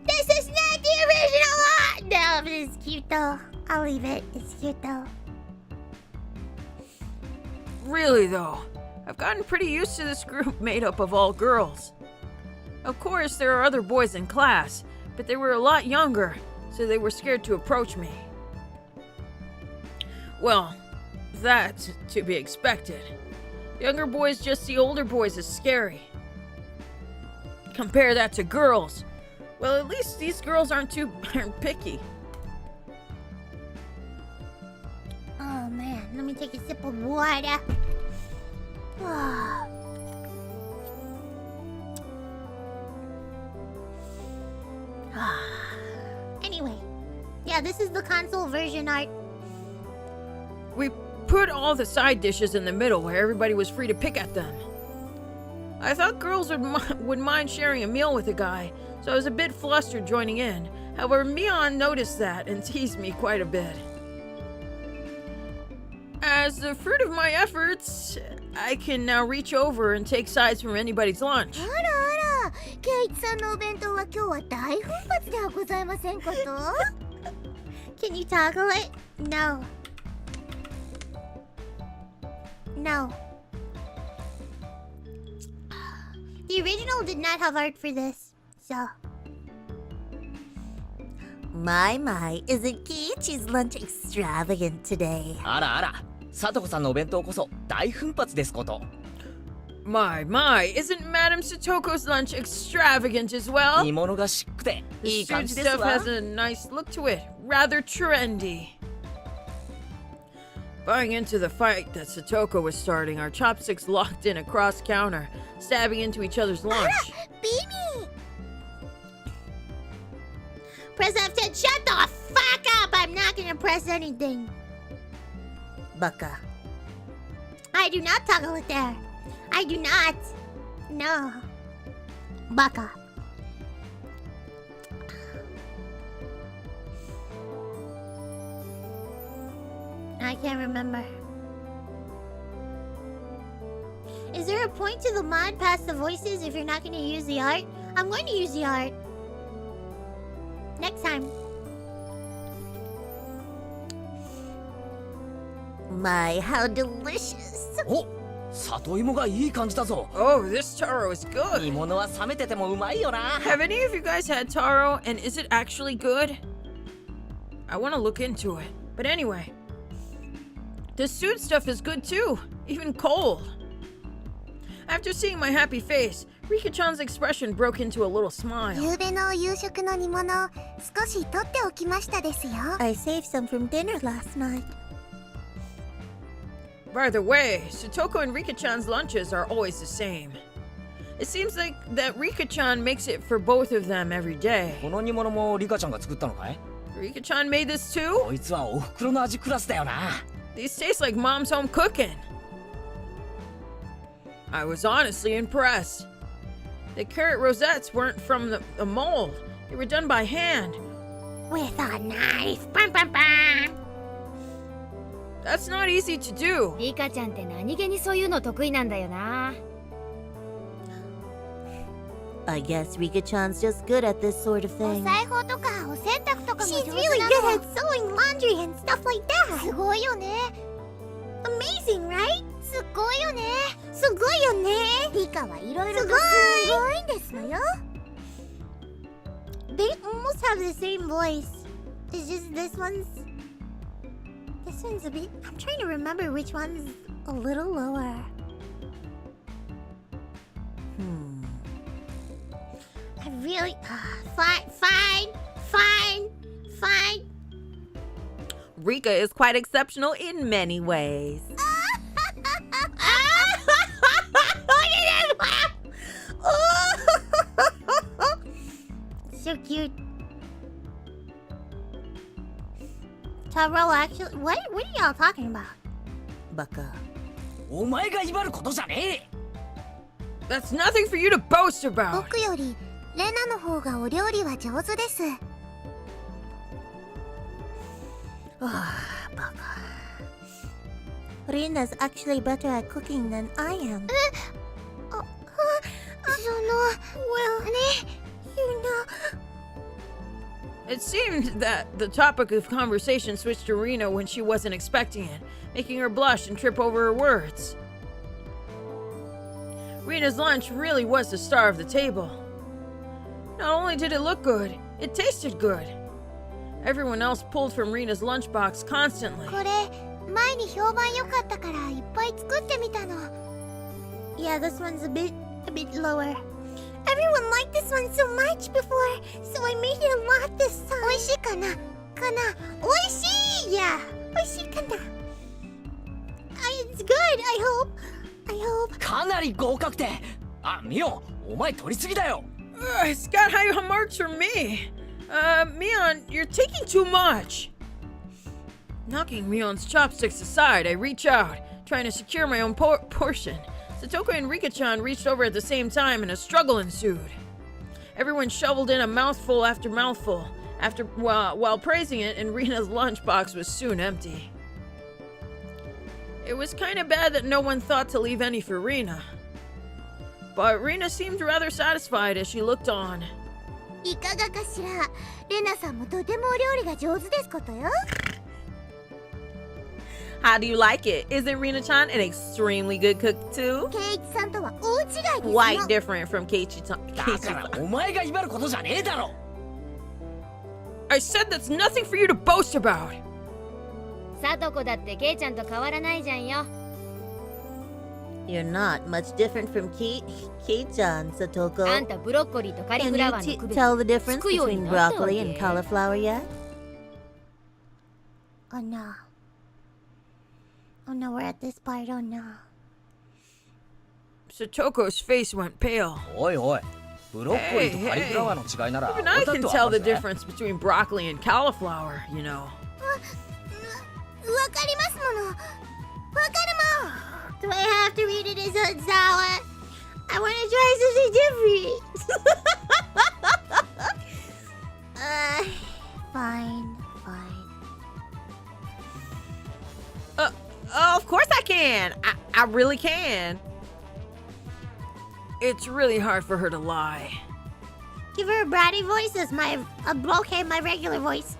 [SPEAKER 1] This is not the original one! No, but it's cute though. I'll leave it. It's cute though.
[SPEAKER 5] Really though, I've gotten pretty used to this group made up of all girls. Of course, there are other boys in class, but they were a lot younger, so they were scared to approach me. Well, that's to be expected. Younger boys just see older boys as scary. Compare that to girls. Well, at least these girls aren't too picky.
[SPEAKER 1] Oh man, let me take a sip of water. Anyway, yeah, this is the console version art.
[SPEAKER 5] We put all the side dishes in the middle where everybody was free to pick at them. I thought girls would mind sharing a meal with a guy, so I was a bit flustered joining in. However, Mion noticed that and teased me quite a bit. As the fruit of my efforts, I can now reach over and take sides from anybody's lunch.
[SPEAKER 4] あらあら、ケイチさんのお弁当は今日は大奮発ではございませんかと
[SPEAKER 1] Can you toggle it? No. No. The original did not have art for this, so.
[SPEAKER 4] My, isn't Keiichi's lunch extravagant today?
[SPEAKER 8] あらあら、さとこさんのお弁当こそ大奮発ですこと。
[SPEAKER 5] My, isn't Madame Satoko's lunch extravagant as well?
[SPEAKER 8] 煮物がシックでい
[SPEAKER 5] The
[SPEAKER 8] い感
[SPEAKER 5] suit
[SPEAKER 8] じです
[SPEAKER 5] stuff
[SPEAKER 8] わ。
[SPEAKER 5] has a nice look to it, rather trendy. Buying into the fight that Satoko was starting, our chopsticks locked in across counter, stabbing into each other's lunch.
[SPEAKER 4] Beanie!
[SPEAKER 1] Press F10. Shut the fuck up! I'm not gonna press anything.
[SPEAKER 4] Baka.
[SPEAKER 1] I do not toggle it there. I do not. No. Baka. I can't remember. Is there a point to the mod past the voices if you're not going to use the art? I'm going to use the art. Next time.
[SPEAKER 4] My, how delicious!
[SPEAKER 8] お、里芋がいい感じだぞ。
[SPEAKER 5] Oh, this taro is
[SPEAKER 8] 煮
[SPEAKER 5] good.
[SPEAKER 8] 物は冷めててもうまいよな。
[SPEAKER 5] Have any of you guys had taro, and is it actually good? I want to look into it. But anyway, the suit stuff is good too, even cold. After seeing my happy face, Rika-chan's expression broke into a little smile.
[SPEAKER 4] 夕べの夕食の煮物少し取っておきましたですよ。I saved some from dinner last night.
[SPEAKER 5] By the way, Satoko and Rika-chan's lunches are always the same. It seems like that Rika-chan makes it for both of them every day.
[SPEAKER 8] この煮物もリカちゃんが作ったのかい？
[SPEAKER 5] Rika-chan made this too?
[SPEAKER 8] こいつはお袋の味クラスだよな。
[SPEAKER 5] These taste like mom's home cooking. I was honestly impressed. The carrot rosettes weren't from the mold. They were done by hand.
[SPEAKER 1] With a knife. Bam, bam, bam.
[SPEAKER 5] That's not easy to do.
[SPEAKER 10] リカちゃんって何気にそういうの得意なんだよな。
[SPEAKER 4] I guess Rika-chan's just good at this sort of
[SPEAKER 1] お
[SPEAKER 4] thing.
[SPEAKER 1] 裁縫とかお洗濯とかも
[SPEAKER 4] She's
[SPEAKER 1] 上
[SPEAKER 4] really
[SPEAKER 1] 手な
[SPEAKER 4] good
[SPEAKER 1] の
[SPEAKER 4] at sewing laundry and stuff like that.
[SPEAKER 1] すごいよね Amazing, right?
[SPEAKER 4] すごいよね。
[SPEAKER 1] すごいよね
[SPEAKER 4] リカはいろいろとす
[SPEAKER 1] すごい
[SPEAKER 4] ごいんですのよ。
[SPEAKER 1] They almost have the same voice. It's just this one's a bit... I'm trying to remember which one's a little lower. I really... Fine.
[SPEAKER 7] Rika is quite exceptional in many ways.
[SPEAKER 1] So cute. Taro actually... What are y'all talking about?
[SPEAKER 4] Baka.
[SPEAKER 8] お前が威張ることじゃね
[SPEAKER 5] That's nothing for you to boast about.
[SPEAKER 4] 僕よりレナの方がお料理は上手です。Baka. Rena's actually better at cooking than I am. Well, you know...
[SPEAKER 5] It seemed that the topic of conversation switched to Rena when she wasn't expecting it, making her blush and trip over her words. Rena's lunch really was the star of the table. Not only did it look good, it tasted good. Everyone else pulled from Rena's lunchbox constantly.
[SPEAKER 1] これ前に評判良かったからいっぱい作ってみたの。Yeah, this one's a bit lower. Everyone liked this one so much before, so I made it a lot this time. 美味しいかな？美味しい! Yeah, 美味しいかな? It's good, I hope.
[SPEAKER 8] かなり合格点。あ、ミオン、お前取りすぎだよ。
[SPEAKER 5] It's got high marks from me. Mion, you're taking too much. Knocking Mion's chopsticks aside, I reach out, trying to secure my own portion. Satoko and Rika-chan reached over at the same time and a struggle ensued. Everyone shoveled in a mouthful after mouthful, while praising it, and Rena's lunchbox was soon empty. It was kind of bad that no one thought to leave any for Rena. But Rena seemed rather satisfied as she looked on.
[SPEAKER 1] いかがかしら。レナさんもとてもお料理が上手ですことよ。
[SPEAKER 7] How do you like it? Isn't Rena-chan an extremely good cook too?
[SPEAKER 1] ケイチさんとは大違いですよ。
[SPEAKER 7] Quite different from Keiichi-chan.
[SPEAKER 8] だからお前が威張ることじゃねえだろ。
[SPEAKER 5] I said that's nothing for you to boast about.
[SPEAKER 10] サトコだってケイちゃんと変わらないじゃんよ。
[SPEAKER 4] You're not much different from Kei-chan,
[SPEAKER 10] あん
[SPEAKER 4] Satoko.
[SPEAKER 10] たブロッコリーとカリ
[SPEAKER 4] Can
[SPEAKER 10] フ
[SPEAKER 4] you
[SPEAKER 10] ラワーの区別
[SPEAKER 4] tell the difference
[SPEAKER 10] つくように
[SPEAKER 4] between
[SPEAKER 10] なったわ
[SPEAKER 4] broccoli and
[SPEAKER 10] け。
[SPEAKER 4] cauliflower yet?
[SPEAKER 1] Oh no. Oh no, we're at this part. Oh no.
[SPEAKER 5] Satoko's face went pale.
[SPEAKER 8] おいおい、ブロッコリーとカリフラワーの違いなら
[SPEAKER 5] Even I
[SPEAKER 8] 俺だっ
[SPEAKER 5] can
[SPEAKER 8] てわ
[SPEAKER 5] tell
[SPEAKER 8] か
[SPEAKER 5] the
[SPEAKER 8] るぜ。
[SPEAKER 5] difference between broccoli and cauliflower, you know.
[SPEAKER 1] わかりますもの。わかるもん。Do I have to read it as a Zawa? I want to try something different. Fine, fine.
[SPEAKER 7] Of course I can. I really can.
[SPEAKER 5] It's really hard for her to lie.
[SPEAKER 1] Give her a bratty voice as my my regular voice.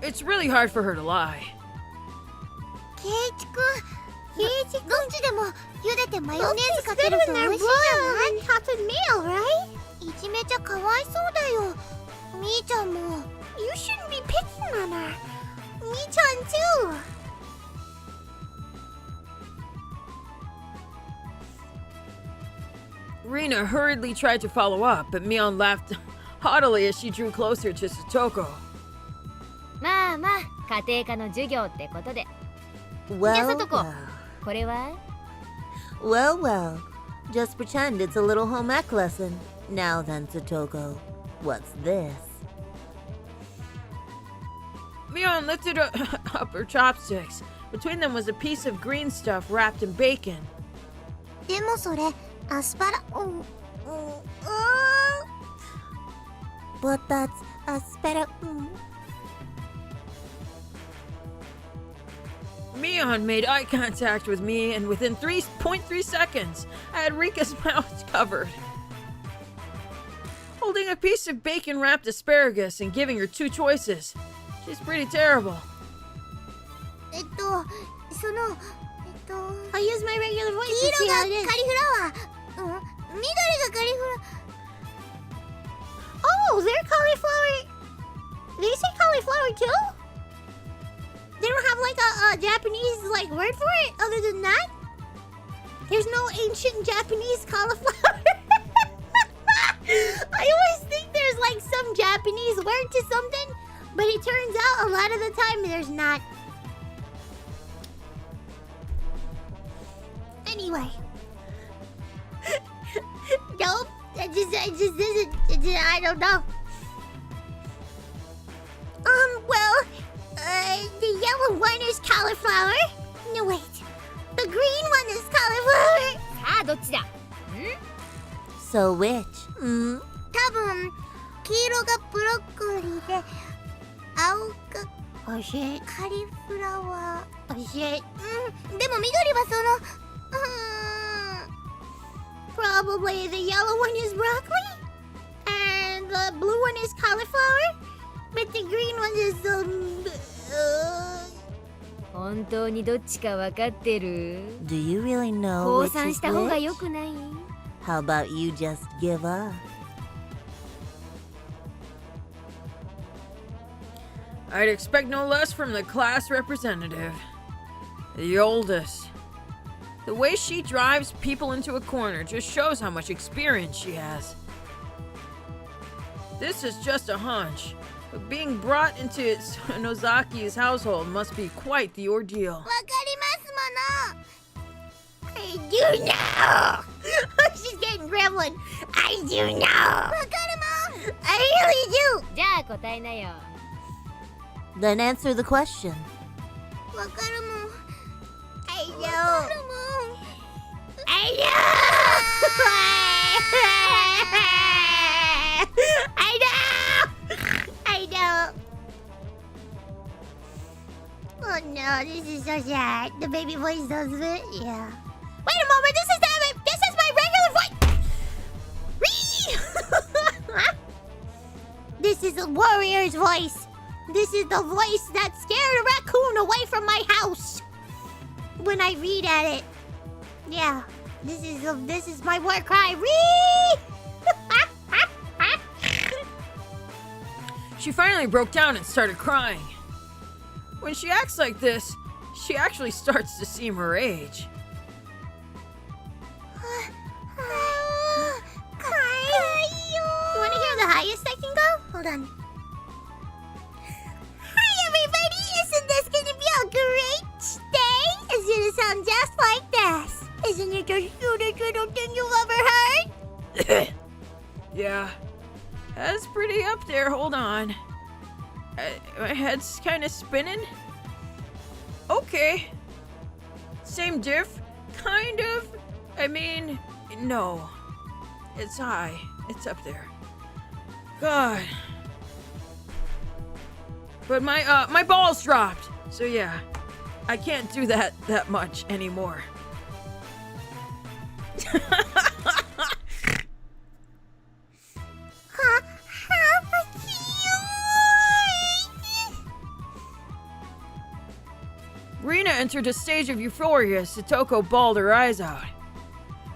[SPEAKER 5] It's really hard for her to lie.
[SPEAKER 1] ケイチ君、どっちでも茹でてマヨネーズかけると美味しいじゃない？ Top of meal, right? いじめちゃかわいそうだよ。みーちゃんも。You shouldn't be picking on her. みーちゃん too.
[SPEAKER 5] Rena hurriedly tried to follow up, but Mion laughed haughtily as she drew closer to Satoko.
[SPEAKER 10] まあまあ家庭科の授業ってことで。
[SPEAKER 4] Well,
[SPEAKER 10] Satoko.
[SPEAKER 4] well.
[SPEAKER 10] これは
[SPEAKER 4] Well, well. Just pretend it's a little home ec lesson. Now then, Satoko. What's this?
[SPEAKER 5] Mion lifted up her chopsticks. Between them was a piece of green stuff wrapped in bacon.
[SPEAKER 1] でもそれ、アスパラ。But that's aspara.
[SPEAKER 5] Mion made eye contact with me, and within 3.3 seconds, I had Rika's mouth covered. Holding a piece of bacon-wrapped asparagus and giving her two choices. She's pretty terrible.
[SPEAKER 1] I'll use my regular voice to see how it is. カリフラワー。緑がカリフラ。Oh, they're cauliflower. They say cauliflower too? They don't have like a Japanese like word for it other than that? There's no ancient Japanese cauliflower. I always think there's like some Japanese word to something, but it turns out a lot of the time there's not. Anyway. Nope. It just isn't. I don't know. The yellow one is cauliflower. No, wait. The green one is cauliflower.
[SPEAKER 10] さあどっちだ
[SPEAKER 4] So which?
[SPEAKER 1] 多分、黄色がブロッコリーで、青がカリフラワー。でも緑はその、Probably the yellow one is broccoli, and the blue one is cauliflower, but the green one is
[SPEAKER 10] 本当にどっちか分かってる
[SPEAKER 4] Do you really know
[SPEAKER 10] 降
[SPEAKER 4] which
[SPEAKER 10] 参
[SPEAKER 4] is
[SPEAKER 10] した方が
[SPEAKER 4] which?
[SPEAKER 10] よくない
[SPEAKER 4] How about you just give up?
[SPEAKER 5] I'd expect no less from the class representative. The oldest. The way she drives people into a corner just shows how much experience she has. This is just a hunch, but being brought into Nozaki's household must be quite the ordeal.
[SPEAKER 1] わかりますもの。I do know. She's getting gremlin. I do know. わかるもん。I really do.
[SPEAKER 10] じゃあ答えなよ
[SPEAKER 4] Then answer the question.
[SPEAKER 1] わかるもん。I know. わかるもん。I know. I know. I know. Oh no, this is so sad. The baby voice does it. Yeah. Wait a moment. This is my regular voice. This is a warrior's voice. This is the voice that scared a raccoon away from my house. When I read at it. Yeah. This is my war cry.
[SPEAKER 5] She finally broke down and started crying. When she acts like this, she actually starts to seem her age.
[SPEAKER 1] You want to hear the highest I can go? Hold on. Hi, everybody. Isn't this going to be a great day? It's going to sound just like this. Isn't it the cutest little thing you've ever heard?
[SPEAKER 5] Yeah, that's pretty up there. Hold on. My head's kind of spinning. Okay. Same diff? Kind of. I mean, no. It's high. It's up there. God. But my balls dropped. So yeah, I can't do that much anymore. Rena entered a stage of euphoria as Satoko bawled her eyes out.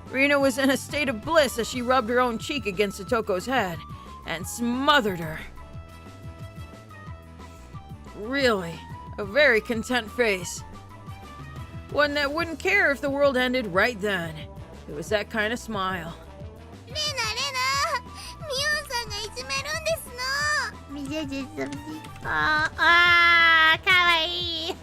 [SPEAKER 5] Rena was in a state of bliss as she rubbed her own cheek against Satoko's head and smothered her. Really, a very content face. One that wouldn't care if the world ended right then. It was that kind of smile.
[SPEAKER 1] Rena, Mion-sanがいじめるんですの。見せてsomething. かわいい。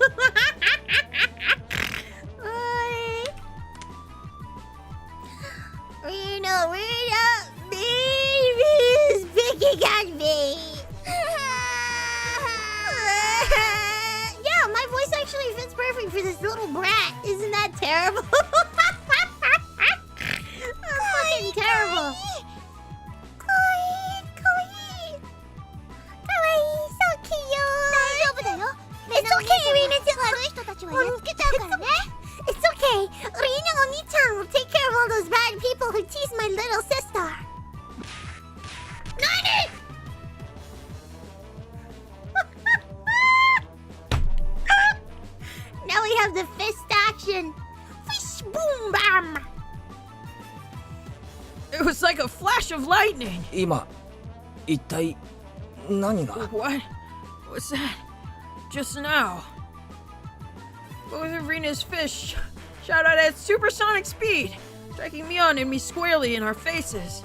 [SPEAKER 1] Rena, baby is picking at me. Yeah, my voice actually fits perfect for this little brat. Isn't that terrible? That's fucking terrible. Kawaii. So cute. 大丈夫だよ。It's okay, Rena. It's okay. Rena Oni-chan will take care of all those bad people who tease my little sister. Nani! Now we have the fist action. Fish boom bam.
[SPEAKER 5] It was like a flash of lightning.
[SPEAKER 8] 今一体何が
[SPEAKER 5] What was that? Just now. Both of Rena's fish shot out at supersonic speed, striking Mion and me squarely in our faces.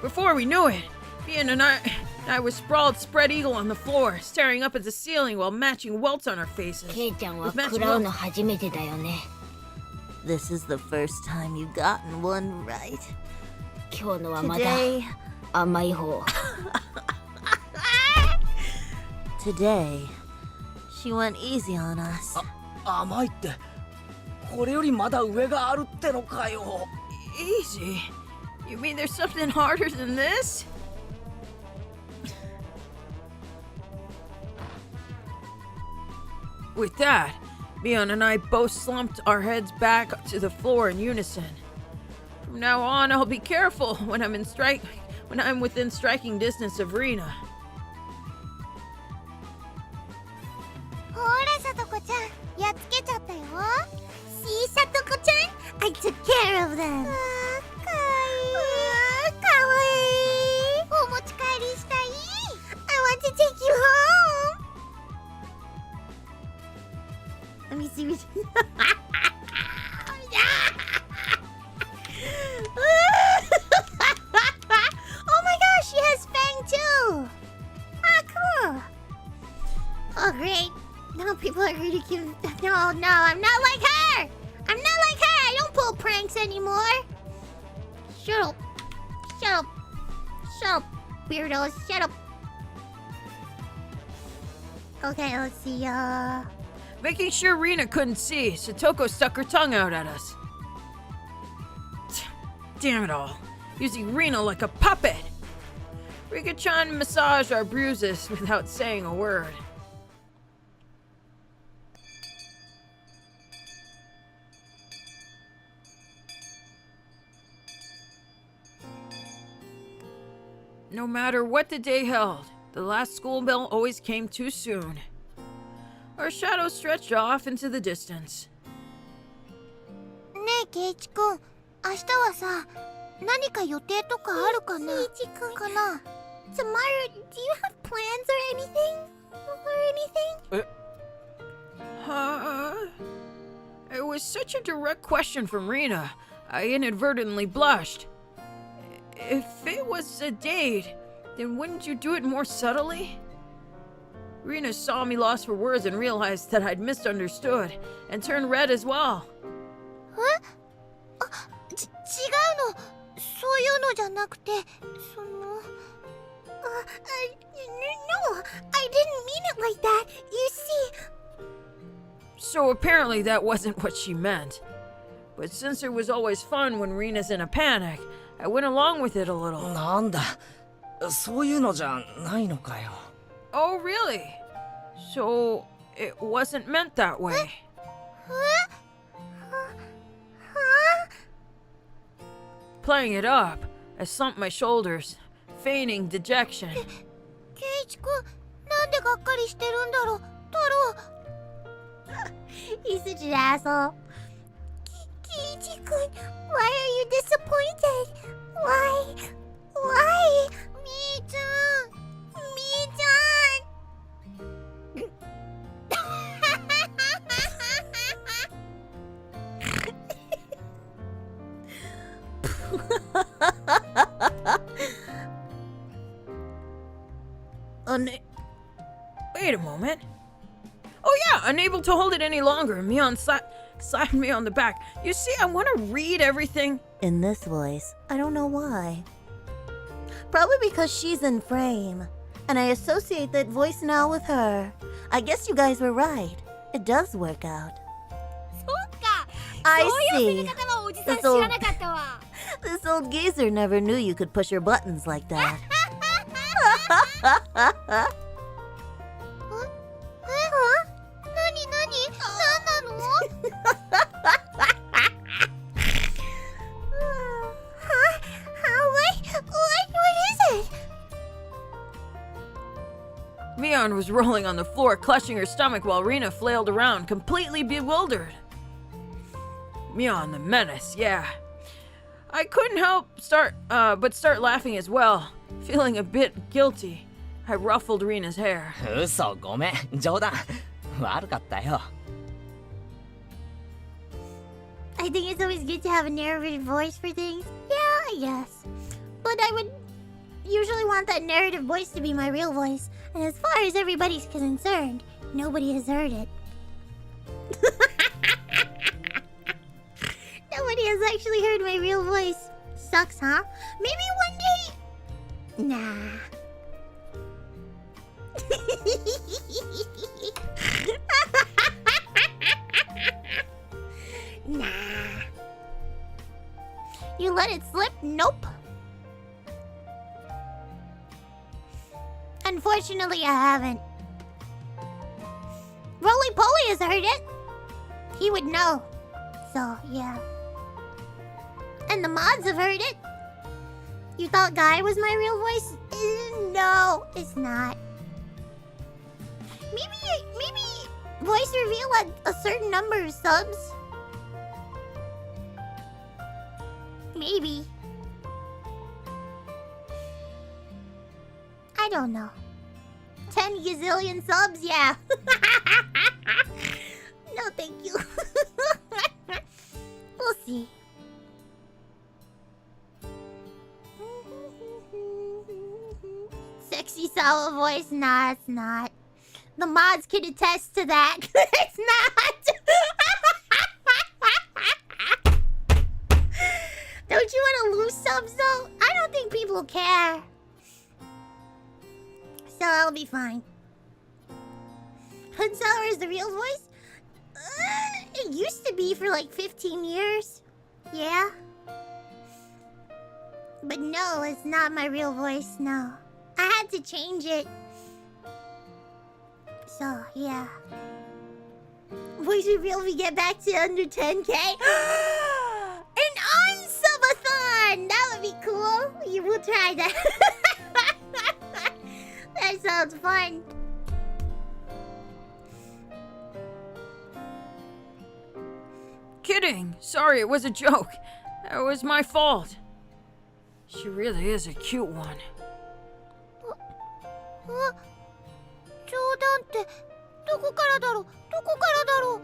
[SPEAKER 5] Before we knew it, Mion and I were sprawled spread eagle on the floor, staring up at the ceiling while matching welts on our faces.
[SPEAKER 10] ケイちゃんは
[SPEAKER 5] With matching
[SPEAKER 10] 食らう
[SPEAKER 5] welts.
[SPEAKER 10] の初めてだよね。
[SPEAKER 4] This is the first time you've gotten one right.
[SPEAKER 10] 今日のはまだ
[SPEAKER 4] Today,
[SPEAKER 10] 甘い方。
[SPEAKER 4] today, she went easy on us.
[SPEAKER 8] 甘いってこれよりまだ上があるってのかよ
[SPEAKER 5] Easy? You mean there's something harder than this? With that, Mion and I both slumped our heads back to the floor in unison. From now on, I'll be careful when I'm within striking distance of Rena.
[SPEAKER 1] ほら、さとこちゃん、やっつけちゃったよ。See, さとこちゃん I took care of them. かわいい。お持ち帰りしたい。I want to take you home. Let me see. Oh my gosh, she has Fang too. Ah, cool. Oh, great. Now people are going to give... No, I'm not like her. I'm not like her. I don't pull pranks anymore. Shut up. Weirdos. Shut up. Okay, let's see.
[SPEAKER 5] Making sure Rena couldn't see, Satoko stuck her tongue out at us. Damn it all. Using Rena like a puppet. Rika-chan massaged our bruises without saying a word. no matter what the day held, the last school bell always came too soon. Our shadows stretched off into the distance.
[SPEAKER 1] ねえケイチくん、明日はさ、何か予定とかあるかな？ケイチくんかな？ Tomorrow, do you have plans or anything?
[SPEAKER 5] It was such a direct question from Rena. I inadvertently blushed. If it was a date, then wouldn't you do it more subtly? Rena saw me lost for words and realized that I'd misunderstood, and turned red as well.
[SPEAKER 1] 違うの。そういうのじゃなくて、その。No, I didn't mean it like that. You see.
[SPEAKER 5] So apparently that wasn't what she meant. But since it was always fun when Rena's in a panic, I went along with it a little.
[SPEAKER 8] なんだ、そういうのじゃないのかよ。
[SPEAKER 5] Oh, really? So it wasn't meant that way. Playing it up, I slumped my shoulders, feigning dejection.
[SPEAKER 1] ケイチくん、なんでがっかりしてるんだろう、太郎。He's such an asshole. ケイチくん、why are you disappointed? Why? みーちゃん、
[SPEAKER 5] Wait a moment. Oh yeah, unable to hold it any longer, Mion slapped me on the back. You see, I want to read everything.
[SPEAKER 4] In this voice, I don't know why. Probably because she's in frame, and I associate that voice now with her. I guess you guys were right. It does work out.
[SPEAKER 10] そうか。
[SPEAKER 4] I
[SPEAKER 10] そういう
[SPEAKER 4] see.
[SPEAKER 10] 攻め方はおじさん
[SPEAKER 4] This
[SPEAKER 10] 知
[SPEAKER 4] old,
[SPEAKER 10] らなかったわ。
[SPEAKER 4] this old geezer never knew you could push your buttons like that.
[SPEAKER 1] 何なの？What is it?
[SPEAKER 5] Mion was rolling on the floor, clutching her stomach while Rena flailed around, completely bewildered. Mion the menace, yeah. I couldn't help but start laughing as well, feeling a bit guilty. I ruffled Rena's hair.
[SPEAKER 8] 嘘、ごめん、冗談。悪かったよ。
[SPEAKER 1] I think it's always good to have a narrative voice for things. Yeah, I guess. But I would usually want that narrative voice to be my real voice. And as far as everybody's concerned, nobody has heard it. Nobody has actually heard my real voice. Sucks, huh? Maybe one day... Nah. Nah. You let it slip? Nope. Unfortunately, I haven't. Roly Poly has heard it. He would know. So, yeah. And the mods have heard it. You thought Guy was my real voice? No, it's not. Maybe voice reveal at a certain number of subs. Maybe. I don't know. 10 gazillion subs, yeah. No, thank you. We'll see. Sexy Sawa voice? Nah, it's not. The mods can attest to that. It's not. Don't you want to lose subs though? I don't think people care. So I'll be fine. Hood Sour is the real voice? It used to be for like 15 years. Yeah. But no, it's not my real voice, no. I had to change it. So, yeah. Voice reveal we get back to under 10k. An unsubathon! That would be cool. You will try that. That sounds fun.
[SPEAKER 5] Kidding. Sorry, it was a joke. That was my fault. She really is a cute one.
[SPEAKER 1] 冗談ってどこからだろうどこからだろう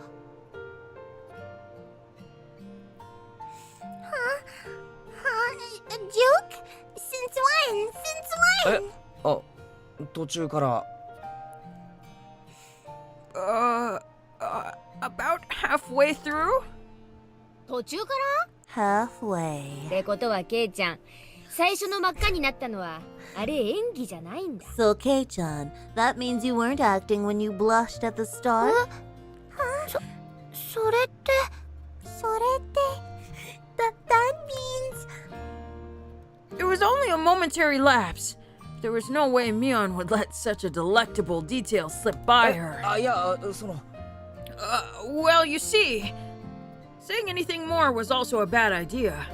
[SPEAKER 1] A joke? Since when? Since when?
[SPEAKER 8] あ、途中から。
[SPEAKER 5] About halfway through?
[SPEAKER 10] 途中から
[SPEAKER 4] Halfway.
[SPEAKER 10] ってことはケイちゃん、最初の真っ赤になったのはあれ演技じゃないんだ。
[SPEAKER 4] So, Kei-chan, that means you weren't acting when you blushed at the start?
[SPEAKER 1] それって that means
[SPEAKER 5] It was only a momentary lapse. There was no way Mion would let such a delectable detail slip by her.
[SPEAKER 8] あ、いや、その。
[SPEAKER 5] Well, you see, saying anything more was also a bad idea.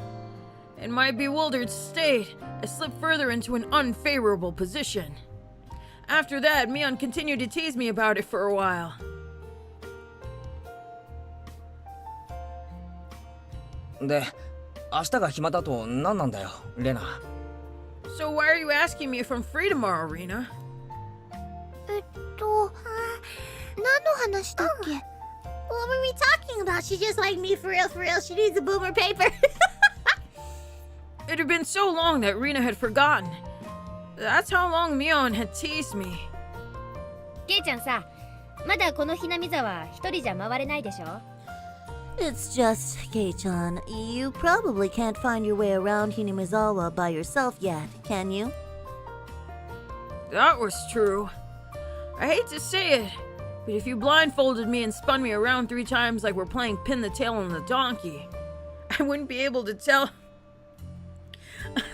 [SPEAKER 5] In my bewildered state, I slipped further into an unfavorable position. After that, Mion continued to tease me about it for a while.
[SPEAKER 8] で、明日が暇だと何なんだよ、レナ。
[SPEAKER 5] So why are you asking me if I'm free tomorrow, Rena?
[SPEAKER 1] 何の話だっけ What were we talking about? She's just like me, for real, for real. She needs a boomer paper.
[SPEAKER 5] It had been so long that Rena had forgotten. That's how long Mion had teased me.
[SPEAKER 10] ケイちゃんさ、まだこのひなみ沢一人じゃ回れないでしょ
[SPEAKER 4] It's just, Kei-chan, you probably can't find your way around Hinamizawa by yourself yet, can you?
[SPEAKER 5] That was true. I hate to say it, but if you blindfolded me and spun me around 3 times like we're playing pin the tail on the donkey, I wouldn't be able to tell.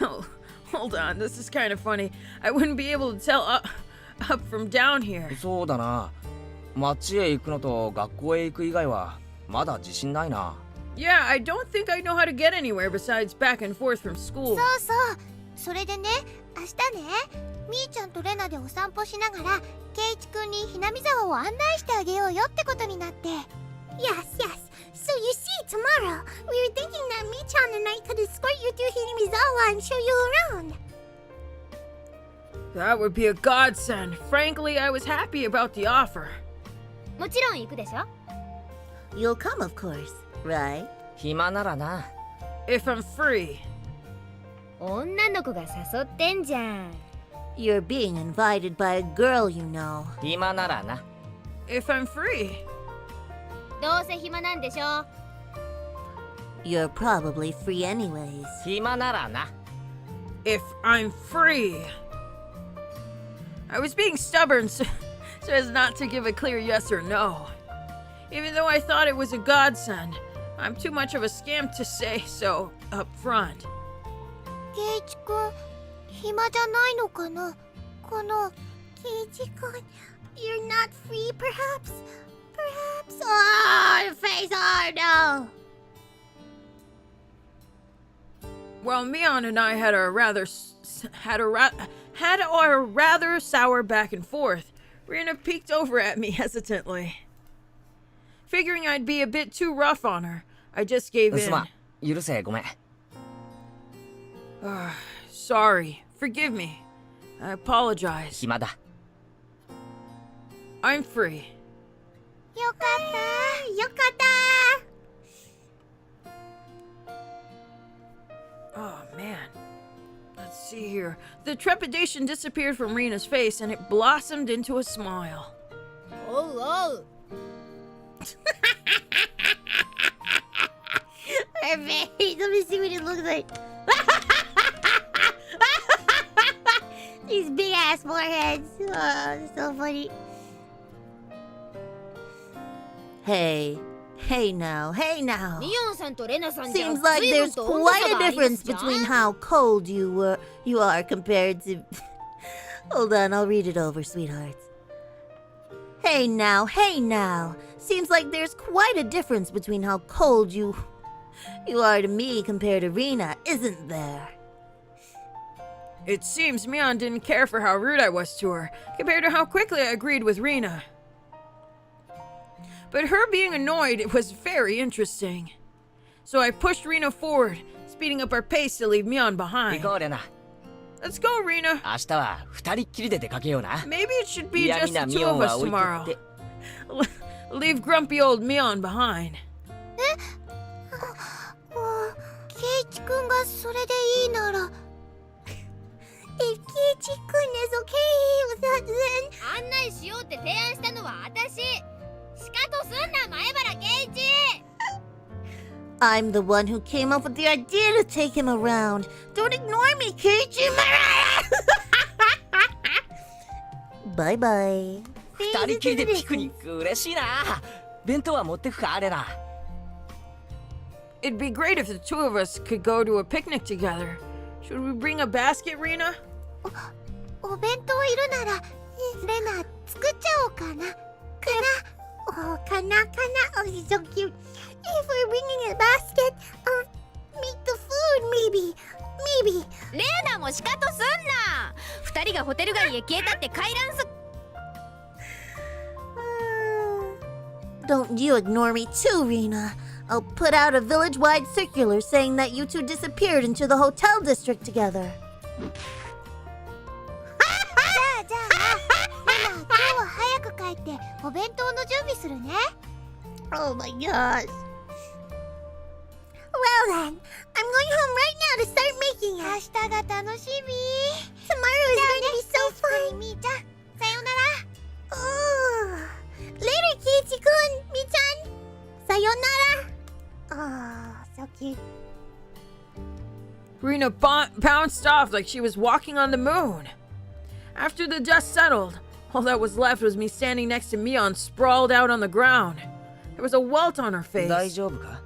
[SPEAKER 5] Oh, hold on, this is kind of funny. I wouldn't be able to tell up from down here.
[SPEAKER 8] そうだな。街へ行くのと学校へ行く以外はまだ自信ないな。
[SPEAKER 5] Yeah, I don't think I know how to get anywhere besides back and forth from school.
[SPEAKER 1] そうそう。それでね、明日ね、みーちゃんとレナでお散歩しながら、ケイチくんにひなみ沢を案内してあげようよってことになって。Yes, yes. So you see, tomorrow, we were thinking that Mi-chan and I could escort you through Hinamizawa and show you around.
[SPEAKER 5] That would be a godsend. Frankly, I was happy about the offer.
[SPEAKER 10] もちろん行くでしょ
[SPEAKER 4] You'll come, of course, right?
[SPEAKER 8] 暇ならな。
[SPEAKER 5] If I'm free.
[SPEAKER 10] 女の子が誘ってんじゃん。
[SPEAKER 4] You're being invited by a girl you know.
[SPEAKER 8] 暇ならな。
[SPEAKER 5] If I'm free.
[SPEAKER 10] どうせ暇なんでしょ
[SPEAKER 4] You're probably free anyways.
[SPEAKER 8] 暇ならな。
[SPEAKER 5] If I'm free. I was being stubborn so as not to give a clear yes or no. Even though I thought it was a godsend, I'm too much of a scamp to say so up front.
[SPEAKER 1] ケイチくん、暇じゃないのかなこの、ケイチくん、You're not free, perhaps? Perhaps? Oh, your face, oh no!
[SPEAKER 5] Well, Mion and I had a rather sour back and forth. Rena peeked over at me hesitantly. Figuring I'd be a bit too rough on her, I just gave in.
[SPEAKER 8] すまん。許せ、ごめん。
[SPEAKER 5] Sorry. Forgive me. I apologize.
[SPEAKER 8] 暇だ。
[SPEAKER 5] I'm free.
[SPEAKER 1] よかったよかった
[SPEAKER 5] Oh, man. Let's see here. The trepidation disappeared from Rena's face and it blossomed into a smile.
[SPEAKER 10] おうおう
[SPEAKER 1] Her face, let me see what it looks like. These big ass foreheads. Oh, that's so funny.
[SPEAKER 4] Hey. Hey now, hey now.
[SPEAKER 10] ミヨンさんとレナさんじゃ
[SPEAKER 4] Seems like
[SPEAKER 10] 随分
[SPEAKER 4] there's
[SPEAKER 10] と温度
[SPEAKER 4] quite
[SPEAKER 10] 差
[SPEAKER 4] a
[SPEAKER 10] がありま
[SPEAKER 4] difference
[SPEAKER 10] すじゃん
[SPEAKER 4] between how cold you are compared to. Hold on, I'll read it over, sweethearts. Hey now, hey now. Seems like there's quite a difference between how cold you are to me compared to Rena, isn't there?
[SPEAKER 5] It seems Mion didn't care for how rude I was to her, compared to how quickly I agreed with Rena. But her being annoyed was very interesting. So I pushed Rena forward, speeding up our pace to leave Mion
[SPEAKER 8] 行
[SPEAKER 5] behind.
[SPEAKER 8] こうレナ。
[SPEAKER 5] Let's go, Rena.
[SPEAKER 8] 明日は二人っきりで出かけような。
[SPEAKER 5] Maybe it should be
[SPEAKER 8] 嫌
[SPEAKER 5] just
[SPEAKER 8] 味な
[SPEAKER 5] the
[SPEAKER 8] ミ
[SPEAKER 5] two
[SPEAKER 8] オン
[SPEAKER 5] of
[SPEAKER 8] は
[SPEAKER 5] us
[SPEAKER 8] 置いて
[SPEAKER 5] tomorrow.
[SPEAKER 8] って。
[SPEAKER 5] Leave grumpy old Mion behind.
[SPEAKER 1] ケイチくんがそれでいいなら。If ケイチくん is okay with that, then
[SPEAKER 10] 案内しようって提案したのは私。シカトすんな前原圭一。
[SPEAKER 4] I'm the one who came up with the idea to take him around. Don't ignore me, Keiichi. Bye bye.
[SPEAKER 8] 二人きりでピクニック嬉しいな。弁当は持ってくかレナ。
[SPEAKER 5] It'd be great if the two of us could go to a picnic together. Should we bring a basket, Rena?
[SPEAKER 1] お弁当いるならレナ作っちゃおうかな。かな Oh, so cute. If we're bringing a basket, meet the food, maybe.
[SPEAKER 10] レーナもシカトすんな。二人がホテル街へ消えたって回覧す。
[SPEAKER 4] Don't you ignore me too, Rena. I'll put out a village-wide circular saying that you two disappeared into the hotel district together.
[SPEAKER 1] じゃあレナ今日は早く帰ってお弁当の準備するね。
[SPEAKER 4] Oh my gosh.
[SPEAKER 1] Well then, I'm going home right now to start making it. 明日が楽しみ。Tomorrow is going to be so fun. みーちゃん、さようなら。Later, ケイチくん、みーちゃん。さようなら。So cute.
[SPEAKER 5] Rena bounced off like she was walking on the moon. After the dust settled, all that was left was me standing next to Mion sprawled out on the ground. There was a welt on her face.
[SPEAKER 8] 大丈夫か？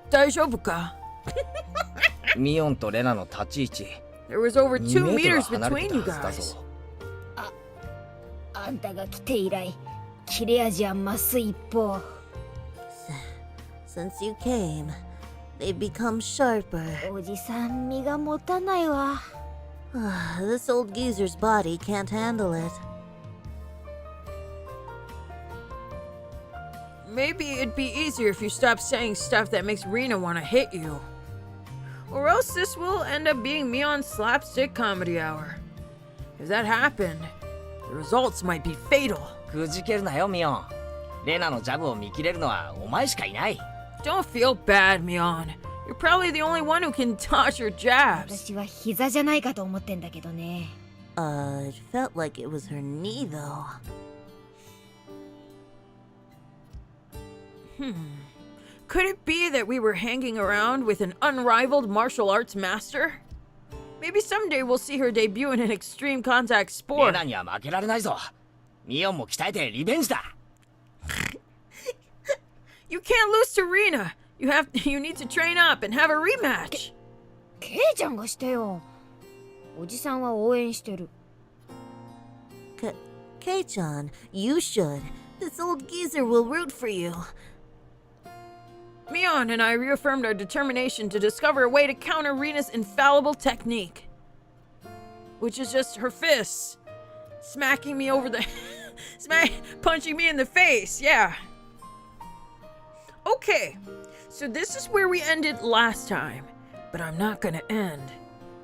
[SPEAKER 5] 大丈夫か?
[SPEAKER 8] ミオンとレナの立ち位置。
[SPEAKER 5] There was over 2
[SPEAKER 8] 2
[SPEAKER 5] meters
[SPEAKER 8] 離れ
[SPEAKER 5] between
[SPEAKER 8] て
[SPEAKER 5] you
[SPEAKER 8] たはずだ
[SPEAKER 5] guys.
[SPEAKER 8] ぞ。
[SPEAKER 10] あんたが来て以来、切れ味は増す一方。
[SPEAKER 4] Since you came, they've become sharper.
[SPEAKER 10] おじさん身が持たないわ。
[SPEAKER 4] This old geezer's body can't handle it.
[SPEAKER 5] Maybe it'd be easier if you stopped saying stuff that makes Rena want to hit you. Or else this will end up being Mion's slapstick comedy hour. If that happened, the results might be fatal.
[SPEAKER 8] くじけるなよミオン。レナのジャブを見切れるのはお前しかいない。
[SPEAKER 5] Don't feel bad, Mion. You're probably the only one who can dodge your jabs.
[SPEAKER 10] 私は膝じゃないかと思ってんだけどね。
[SPEAKER 4] It felt like it was her knee, though.
[SPEAKER 5] Could it be that we were hanging around with an unrivaled martial arts master? Maybe someday we'll see her debut in an extreme contact
[SPEAKER 8] レ
[SPEAKER 5] sport.
[SPEAKER 8] ナには負けられないぞ。ミオンも鍛えてリベンジだ。
[SPEAKER 5] You can't lose to Rena. You need to train up and have a rematch.
[SPEAKER 10] ケイちゃんがしてよ。おじさんは応援してる。
[SPEAKER 4] Kei-chan, you should. This old geezer will root for you.
[SPEAKER 5] Mion and I reaffirmed our determination to discover a way to counter Rena's infallible technique. Which is just her fists. Smacking me over the... punching me in the face, yeah. Okay, so this is where we ended last time. But I'm not gonna end.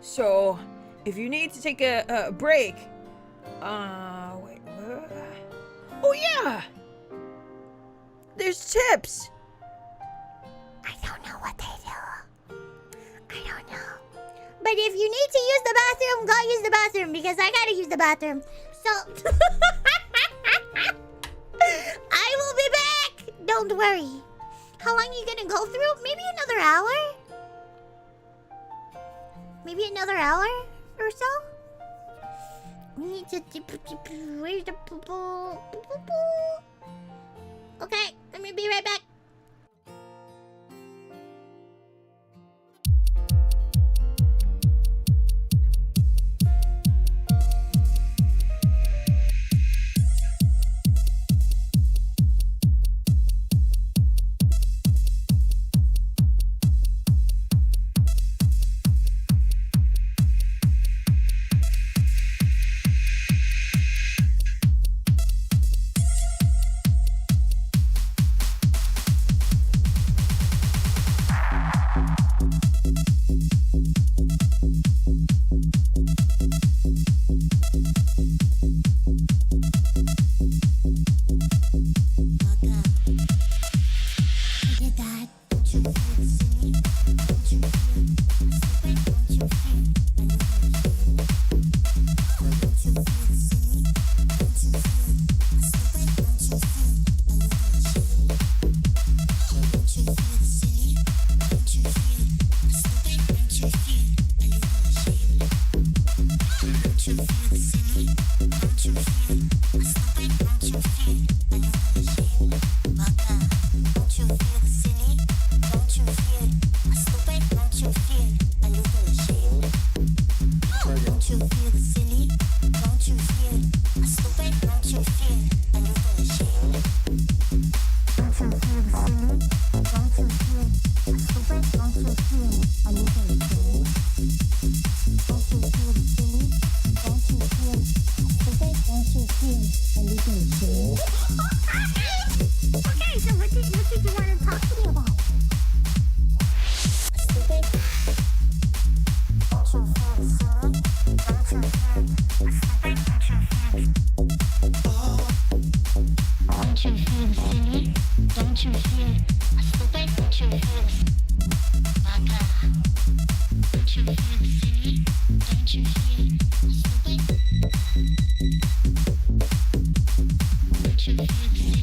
[SPEAKER 5] So, if you need to take a break... wait, what? Oh yeah! There's tips!
[SPEAKER 1] I don't know what they do. I don't know. But if you need to use the bathroom, go use the bathroom because I gotta use the bathroom. So I will be back. Don't worry. How long are you gonna go through? Maybe another hour? Maybe another hour or so? We need to... Where's the... Okay, let me be right back. what did you want to talk to me about? Don't you feel stupid? Don't you feel baka? Don't you feel silly? Don't you feel stupid? Don't you feel silly? Don't you feel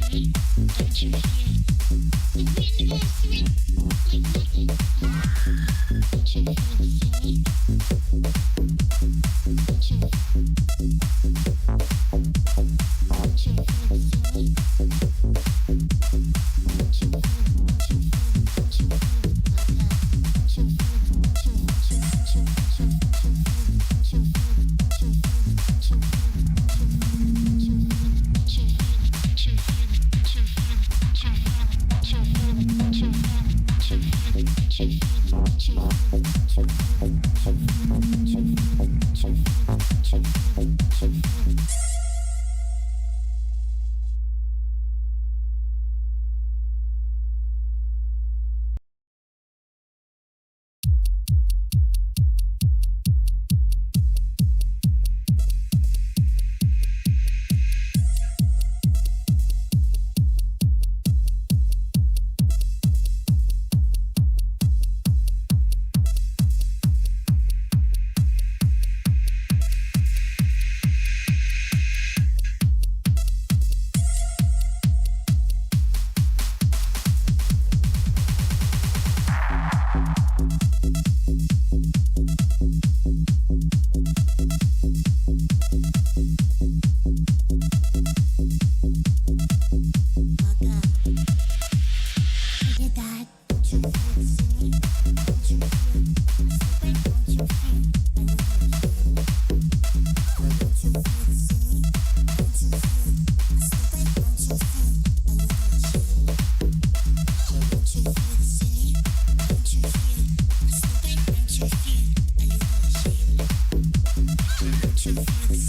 [SPEAKER 1] the universe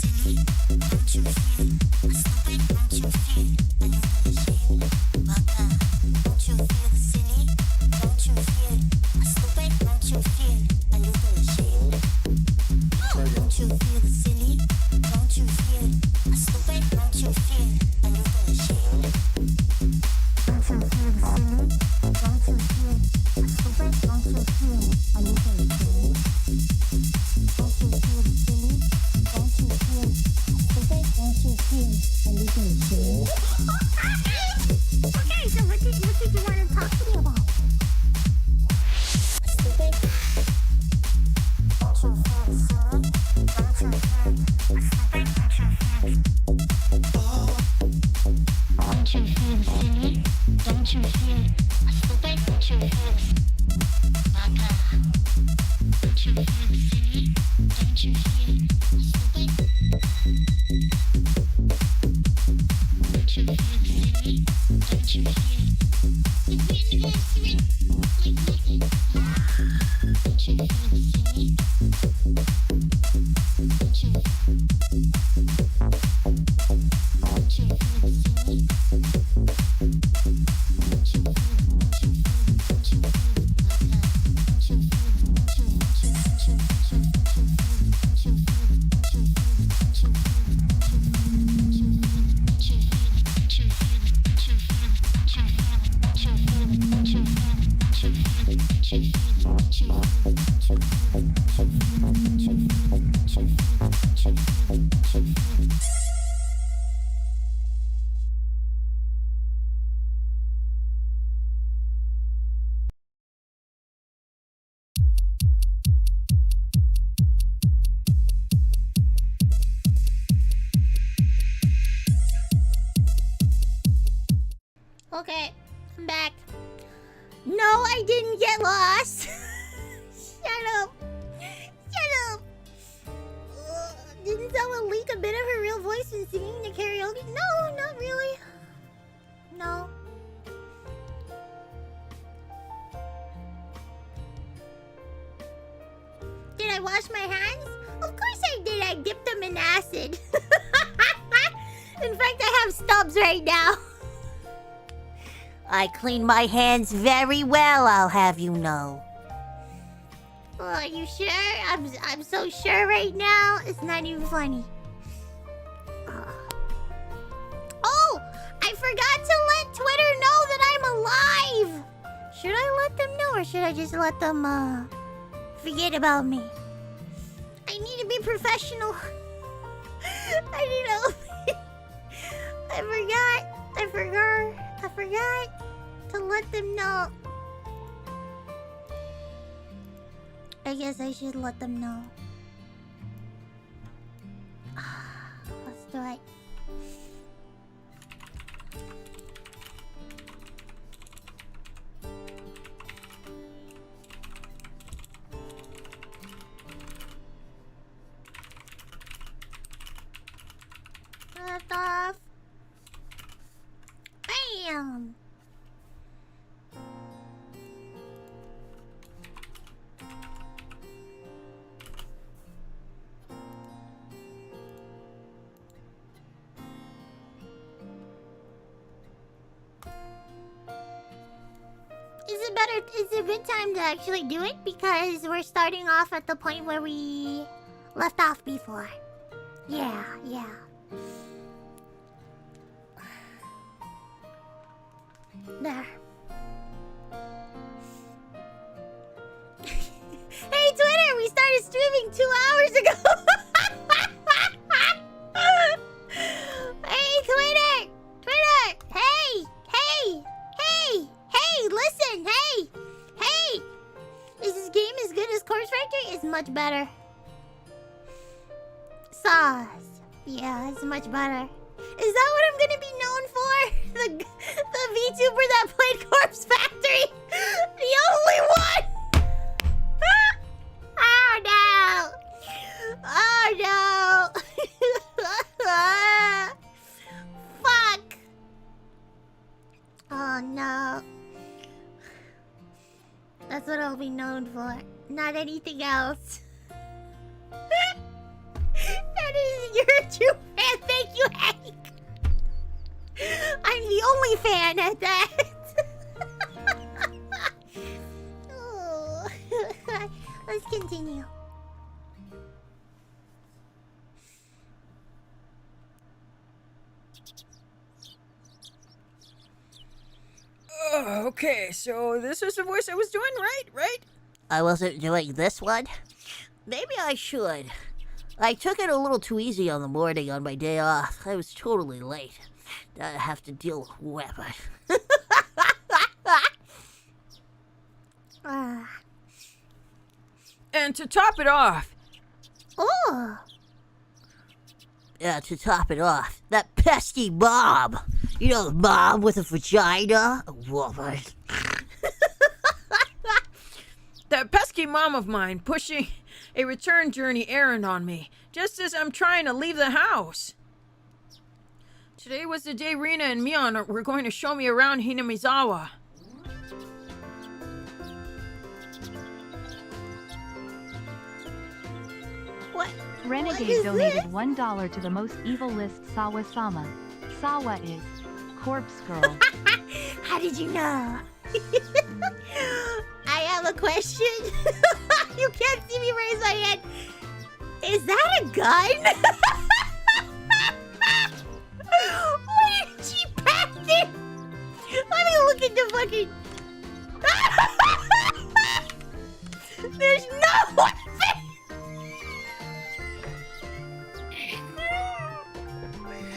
[SPEAKER 1] like nothing? Don't you feel silly? Don't you feel silly? Okay, I'm back. No, I didn't get lost. Shut up. Shut up. Didn't someone leak a bit of her real voice in singing the karaoke? No, not really. No. Did I wash my hands? Of course I did. I dipped them in acid. In fact, I have stubs right now. I clean my hands very well, I'll have you know. Oh, are you sure? I'm so sure right now. It's not even funny. Oh, I forgot to let Twitter know that I'm alive. Should I let them know or should I just let them forget about me? I need to be professional. I forgot to let them know. I guess I should let them know. Let's do it. Left off. Bam! Is it a good time to actually do it? Because we're starting off at the point where we left off before. Yeah. There. Hey Twitter, we started streaming 2 hours ago. Hey Twitter, hey, listen, hey. Is this game as good as Corpse Factory? It's much better. Sauce. Yeah, it's much better. Is that what I'm gonna be known for? The VTuber that played Corpse Factory? The only one! Oh no! Fuck! Oh no. That's what I'll be known for. Not anything else. That is, you're a true fan. Thank you, Hank. I'm the only fan at that. Oh. Let's continue.
[SPEAKER 5] Okay, so this was the voice I was doing, right?
[SPEAKER 1] I wasn't doing this one. Maybe I should. I took it a little too easy on the morning on my day off. I was totally late. Now I have to deal with whoever.
[SPEAKER 5] And to top it off.
[SPEAKER 1] Oh. Yeah, to top it off, that pesky mom. You know, the mom with a vagina? A woman.
[SPEAKER 5] That pesky mom of mine pushing a return journey errand on me, just as I'm trying to leave the house. Today was the day Rena and Mion were going to show me around Hinamizawa.
[SPEAKER 1] What?
[SPEAKER 3] Renegade donated $1 to the most evil list Sawa-sama. Sawa is corpse girl.
[SPEAKER 1] How did you know? I have a question. You can't see me raise my hand. Is that a gun? Where did she pack it? Let me look at the fucking... There's no weapon!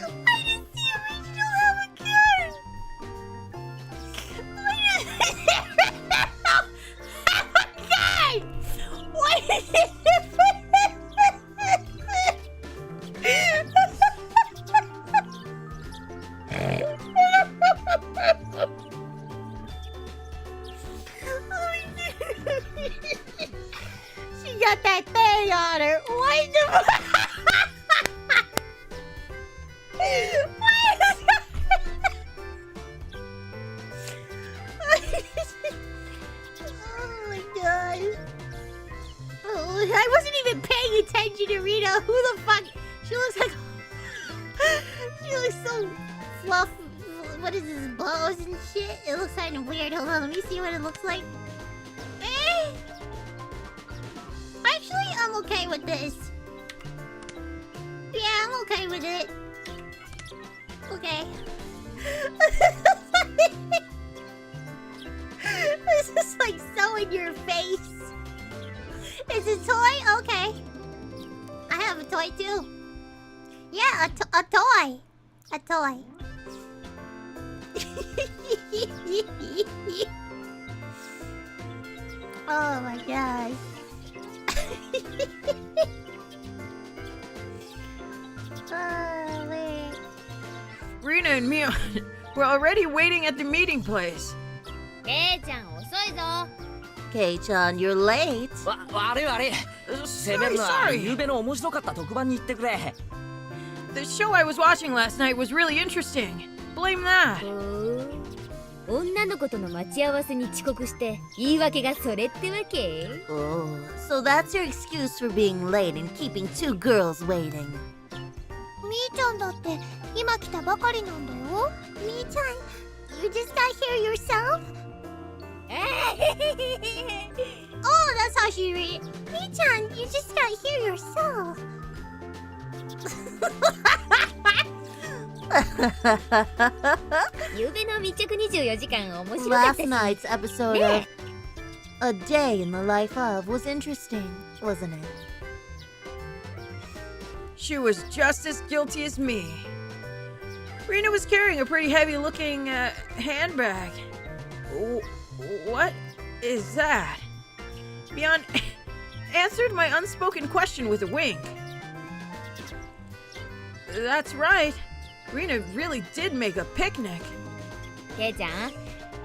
[SPEAKER 1] I didn't see a regional have a gun! What is it? She got that thing on her. What the Oh my god. Oh, I wasn't even paying attention to Rena. Who the fuck? She looks like... She looks so What is this, bows and shit? It looks kind of weird. Hold on, let me see what it looks like. Actually, I'm okay with this. Yeah, I'm okay with it. Okay. This is like so in your face. It's a toy? Okay. I have a toy too. Yeah, a toy. A toy. Oh my gosh. Oh man.
[SPEAKER 5] Rena and Mion were already waiting at the meeting place.
[SPEAKER 10] ケイちゃん遅いぞ。
[SPEAKER 4] Kei-chan, you're late.
[SPEAKER 8] 悪い悪い責めるのは
[SPEAKER 5] Sorry.
[SPEAKER 8] 夕べの面白かった特番に言ってくれ
[SPEAKER 5] The show I was watching last night was really interesting. Blame that.
[SPEAKER 10] 女の子との待ち合わせに遅刻して言い訳がそれってわけ？
[SPEAKER 4] Oh, so that's your excuse for being late and keeping two girls waiting.
[SPEAKER 1] みーちゃんだって今来たばかりなんだよ。みーちゃん、you just got here yourself? Oh, that's how she read. みーちゃん, you just got here yourself.
[SPEAKER 10] 夕べの密着24時間面白かった
[SPEAKER 4] Last
[SPEAKER 10] し。
[SPEAKER 4] night's episode of A Day in the Life of was interesting, wasn't it?
[SPEAKER 5] She was just as guilty as me. Rena was carrying a pretty heavy-looking handbag. What is that? Mion answered my unspoken question with a wink. That's right. Rena really did make a picnic.
[SPEAKER 10] ケイちゃん、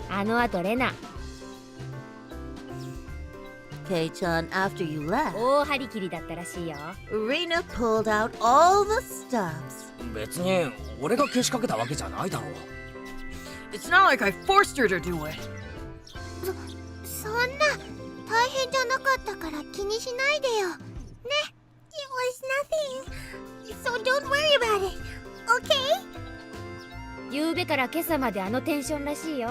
[SPEAKER 10] あの後レナ
[SPEAKER 4] Kei-chan, after you left,
[SPEAKER 10] 大張り切りだったらしいよ。
[SPEAKER 4] Rena pulled out all the stops.
[SPEAKER 8] 別に俺がけしかけたわけじゃないだろう
[SPEAKER 5] It's not like I forced her to do it.
[SPEAKER 1] そんな大変じゃなかったから気にしないでよ。ね。It was nothing. So don't worry about it. Okay?
[SPEAKER 10] 夕べから今朝まであのテンションらしいよ。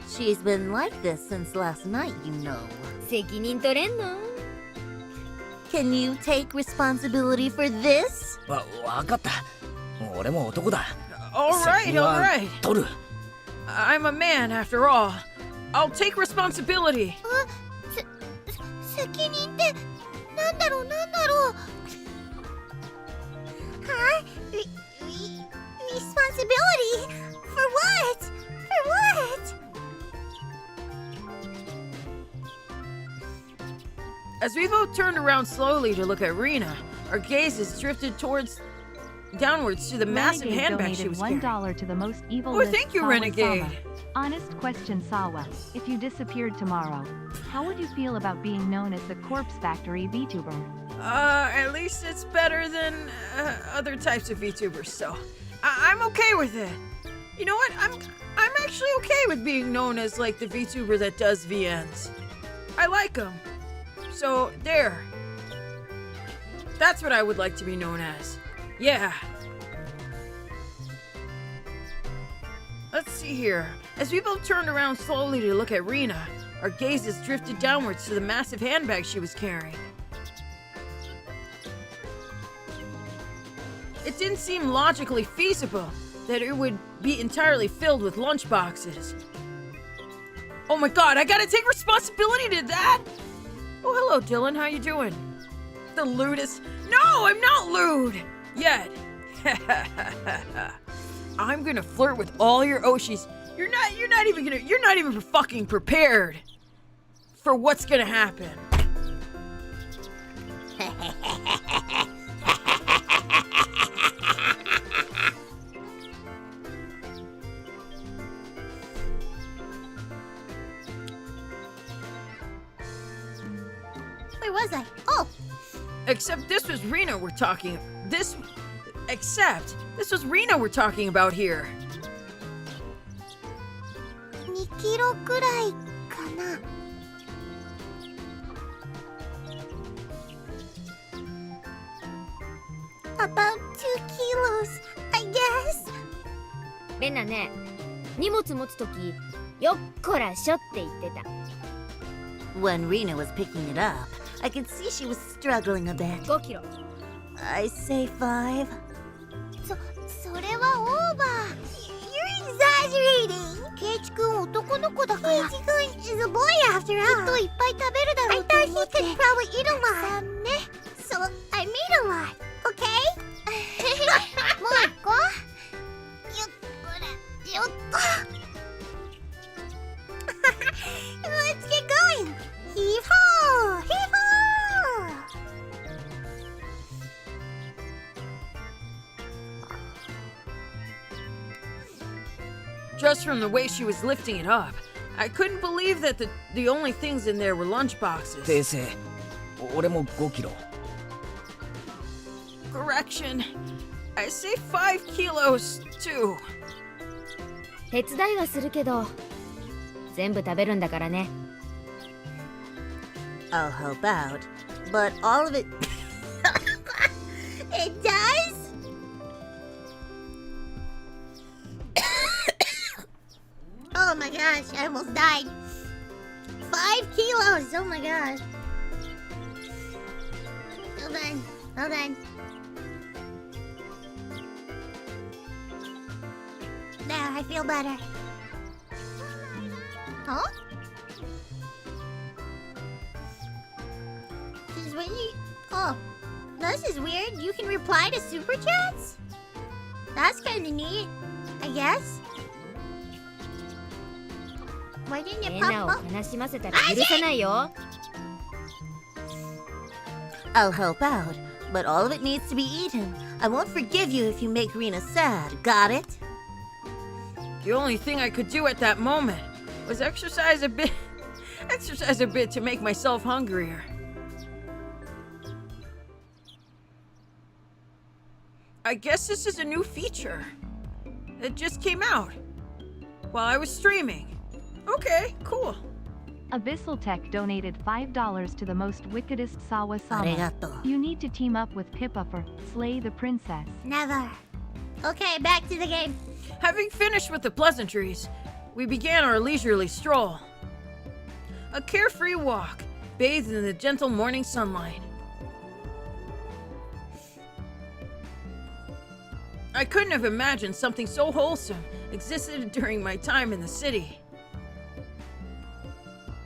[SPEAKER 4] She's been like this since last night, you know.
[SPEAKER 10] 責任取れんの？
[SPEAKER 4] Can you take responsibility for this?
[SPEAKER 8] わかった俺も男だ
[SPEAKER 5] All right,
[SPEAKER 8] 責任
[SPEAKER 5] all
[SPEAKER 8] は
[SPEAKER 5] right.
[SPEAKER 8] 取る
[SPEAKER 5] I'm a man after all. I'll take responsibility.
[SPEAKER 1] 責任ってなんだろうなんだろう。は？Responsibility? For what? For what?
[SPEAKER 5] As we both turned around slowly to look at Rena, our gazes drifted downwards to the massive
[SPEAKER 3] Renegade
[SPEAKER 5] handbag she
[SPEAKER 3] donated
[SPEAKER 5] was carrying.
[SPEAKER 3] $1 to the most evil
[SPEAKER 5] Oh,
[SPEAKER 3] list
[SPEAKER 5] thank you,
[SPEAKER 3] Sawa
[SPEAKER 5] Renegade.
[SPEAKER 3] Sama. Honest question, Sawa. If you disappeared tomorrow, how would you feel about being known as the Corpse Factory VTuber?
[SPEAKER 5] At least it's better than other types of VTubers, so I'm okay with it. You know what? I'm actually okay with being known as like the VTuber that does VNs. I like them. So there. That's what I would like to be known as. Yeah. Let's see here. As we both turned around slowly to look at Rena, our gazes drifted downwards to the massive handbag she was carrying. It didn't seem logically feasible that it would be entirely filled with lunchboxes. Oh my god, I gotta take responsibility to that! Oh, hello, Dylan. How you doing? The lewdest. No, I'm not lewd! Yet. I'm gonna flirt with all your Oshis. You're not even fucking prepared for what's gonna happen.
[SPEAKER 1] Where was I? Oh!
[SPEAKER 5] Except this was Rena we're talking we're talking about here.
[SPEAKER 1] 2キロくらいかな。About 2 kilos, I guess.
[SPEAKER 10] レナね、荷物持つとき、よっこらしょって言ってた。
[SPEAKER 4] When Rena was picking it up, I could see she was struggling a bit.
[SPEAKER 10] 5キロ。
[SPEAKER 4] I say 5.
[SPEAKER 1] それはオーバー。You're exaggerating. ケイチ君男の子だから。ケイチ君 is a boy after all. きっといっぱい食べるだろうと思って。I thought he could probably eat a lot. ね。So I made a lot. Okay? もう一個。よっこらよっと。Let's get going. Heave ho! Heave ho!
[SPEAKER 5] Just from the way she was lifting it up, I couldn't believe that the only things in there were lunch boxes.
[SPEAKER 8] 訂正。俺も5キロ。
[SPEAKER 5] Correction. I say 5 kilos too.
[SPEAKER 10] 手伝いはするけど、全部食べるんだからね。
[SPEAKER 4] I'll help out, but all of it.
[SPEAKER 1] It does? Oh my gosh, I almost died. 5 kilos, oh my gosh. Hold on, hold on. There, I feel better. Huh? This is when you... Oh, this is weird. You can reply to super chats? That's kind of neat, I guess. Why didn't it
[SPEAKER 10] レ
[SPEAKER 1] pop
[SPEAKER 10] ナを
[SPEAKER 1] up?
[SPEAKER 10] 悲しませたら許さないよ。
[SPEAKER 4] I'll help out, but all of it needs to be eaten. I won't forgive you if you make Rena sad. Got it?
[SPEAKER 5] The only thing I could do at that moment was exercise a bit to make myself hungrier. I guess this is a new feature. It just came out while I was streaming. Okay, cool.
[SPEAKER 3] Abyssal Tech donated $5 to the most wickedest Sawa-sama.
[SPEAKER 4] Arigato.
[SPEAKER 3] You need to team up with Pippa for Slay the Princess.
[SPEAKER 1] Never. Okay, back to the game.
[SPEAKER 5] Having finished with the pleasantries, we began our leisurely stroll. A carefree walk, bathed in the gentle morning sunlight. I couldn't have imagined something so wholesome existed during my time in the city.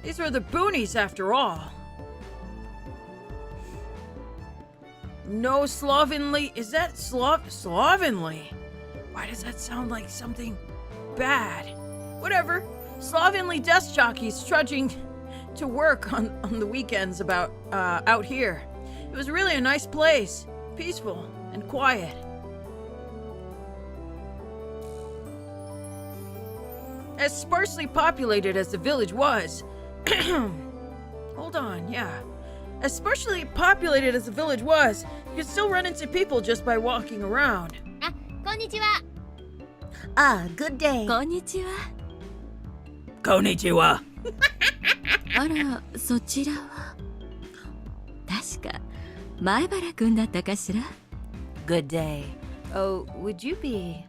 [SPEAKER 5] These were the boonies after all. No slovenly... Is that slovenly? Why does that sound like something bad? Whatever. Slovenly desk jockeys trudging to work on the weekends out here. It was really a nice place. Peaceful and quiet. As sparsely populated as the village was... Hold on, yeah. As sparsely populated as the village was, you could still run into people just by walking around.
[SPEAKER 10] あ、こんにちは。
[SPEAKER 4] Ah, good day.
[SPEAKER 9] こんにちは。
[SPEAKER 5] Konnichiwa.
[SPEAKER 9] あら、そちらは。確か、前原くんだったかしら。
[SPEAKER 4] Good day. Oh, would you be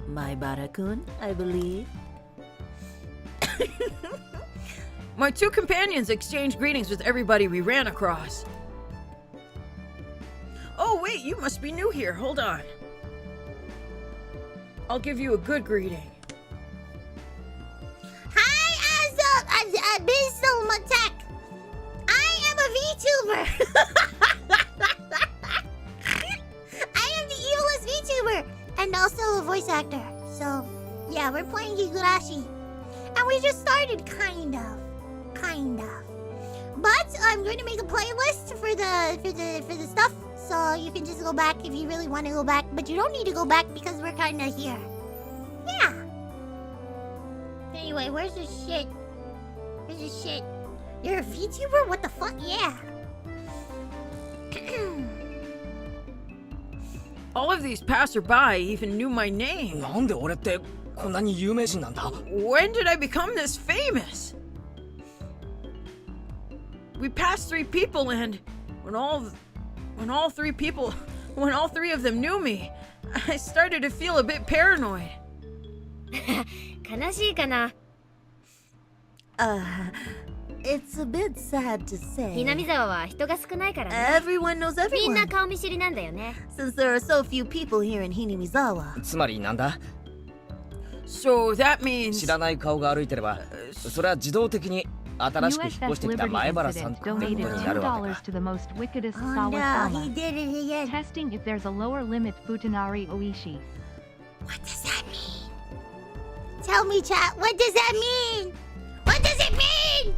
[SPEAKER 4] my Barakun, I believe?
[SPEAKER 5] My two companions exchanged greetings with everybody we ran across. Oh, wait, you must be new here. Hold on. I'll give you a good greeting.
[SPEAKER 1] Hi, Abyssal Matek. I am a VTuber. I am the evilest VTuber and also a voice actor. So, yeah, we're playing Higurashi. And we just started, kind of. But I'm going to make a playlist for the stuff, so you can just go back if you really want to go back. But you don't need to go back because we're kind of here. Yeah. Anyway, where's the shit? Where's the shit? You're a VTuber? What the fuck? Yeah.
[SPEAKER 5] All of these passerby even knew my name.
[SPEAKER 8] なんで俺ってこんなに有名人なんだ？
[SPEAKER 5] When did I become this famous? We passed 3 people, and when all 3 of them knew me, I started to feel a bit paranoid.
[SPEAKER 10] 悲しいかな。
[SPEAKER 4] It's a bit sad to say.
[SPEAKER 10] Hinamizawa は人が少ないからね。
[SPEAKER 4] Everyone knows
[SPEAKER 10] みんな
[SPEAKER 4] everyone.
[SPEAKER 10] 顔見知りなんだよね。
[SPEAKER 4] Since there are so few people here in Hinamizawa.
[SPEAKER 8] つまりなんだ
[SPEAKER 5] So that means
[SPEAKER 8] 知らない顔が歩いてればそれは自動的に新しく引っ越してきた
[SPEAKER 3] USS
[SPEAKER 8] 前
[SPEAKER 3] Liberty
[SPEAKER 8] 原さん
[SPEAKER 3] incident
[SPEAKER 8] ってことに
[SPEAKER 3] donated
[SPEAKER 8] なるわ
[SPEAKER 3] $2
[SPEAKER 8] け
[SPEAKER 3] to the most wickedest
[SPEAKER 4] Oh no, he
[SPEAKER 3] Sawasama.
[SPEAKER 4] did it again.
[SPEAKER 3] Testing if there's a lower limit Futanari Oishi.
[SPEAKER 1] What does that mean? Tell me, chat. What does that mean? What does it mean?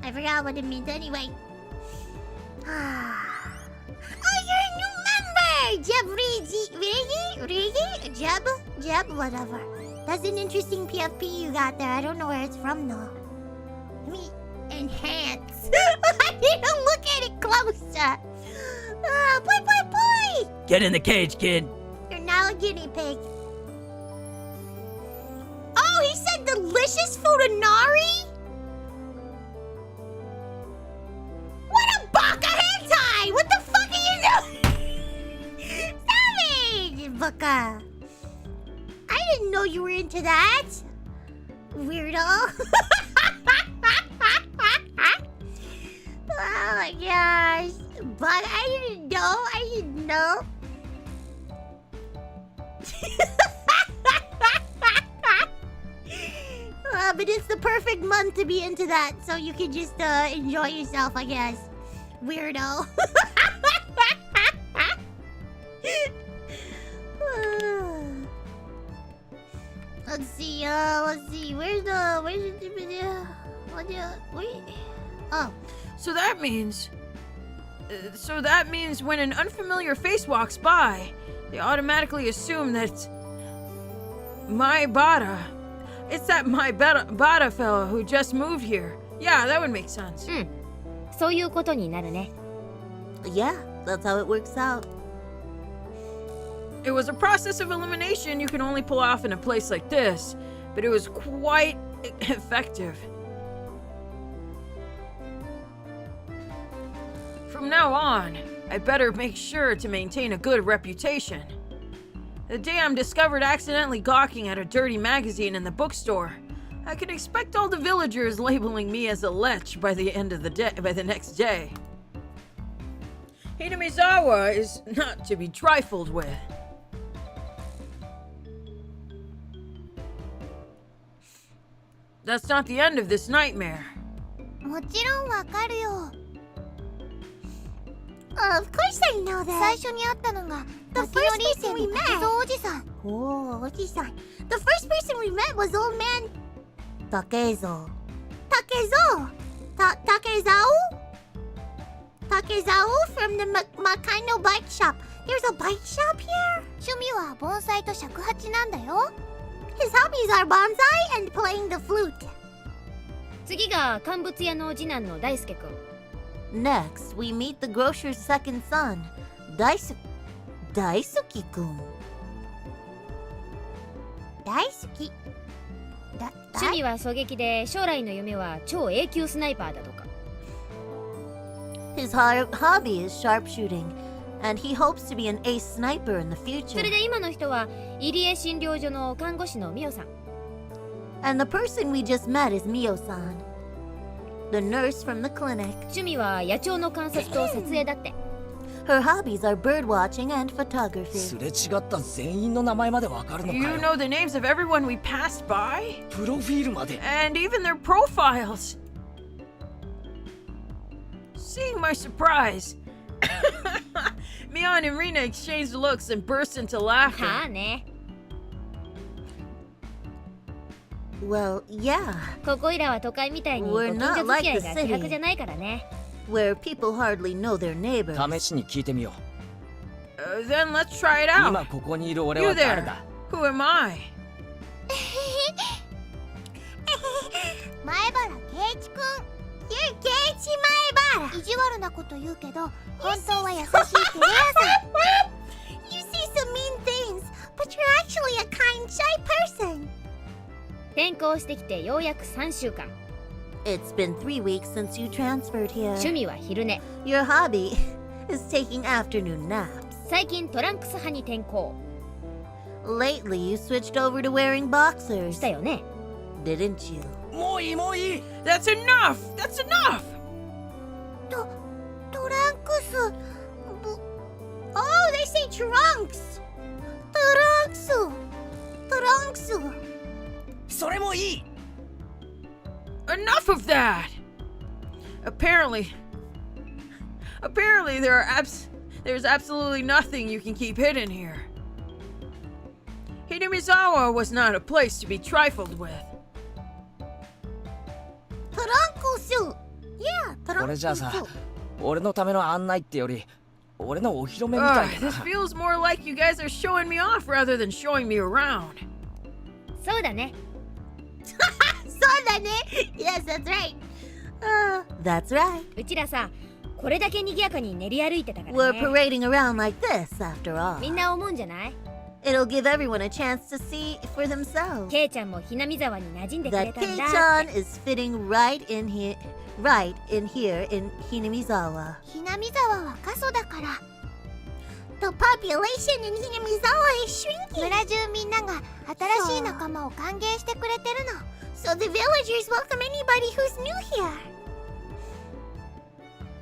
[SPEAKER 1] I forgot what it means anyway. Oh, you're a new member! Jeb Rigi? Jeb, whatever. That's an interesting PFP you got there. I don't know where it's from though. Let me enhance. I need to look at it closer. Boy!
[SPEAKER 5] get in the cage, kid.
[SPEAKER 1] You're now a guinea pig. Oh, he said delicious Futanari? What a baka hentai! What the fuck are you doing? Savage! Baka. I didn't know you were into that. Weirdo. Oh my gosh. But I didn't know. But it's the perfect month to be into that, so you can just enjoy yourself, I guess. Weirdo. Let's see. Where's the oh.
[SPEAKER 5] So that means when an unfamiliar face walks by, they automatically assume that it's my Bada. It's that my Bada fellow who just moved here. Yeah, that would make sense.
[SPEAKER 10] そういうことになるね。
[SPEAKER 4] Yeah, that's how it works out.
[SPEAKER 5] It was a process of elimination you can only pull off in a place like this, but it was quite effective. From now on, I better make sure to maintain a good reputation. The day I'm discovered accidentally gawking at a dirty magazine in the bookstore, I can expect all the villagers labeling me as a lech by the next day. Hinamizawa is not to be trifled with. That's not the end of this nightmare.
[SPEAKER 1] もちろんわかるよ。Of course I know that. 最初に会ったのが The first person we met. おじさん。おじさん。The first person we met was old man Takezo. Takezao from the Makaino bike shop. There's a bike shop here? 趣味は盆栽と尺八なんだよ。His hobbies are bonsai and playing the flute.
[SPEAKER 10] 次が乾物屋の次男の大輔くん。
[SPEAKER 4] Next, we meet the grocer's second son, Daisuke-kun.
[SPEAKER 1] 大好き。
[SPEAKER 10] 趣味は狙撃で将来の夢は超永久スナイパーだとか。
[SPEAKER 4] His hobby is sharpshooting, and he hopes to be an ace sniper in the
[SPEAKER 10] そ
[SPEAKER 4] future.
[SPEAKER 10] れで今の人は入江診療所の看護師のミオさん。
[SPEAKER 4] And the person we just met is Mio-san, the nurse from the clinic.
[SPEAKER 10] 趣味は野鳥の観察と撮影だって。
[SPEAKER 4] Her hobbies are bird watching and photography.
[SPEAKER 8] すれ違った全員の名前までわかるのか
[SPEAKER 5] You
[SPEAKER 8] よ
[SPEAKER 5] know the names of everyone we passed by?
[SPEAKER 8] プロフィールまで
[SPEAKER 5] And even their profiles. Seeing my surprise, Mion and Rena exchanged looks and burst into laughter.
[SPEAKER 10] はあね。
[SPEAKER 4] Well, yeah,
[SPEAKER 10] ここいらは都会みたいにご
[SPEAKER 4] We're
[SPEAKER 10] 近
[SPEAKER 4] not
[SPEAKER 10] 所付き合い
[SPEAKER 4] like
[SPEAKER 10] が
[SPEAKER 4] the
[SPEAKER 10] 希
[SPEAKER 4] city.
[SPEAKER 10] 薄じゃないからね。
[SPEAKER 4] where people hardly know their neighbors.
[SPEAKER 8] 試しに聞いてみよ
[SPEAKER 5] Then let's try it
[SPEAKER 8] う今
[SPEAKER 5] out.
[SPEAKER 8] ここにいる俺
[SPEAKER 5] You
[SPEAKER 8] は誰
[SPEAKER 5] there.
[SPEAKER 8] だ
[SPEAKER 5] Who am I?
[SPEAKER 1] 前原圭一くん。圭一前原。意地悪なこと言うけど、本当は優しいテレアさん。You say some mean things, but you're actually a kind, shy person.
[SPEAKER 10] 転校してきてようやく3週間。
[SPEAKER 4] It's been 3 weeks since you transferred here.
[SPEAKER 10] 趣味は昼寝。
[SPEAKER 4] Your hobby is taking afternoon naps.
[SPEAKER 10] 最近トランクス派に転向
[SPEAKER 4] Lately, you switched over to wearing boxers,
[SPEAKER 10] したよね。
[SPEAKER 4] didn't you?
[SPEAKER 8] もういいもういい
[SPEAKER 5] That's enough! That's enough!
[SPEAKER 1] トランクス。Oh, they say trunks. トランクス。トランクス。
[SPEAKER 8] それもいい
[SPEAKER 5] Enough of that! Apparently there's absolutely nothing you can keep hidden here. Hinamizawa was not a place to be trifled with.
[SPEAKER 1] トランクス。Yeah, トランクス。
[SPEAKER 8] これじゃあさ俺のための案内ってより俺のお披露目みたいだ
[SPEAKER 5] This
[SPEAKER 8] な
[SPEAKER 5] feels more like you guys are showing me off rather than showing me around.
[SPEAKER 10] そうだね。
[SPEAKER 1] そうだね。Yes, that's right.
[SPEAKER 4] That's right.
[SPEAKER 10] うちらさ、これだけ賑やかに練り歩いてたから
[SPEAKER 4] We're
[SPEAKER 10] ね。
[SPEAKER 4] parading around like this, after all.
[SPEAKER 10] みんな思うんじゃない？
[SPEAKER 4] It'll give everyone a chance to see for themselves
[SPEAKER 10] ケイちゃんもひなみざわに馴染んでくれ
[SPEAKER 4] that
[SPEAKER 10] たんだ
[SPEAKER 4] Kei-chan is fitting right in here in Hinamizawa.
[SPEAKER 1] ひなみざわは過疎だから。The population in Hinamizawa is shrinking. 村中みんなが新しい仲間を歓迎してくれてるの。So the villagers welcome anybody who's new here.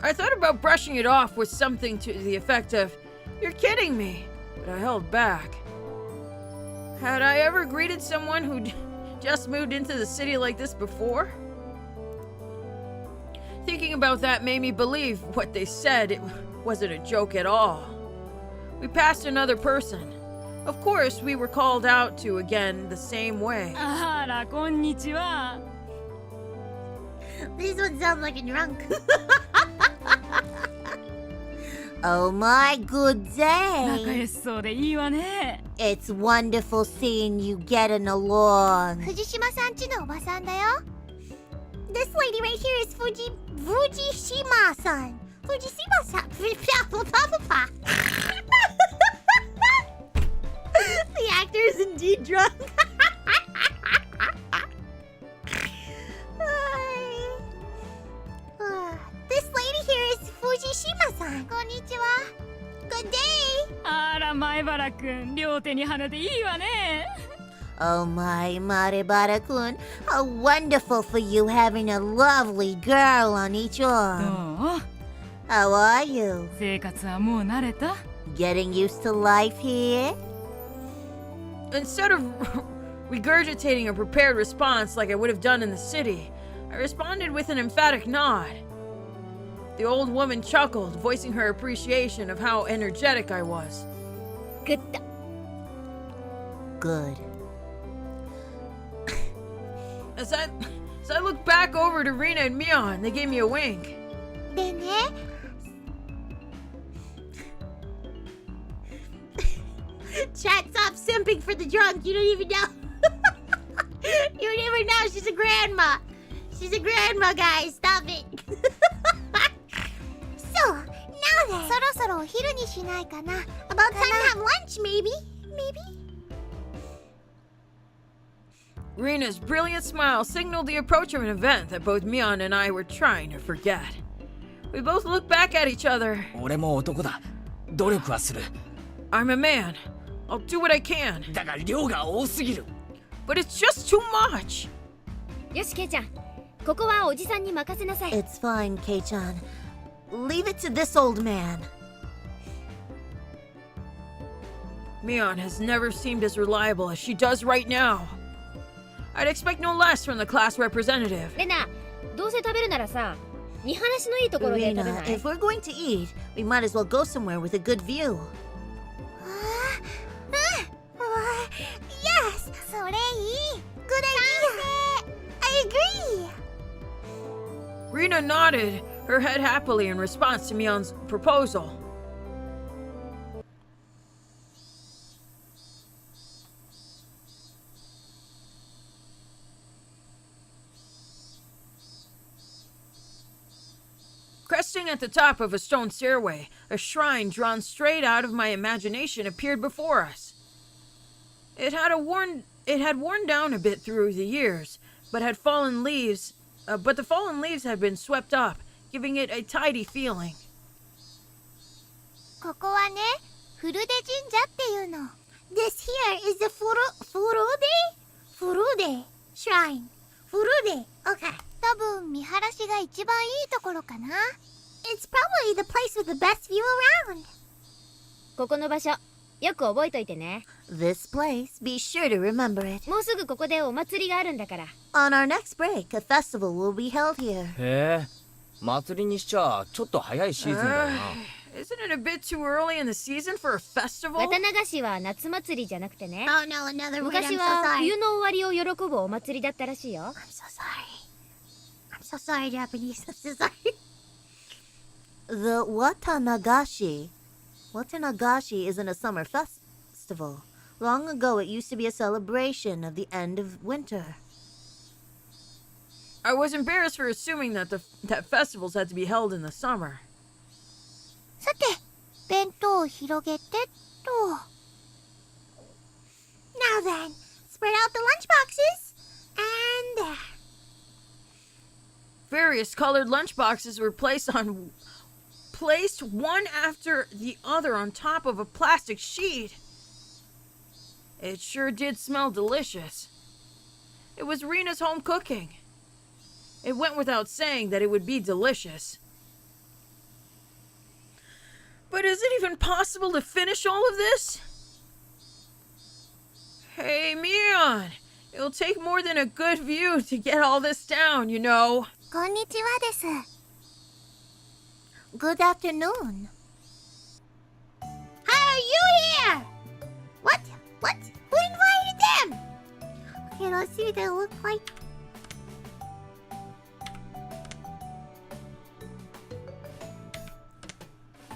[SPEAKER 5] I thought about brushing it off with something to the effect of, "You're kidding me," but I held back. Had I ever greeted someone who'd just moved into the city like this before? Thinking about that made me believe what they said. It wasn't a joke at all. We passed another person. Of course, we were called out to again the same way.
[SPEAKER 9] あらこんにちは
[SPEAKER 1] This one sounds like a drunk.
[SPEAKER 4] Oh my good
[SPEAKER 9] 仲
[SPEAKER 4] day.
[SPEAKER 9] 良しそうでいいわね
[SPEAKER 4] It's wonderful seeing you getting along.
[SPEAKER 1] 藤島さんちのおばさんだよ。This lady right here is Fujishima-san. Fujishima-san. The actor is indeed drunk. This lady here is Fujishima-san. Konnichiwa. Good day.
[SPEAKER 9] あら前原くん両手に花でいいわね
[SPEAKER 4] Oh my Maribara-kun, how wonderful for you having a lovely girl on each
[SPEAKER 9] ど
[SPEAKER 4] arm.
[SPEAKER 9] う
[SPEAKER 4] How are you?
[SPEAKER 9] 生活はもう慣れた
[SPEAKER 4] Getting used to life here?
[SPEAKER 5] Instead of regurgitating a prepared response like I would have done in the city, I responded with an emphatic nod. The old woman chuckled, voicing her appreciation of how energetic I was.
[SPEAKER 10] グッド
[SPEAKER 4] Good.
[SPEAKER 5] As I looked back over to Rena and Mion, they gave me a wink.
[SPEAKER 1] でね。Chat, stop simping for the drunk. You don't even know. You don't even know she's a grandma. She's a grandma, guys. Stop it. So, now then. そろそろお昼にしないかな。About time to have lunch, maybe?
[SPEAKER 5] Rena's brilliant smile signaled the approach of an event that both Mion and I were trying to forget. We both looked back at each other.
[SPEAKER 8] 俺も男だ努力はする
[SPEAKER 5] I'm a man. I'll do what I can.
[SPEAKER 8] だが量が多すぎる
[SPEAKER 5] But it's just too much.
[SPEAKER 10] よしケイちゃんここはおじさんに任せなさい
[SPEAKER 4] It's fine, Kei-chan. Leave it to this old man.
[SPEAKER 5] Mion has never seemed as reliable as she does right now. I'd expect no less from the class representative.
[SPEAKER 10] レナどうせ食べるならさ見晴らしのいいところで食べ
[SPEAKER 4] Rena,
[SPEAKER 10] ない
[SPEAKER 4] if we're going to eat, we might as well go somewhere with a good view.
[SPEAKER 1] Yes. それいい。Good idea. I agree.
[SPEAKER 5] Rena nodded, her head happily in response to Mion's proposal. Cresting at the top of a stone stairway, a shrine drawn straight out of my imagination appeared before us. It had worn down a bit through the years, but had fallen leaves but the fallen leaves have been swept up, giving it a tidy feeling.
[SPEAKER 1] ここはね、フルデ神社っていうの。This here is the Furude Shrine. Furude. Okay. 多分見晴らしが一番いいところかな。It's probably the place with the best view around.
[SPEAKER 10] ここの場所よく覚えといてね。
[SPEAKER 4] This place, be sure to remember it.
[SPEAKER 10] もうすぐここでお祭りがあるんだから。
[SPEAKER 4] On our next break, a festival will be held here.
[SPEAKER 8] へえ、祭りにしちゃちょっと早いシーズンだよな。
[SPEAKER 5] Isn't it a bit too early in the season for a festival?
[SPEAKER 10] 綿流しは夏祭りじゃなくてね。
[SPEAKER 1] Oh no, another word. I'm
[SPEAKER 10] 昔
[SPEAKER 1] so
[SPEAKER 10] は
[SPEAKER 1] sorry.
[SPEAKER 10] 冬の終わりを喜ぶお祭りだったらしいよ。
[SPEAKER 1] I'm so sorry. I'm so sorry, Japanese. I'm so sorry.
[SPEAKER 4] The Watanagashi. Watanagashi isn't a summer festival. Long ago, it used to be a celebration of the end of winter.
[SPEAKER 5] I was embarrassed for assuming that that festivals had to be held in the summer.
[SPEAKER 1] さて、弁当を広げてっと。Now then, spread out the lunch boxes. And there.
[SPEAKER 5] Various colored lunch boxes were placed one after the other on top of a plastic sheet. It sure did smell delicious. It was Rena's home cooking. It went without saying that it would be delicious. But is it even possible to finish all of this? Hey, Mion! It'll take more than a good view to get all this down, you know.
[SPEAKER 1] こんにちはです。Good afternoon. How are you here? What? What? Who invited them? Okay, let's see what they look like.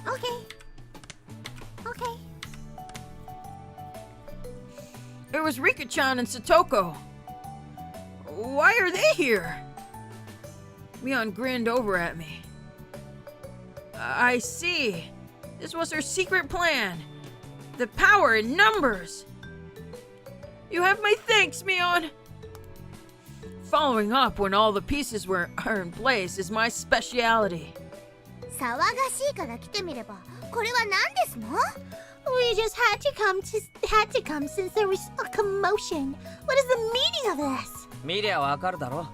[SPEAKER 1] Okay. Okay.
[SPEAKER 5] It was Rika-chan and Satoko. Why are they here? Mion grinned over at me. I see. This was her secret plan. The power in numbers. You have my thanks, Mion. Following up when all the pieces are in place is my speciality.
[SPEAKER 1] 騒がしいから来てみれば、これは何ですの? We just had to come since there was a commotion. What is the meaning of this?
[SPEAKER 8] 見りゃわかるだろ。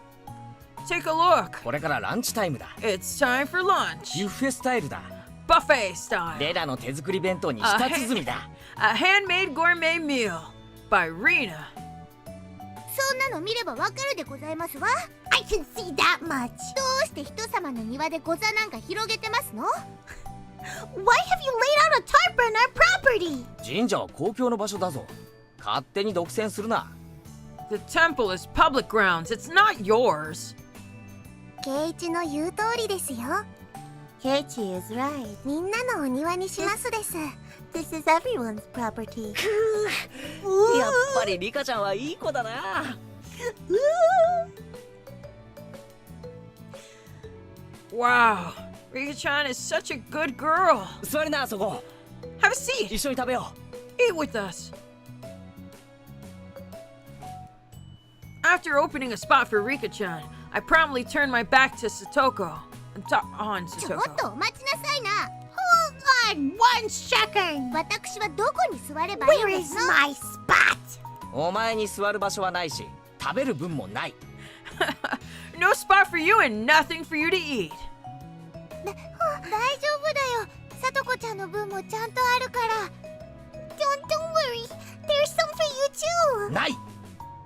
[SPEAKER 5] Take a look.
[SPEAKER 8] これからランチタイムだ。
[SPEAKER 5] It's time for lunch.
[SPEAKER 8] ビュッフェスタイルだ。
[SPEAKER 5] Buffet style.
[SPEAKER 8] レナの手作り弁当に舌鼓だ。
[SPEAKER 5] A handmade gourmet meal by Rena.
[SPEAKER 1] そんなの見ればわかるでございますわ。I can see that much. どうして人様の庭でご座なんか広げてますの? Why have you laid out a tarp on our property?
[SPEAKER 8] 神社は公共の場所だぞ。勝手に独占するな。
[SPEAKER 5] The temple is public grounds. It's not yours.
[SPEAKER 1] ケイチの言う通りですよ。
[SPEAKER 4] Keiichi is right.
[SPEAKER 1] みんなのお庭にしますです。
[SPEAKER 4] This is everyone's property.
[SPEAKER 8] やっぱりリカちゃんはいい子だな。
[SPEAKER 5] Wow, Rika-chan is such a good girl.
[SPEAKER 8] 座りな、そこ。
[SPEAKER 5] Have a seat.
[SPEAKER 8] 一緒に食べよ
[SPEAKER 5] Eat with us. After opening a spot for Rika-chan, I promptly turned my back to Satoko. On
[SPEAKER 1] ちょっ
[SPEAKER 5] Satoko.
[SPEAKER 1] とお待ちなさいな。Hold on one second. 私はどこに座ればいいん
[SPEAKER 4] Where
[SPEAKER 1] で
[SPEAKER 4] is
[SPEAKER 1] すの?
[SPEAKER 4] my spot?
[SPEAKER 8] う。お前に座る場所はないし、食べる分もない。
[SPEAKER 5] No spot for you and nothing for you to eat.
[SPEAKER 1] 大丈夫だよ。さとこちゃんの分もちゃんとあるから。Don't worry. There's some for you too.
[SPEAKER 8] ない。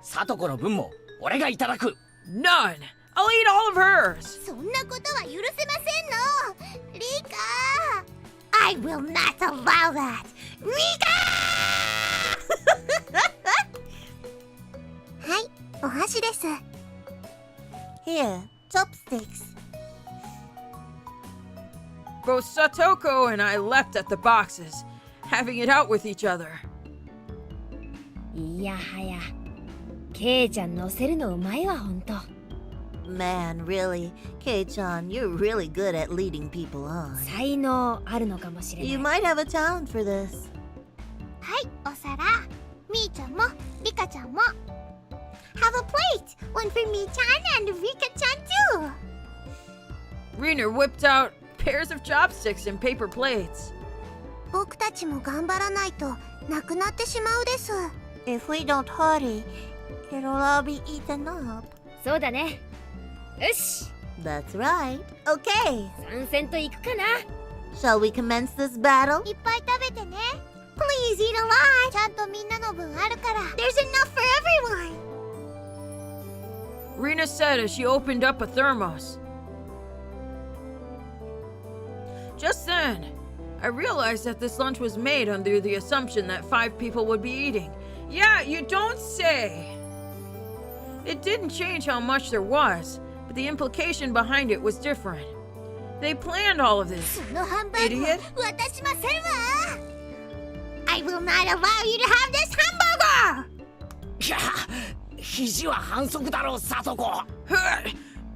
[SPEAKER 8] サトコの分も俺がいただく。
[SPEAKER 5] None. I'll eat all of hers.
[SPEAKER 1] そんなことは許せませんの。リカ。I will not allow that. リカ。はい、お箸です。
[SPEAKER 4] Here, chopsticks.
[SPEAKER 5] Both Satoko and I leapt at the boxes, having it out with each other.
[SPEAKER 10] いやはや、ケイちゃん乗せるのうまいわ、ほんと。
[SPEAKER 4] Man, really, Kei-chan, you're really good at leading people on.
[SPEAKER 10] 才能あるのかもしれない。
[SPEAKER 4] You might have a talent for this.
[SPEAKER 1] はい、お皿。みーちゃんも、リカちゃんも。Have a plate. One for me-chan and Rika-chan too.
[SPEAKER 5] Rena whipped out pairs of chopsticks and paper plates.
[SPEAKER 4] 僕たちも頑張らないとなくなってしまうです。
[SPEAKER 1] If we don't hurry, it'll all be eaten up.
[SPEAKER 10] そうだね。よし、
[SPEAKER 1] That's right. Okay,
[SPEAKER 10] 参戦と行くかな。
[SPEAKER 1] shall we commence this battle? いっぱい食べてね。Please eat a lot. ちゃんとみんなの分あるから。There's enough for everyone.
[SPEAKER 5] Rena said as she opened up a thermos. Just then, I realized that this lunch was made under the assumption that 5 people would be eating. Yeah, you don't say! It didn't change how much there was, but the implication behind it was different. They planned all of this.
[SPEAKER 4] そのハンバーグは
[SPEAKER 5] Idiot.
[SPEAKER 4] 渡しませんわ。
[SPEAKER 1] I will not allow you to have this hamburger.
[SPEAKER 8] いや、肘は反則だろう、サトコ。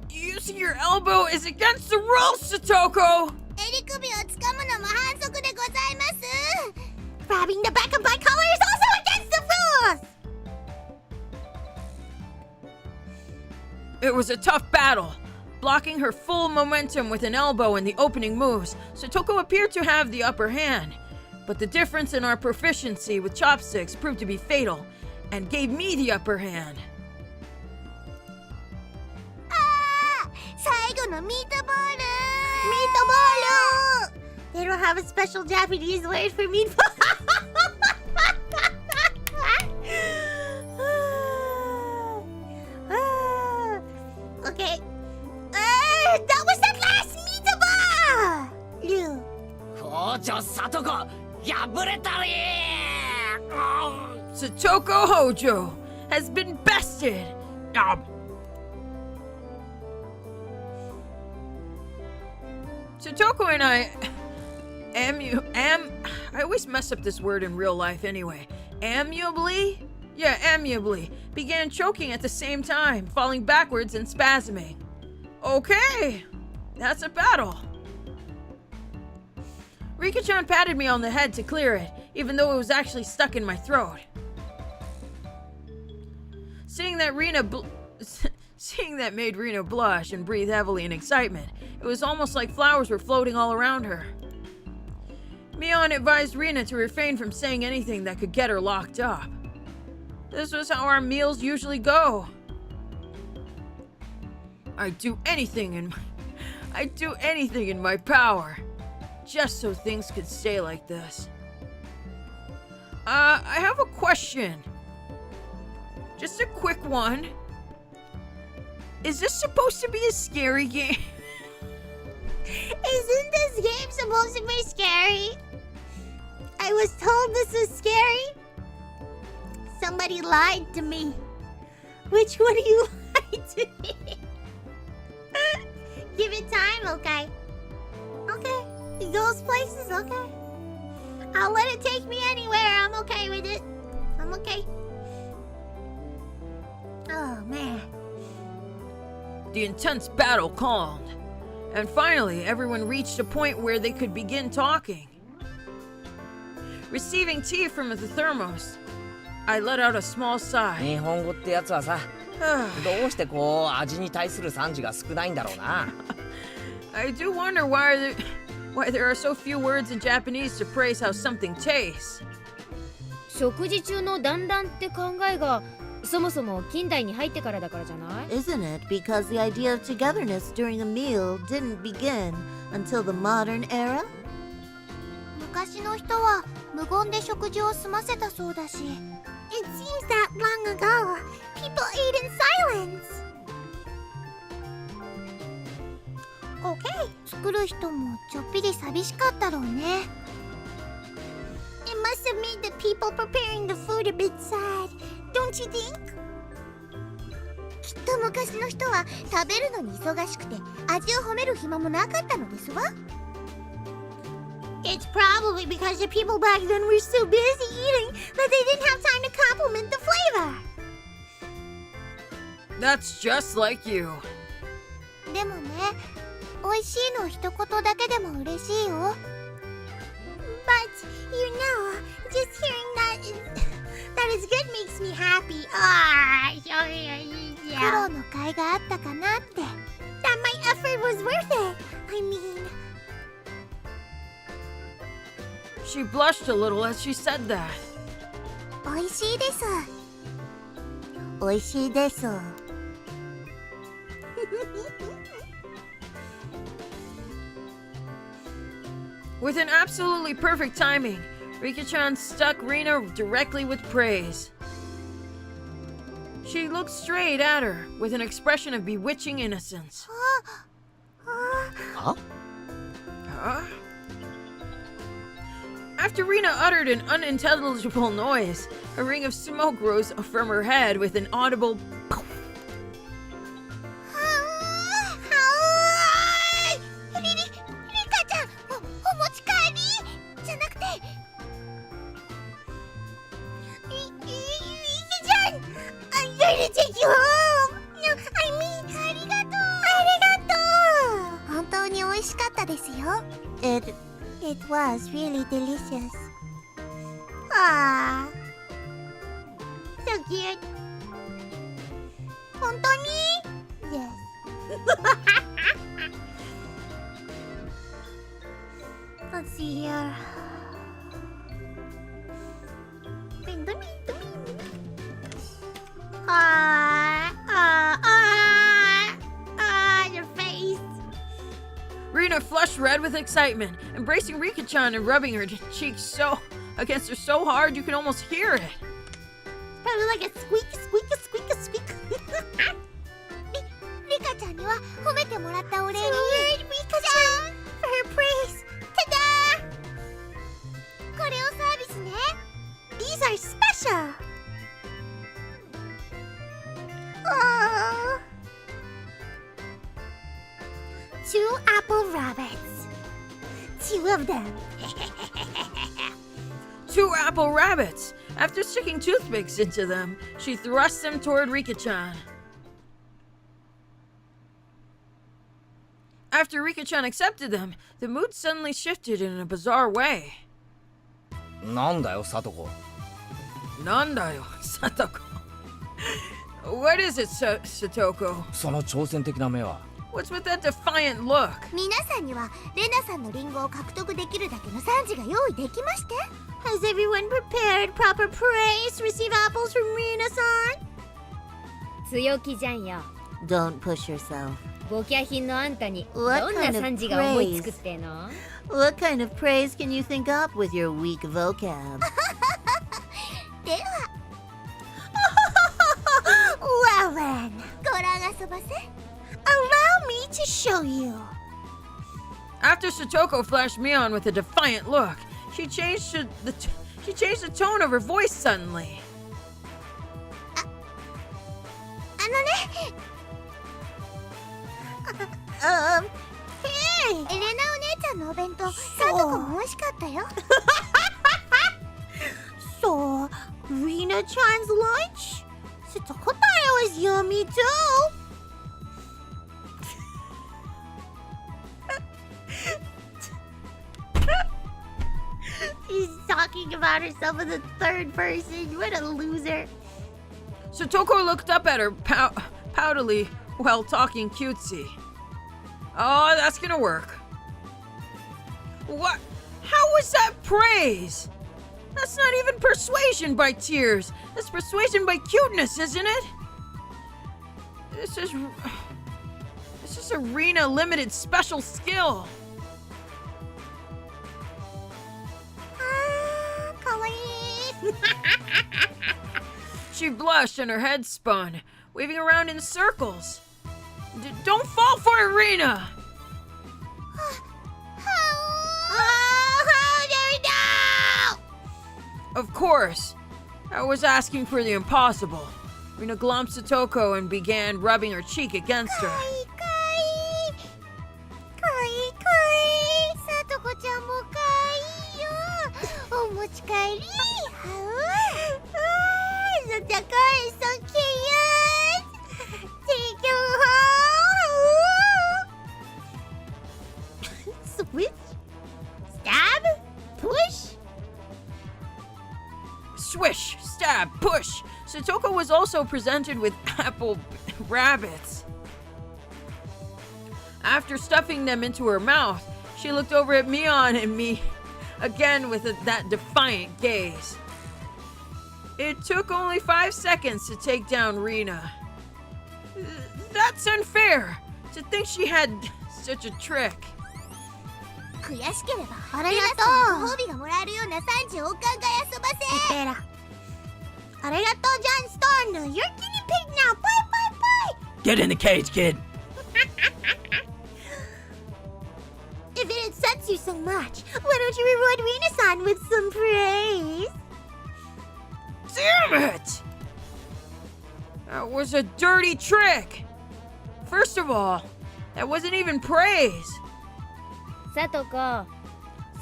[SPEAKER 5] Using your elbow is against the rules, Satoko!
[SPEAKER 4] 襟首をつかむのも反則でございます。
[SPEAKER 1] Grabbing the back of my collar is also against the rules.
[SPEAKER 5] It was a tough battle. Blocking her full momentum with an elbow in the opening moves, Satoko appeared to have the upper hand. But the difference in our proficiency with chopsticks proved to be fatal and gave me the upper hand.
[SPEAKER 4] 最後のミートボール。
[SPEAKER 1] Meatball! They don't have a special Japanese word for meatball. Okay. That was the last meatball!
[SPEAKER 8] 校長サトコ、破れたり。
[SPEAKER 5] Satoko Hojo has been bested. Satoko and I I always mess up this word in real life anyway. Amiably? Yeah, amiably. Began choking at the same time, falling backwards and spasming. Okay, that's a battle. Rika-chan patted me on the head to clear it, even though it was actually stuck in my throat. Seeing that made Rena blush and breathe heavily in excitement. It was almost like flowers were floating all around her. Mion advised Rena to refrain from saying anything that could get her locked up. This was how our meals usually go. I'd do anything in my power, just so things could stay like this. I have a question. Just a quick one. Is this supposed to be a scary game?
[SPEAKER 1] Isn't this game supposed to be scary? I was told this was scary. Somebody lied to me. Which one of you lied to me? Give it time, okay? Okay. It goes places, okay. I'll let it take me anywhere. I'm okay with it. I'm okay. Oh, man.
[SPEAKER 5] The intense battle calmed, and finally everyone reached a point where they could begin talking. Receiving tea from the thermos, I let out a small sigh.
[SPEAKER 8] 日本語ってやつはさ、どうしてこう味に対する賛辞が少ないんだろうな。
[SPEAKER 5] I do wonder why there are so few words in Japanese to praise how something tastes.
[SPEAKER 10] 食事中の団らんって考えがそもそも近代に入ってからだからじゃない？
[SPEAKER 1] Isn't it because the idea of togetherness during a meal didn't begin until the modern era?
[SPEAKER 4] 昔の人は無言で食事を済ませたそうだし。
[SPEAKER 1] It seems that long ago, people ate in silence.
[SPEAKER 4] Okay. 作る人もちょっぴり寂しかったろうね。
[SPEAKER 1] It must have made the people preparing the food a bit sad, don't you think?
[SPEAKER 4] きっと昔の人は食べるのに忙しくて味を褒める暇もなかったのですわ。
[SPEAKER 1] It's probably because the people back then were so busy eating that they didn't have time to compliment the flavor.
[SPEAKER 5] That's just like you.
[SPEAKER 4] でもね、美味しいの一言だけでも嬉しいよ。
[SPEAKER 1] But, you know, just hearing that is good makes me happy. Ah, 苦労の甲斐があったかなって。That my effort was worth it. I mean.
[SPEAKER 5] She blushed a little as she said that.
[SPEAKER 1] 美味しいです。美味しいです。
[SPEAKER 5] With an absolutely perfect timing, Rika-chan stuck Rena directly with praise. She looked straight at her with an expression of bewitching innocence.
[SPEAKER 8] Huh?
[SPEAKER 5] Huh? After Rena uttered an unintelligible noise, a ring of smoke rose from her head with an audible poof.
[SPEAKER 1] リカちゃん、お持ち帰りじゃなくて、リカちゃん、I'm going to take you home. No, I mean, ありがとう。ありがとう。本当に美味しかったですよ。It was really delicious. Ah, so cute. 本当に Yes. Let's see here. Your face.
[SPEAKER 5] Rena flushed red with excitement, embracing Rika-chan and rubbing her cheeks against her so hard you could almost hear it.
[SPEAKER 1] Probably like a squeak, squeak, squeak, squeak. リカちゃんには褒めてもらったお礼に。Rika-chan for her praise. Ta-da! これをサービスね。These are special. Oh. 2 apple rabbits. 2 of them.
[SPEAKER 5] 2 apple rabbits! After sticking toothpicks into them, she thrust them toward Rika-chan. After Rika-chan accepted them, the mood suddenly shifted in a bizarre way.
[SPEAKER 8] なんだよ、サトコ。
[SPEAKER 5] Nandayo, Satoko. What is it, Satoko?
[SPEAKER 8] その挑戦的な目は。
[SPEAKER 5] What's with that defiant look?
[SPEAKER 1] 皆さんにはレナさんのリンゴを獲得できるだけの賛辞が用意できまして。Has everyone prepared proper praise to receive apples from Rena-san?
[SPEAKER 10] 強気じゃんよ。
[SPEAKER 1] Don't push yourself.
[SPEAKER 10] ボキャ品のあんたにど
[SPEAKER 1] What
[SPEAKER 10] んな
[SPEAKER 1] kind of
[SPEAKER 10] 賛辞が思いつくっての？
[SPEAKER 1] What kind of praise can you think up with your weak vocab? ではWell then, ご覧遊ばせ Allow me to show you.
[SPEAKER 5] After Satoko flashed Mion with a defiant look, she changed the tone of her voice suddenly.
[SPEAKER 1] あのねHey! エレナお姉ちゃんのお弁当、サトコも美味しかったよ。So, Rena-chan's lunch? Satoko thought it was yummy too. She's talking about herself in the third person. What a loser.
[SPEAKER 5] Satoko looked up at her poutily while talking cutesy. Oh, that's gonna work. What? How was that praise? That's not even persuasion by tears. That's persuasion by cuteness, isn't it? This is a Rena limited special skill.
[SPEAKER 1] Kawaii.
[SPEAKER 5] She blushed and her head spun, waving around in circles. Don't fall for it, Rena! Of course. I was asking for the impossible. Rena glomped Satoko and began rubbing her cheek against her.
[SPEAKER 1] Satoko is so cute. Take you home. Switch. Stab. Push.
[SPEAKER 5] Swish, stab, push. Satoko was also presented with apple rabbits. After stuffing them into her mouth, she looked over at Mion and me again with that defiant gaze. It took only 5 seconds to take down Rena. That's unfair, to think she had such a trick.
[SPEAKER 4] 悔しければ
[SPEAKER 1] ありがとう。
[SPEAKER 4] ご褒美がもらえるような30億回遊ばせ。
[SPEAKER 1] ペラ。ありがとう、ジャンストーン。You're guinea pig now. Bye, bye, bye.
[SPEAKER 5] Get in the cage, kid.
[SPEAKER 1] If it upsets you so much, why don't you reward Rena-san with some praise?
[SPEAKER 5] Damn it! That was a dirty trick. First of all, that wasn't even praise.
[SPEAKER 10] さとこ、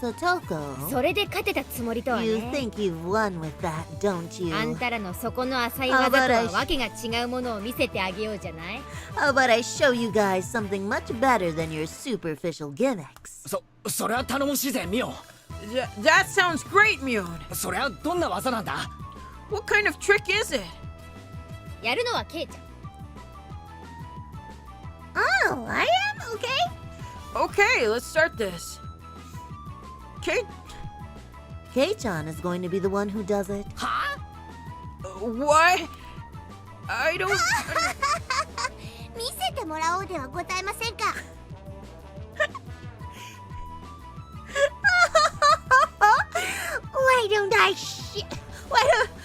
[SPEAKER 1] Satoko,
[SPEAKER 10] それで勝てたつもりとは
[SPEAKER 1] you
[SPEAKER 10] ね。
[SPEAKER 1] think you've won with that, don't you?
[SPEAKER 10] あんたらの底の浅い技とはわけが違うものを見せてあげようじゃない。
[SPEAKER 1] How about I show you guys something much better than your superficial gimmicks?
[SPEAKER 8] それは頼もしいぜミオン。
[SPEAKER 5] That sounds great, Mion.
[SPEAKER 8] それはどんな技なんだ？
[SPEAKER 5] What kind of trick is it?
[SPEAKER 10] やるのはケイちゃん。
[SPEAKER 1] Oh, I am? Okay.
[SPEAKER 5] Okay, let's start this. Kate,
[SPEAKER 1] Kei-chan is going to be the one who does it.
[SPEAKER 8] は
[SPEAKER 5] what? I don't.
[SPEAKER 4] 見せてもらおうではございませんか。
[SPEAKER 1] Why don't I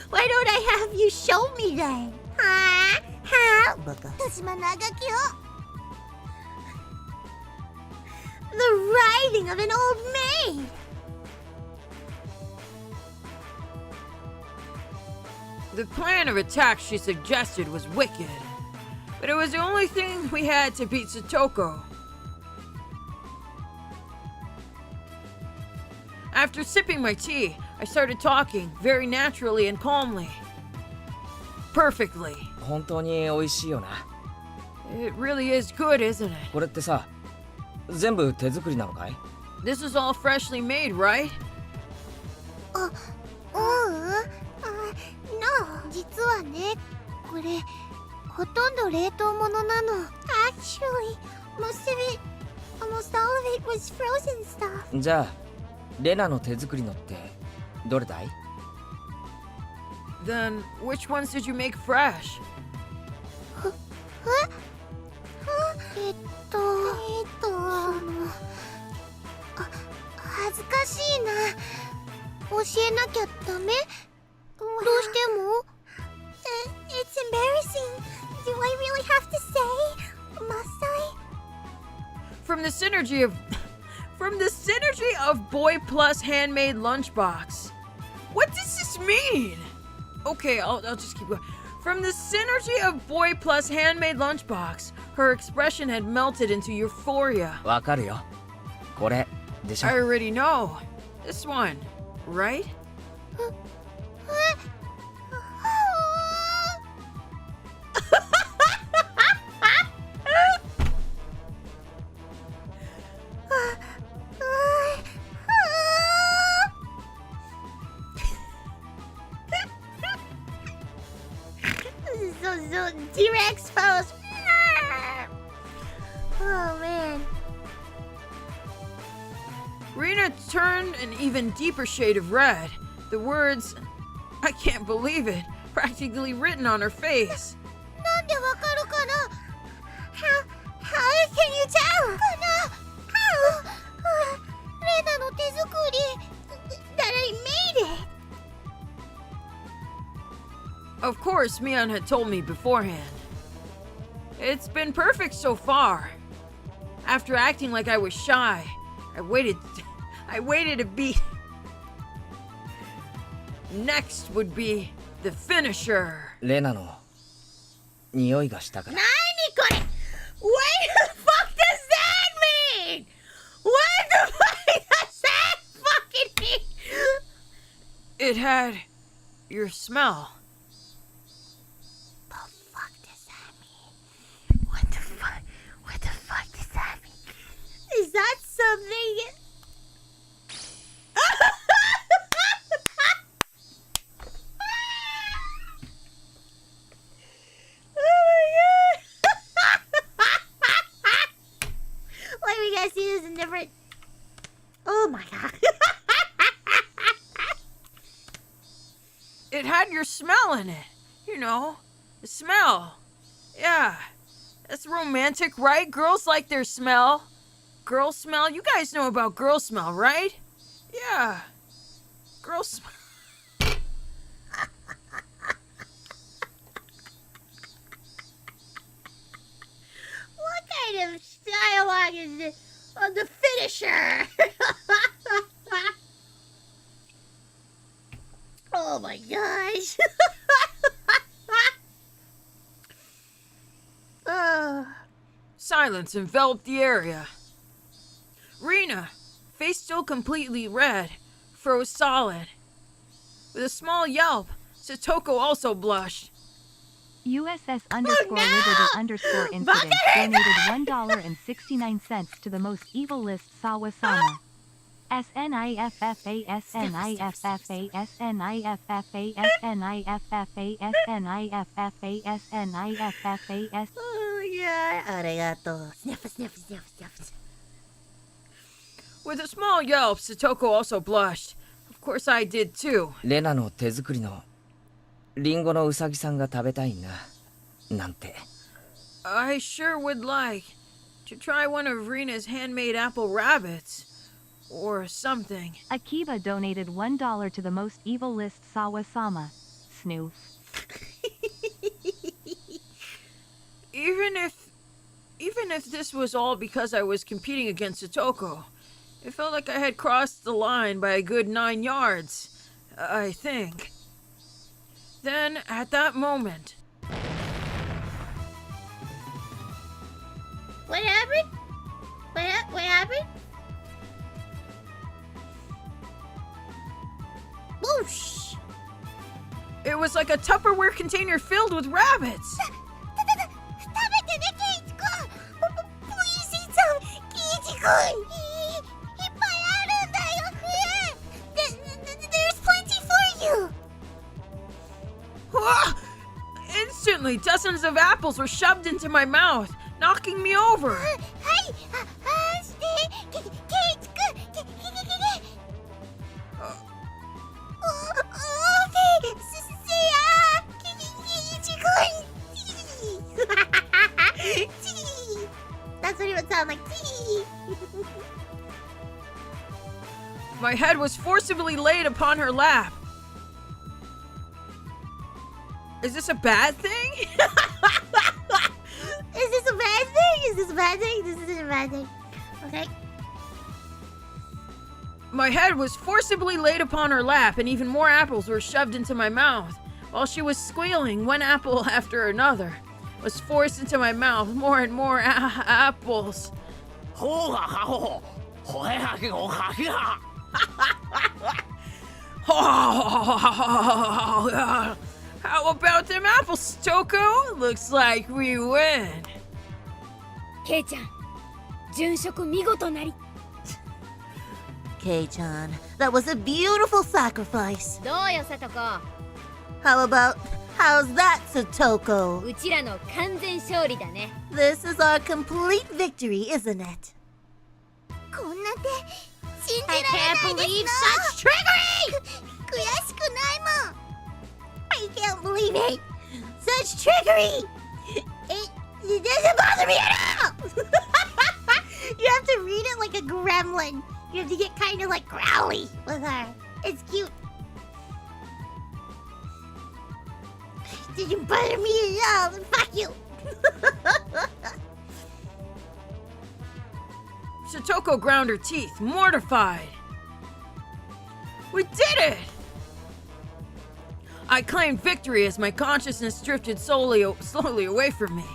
[SPEAKER 1] why don't I have you show me then? Huh? Huh? Baka.
[SPEAKER 4] 豊島のあがきを。
[SPEAKER 1] The writhing of an old maid.
[SPEAKER 5] The plan of attack she suggested was wicked, but it was the only thing we had to beat Satoko. After sipping my tea, I started talking very naturally and calmly. Perfectly.
[SPEAKER 8] 本当に美味しいよな。
[SPEAKER 5] It really is good, isn't it?
[SPEAKER 8] これってさ、全部手作りなのかい？
[SPEAKER 5] This is all freshly made, right?
[SPEAKER 1] No. 実はね、これほとんど冷凍物なの。Actually, almost all of it was frozen stuff.
[SPEAKER 8] じゃあ、レナの手作りのってどれだい？
[SPEAKER 5] Then, which ones did you make fresh?
[SPEAKER 1] 恥ずかしいな。教えなきゃダメ？どうしても？ It's embarrassing. Do I really have to say? Must I?
[SPEAKER 5] From the synergy of Boy Plus handmade lunchbox. What does this mean? Okay, I'll just keep going. From the synergy of Boy Plus handmade lunchbox, her expression had melted into euphoria.
[SPEAKER 8] わかるよ。これでしょ。
[SPEAKER 5] I already know. This one, right?
[SPEAKER 1] So T-Rex pose. Oh man.
[SPEAKER 5] Rena turned an even deeper shade of red. The words, I can't believe it, practically written on her face.
[SPEAKER 1] なんでわかるかな？ How can you tell? かな？ レナの手作り。That I made it.
[SPEAKER 5] Of course, Mion had told me beforehand. It's been perfect so far. After acting like I was shy, I waited a beat. Next would be the finisher.
[SPEAKER 8] レナの匂いがしたから。
[SPEAKER 1] 何これ？ What the fuck does that mean? What the fuck does that fucking mean?
[SPEAKER 5] It had your smell.
[SPEAKER 1] The fuck does that mean? What the fuck does that mean? Is that something?
[SPEAKER 5] It had your smell in it. You know, the smell. Yeah, that's romantic, right? Girls like their smell. Girl smell? You guys know about girl smell, right? Yeah. Girl smell.
[SPEAKER 1] What kind of dialogue is this on the finisher? Oh my gosh.
[SPEAKER 5] Silence enveloped the area. Rena, face still completely red, froze solid. With a small yelp, Satoko also blushed.
[SPEAKER 3] USS _ Liberty _ incident donated $1.69 to the most evil list Sawa-sama. SNIFFA SNIFFA SNIFFA SNIFFA SNIFFA SNIFFA S.
[SPEAKER 4] Oh yeah, arigato. Sniff, sniff, sniff, sniff.
[SPEAKER 5] With a small yelp, Satoko also blushed. Of course I did too.
[SPEAKER 8] レナの手作りのリンゴのウサギさんが食べたいななんて。
[SPEAKER 5] I sure would like to try one of Rena's handmade apple rabbits. Or something.
[SPEAKER 3] Akiba donated $1 to the most evil list Sawa-sama. Snoof.
[SPEAKER 5] Even if this was all because I was competing against Satoko, it felt like I had crossed the line by a good 9 yards, I think. Then, at that moment...
[SPEAKER 1] What happened? What happened? Whoosh!
[SPEAKER 5] It was like a Tupperware container filled with rabbits.
[SPEAKER 1] There's plenty for you.
[SPEAKER 5] Instantly, dozens of apples were shoved into my mouth, knocking me over.
[SPEAKER 1] That's what it would sound like.
[SPEAKER 5] My head was forcibly laid upon her lap. Is this a bad thing?
[SPEAKER 1] Is this a bad thing? Is this a bad thing? This isn't a bad thing. Okay.
[SPEAKER 5] My head was forcibly laid upon her lap, and even more apples were shoved into my mouth. While she was squealing, one apple after another was forced into my mouth. More and more apples. How about them apples, Satoko? Looks like we win.
[SPEAKER 10] ケイちゃん、殉職見事なり。
[SPEAKER 4] Kei-chan, that was a beautiful sacrifice.
[SPEAKER 10] どうよ、サトコ。
[SPEAKER 4] How's that, Satoko?
[SPEAKER 10] うちらの完全勝利だね。
[SPEAKER 4] This is our complete victory, isn't it?
[SPEAKER 1] こんな手信じられないですな。such trickery! 悔しくないもん。I can't believe it. Such trickery. It doesn't bother me at all. You have to read it like a gremlin. You have to get kind of like growly with her. It's cute. Didn't bother me at all. Fuck you.
[SPEAKER 5] Satoko ground her teeth, mortified. We did it! I claimed victory as my consciousness drifted slowly away from me.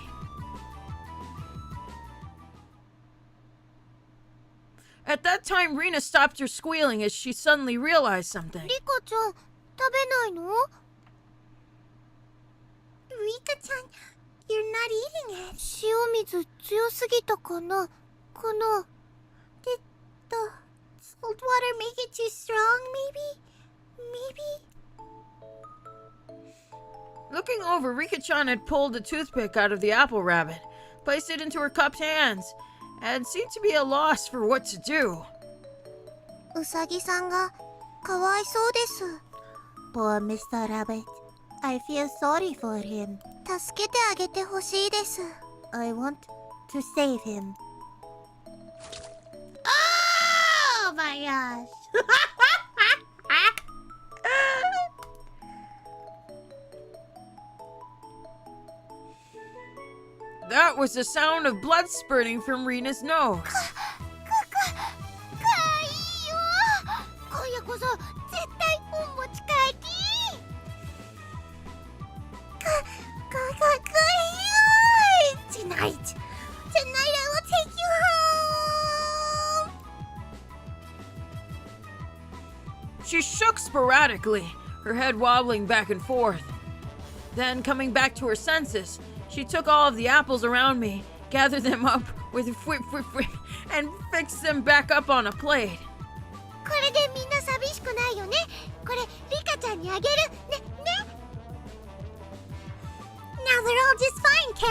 [SPEAKER 5] At that time, Rena stopped her squealing as she suddenly realized something.
[SPEAKER 1] リカちゃん、食べないの？ Rika-chan, you're not eating it. 塩水強すぎたかな？この Did the salt water make it too strong, maybe?
[SPEAKER 5] Looking over, Rika-chan had pulled a toothpick out of the apple rabbit, placed it into her cupped hands, and seemed to be at a loss for what to do.
[SPEAKER 1] うさぎさんがかわいそうです。Poor Mr. Rabbit. I feel sorry for him.
[SPEAKER 4] 助けてあげてほしいです。
[SPEAKER 1] I want to save him. Oh my gosh.
[SPEAKER 5] That was the sound of blood spurting from Rena's nose.
[SPEAKER 1] かいいよ。今夜こそ絶対本持ち帰り。かいいよ。Tonight I will take you home.
[SPEAKER 5] She shook sporadically, her head wobbling back and forth. Then, coming back to her senses, she took all of the apples around me, gathered them up with whip, and fixed them back up on a plate.
[SPEAKER 1] これでみんな寂しくないよね。これリカちゃんにあげるね。 Now they're all just fine, Kay.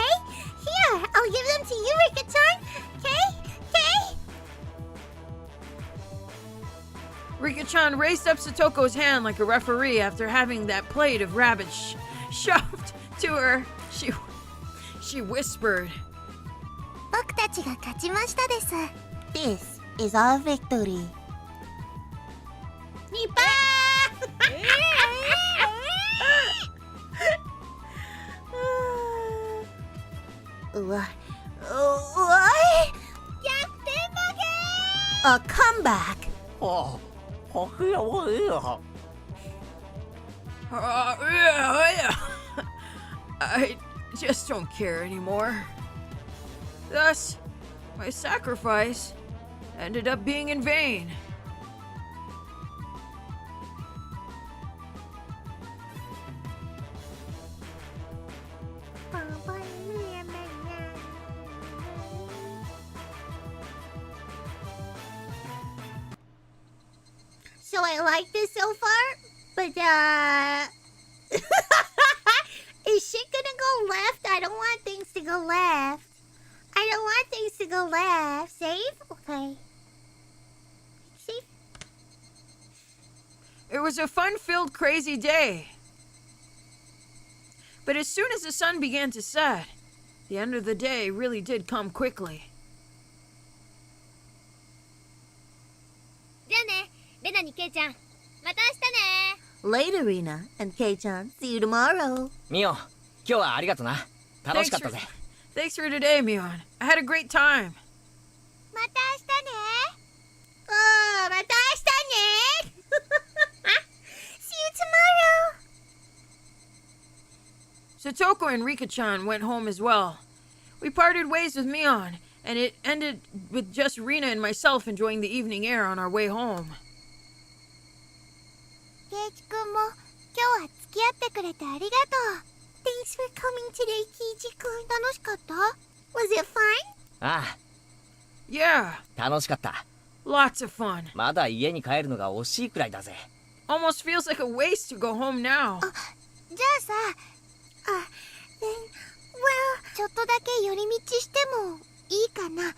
[SPEAKER 1] Here, I'll give them to you, Rika-chan. Kay.
[SPEAKER 5] Rika-chan raised up Satoko's hand like a referee after having that plate of rabbit shoved to her. She whispered,
[SPEAKER 4] 僕たちが勝ちましたです。
[SPEAKER 1] This is our victory. Nipa! What? A comeback.
[SPEAKER 5] yeah. I just don't care anymore. Thus, my sacrifice ended up being in vain.
[SPEAKER 1] So I like this so far, but is shit gonna go left? I don't want things to go left. Save? Okay. Save.
[SPEAKER 5] It was a fun-filled, crazy day. But as soon as the sun began to set, the end of the day really did come quickly.
[SPEAKER 10] じゃあね、レナにケイちゃん。また明日ね。
[SPEAKER 4] Later, Rena and Kei-chan. See you tomorrow.
[SPEAKER 8] ミオン、今日はありがとな。楽しかったぜ。
[SPEAKER 5] Thanks for today, Mion. I had a great time.
[SPEAKER 1] また明日ね。また明日ね。See you tomorrow.
[SPEAKER 5] Satoko and Rika-chan went home as well. We parted ways with Mion, and it ended with just Rena and myself enjoying the evening air on our way home.
[SPEAKER 1] ケイチ君も今日は付き合ってくれてありがとう。Thanks for coming today, ケイチ君。楽しかった？ Was it fun?
[SPEAKER 8] あ
[SPEAKER 5] Yeah,
[SPEAKER 8] あ、楽しかった。
[SPEAKER 5] lots of fun.
[SPEAKER 8] まだ家に帰るのが惜しいくらいだぜ。
[SPEAKER 5] Almost feels like a waste to go home now.
[SPEAKER 1] じゃあさ、then, well, ちょっとだけ寄り道してもいいかな？Would you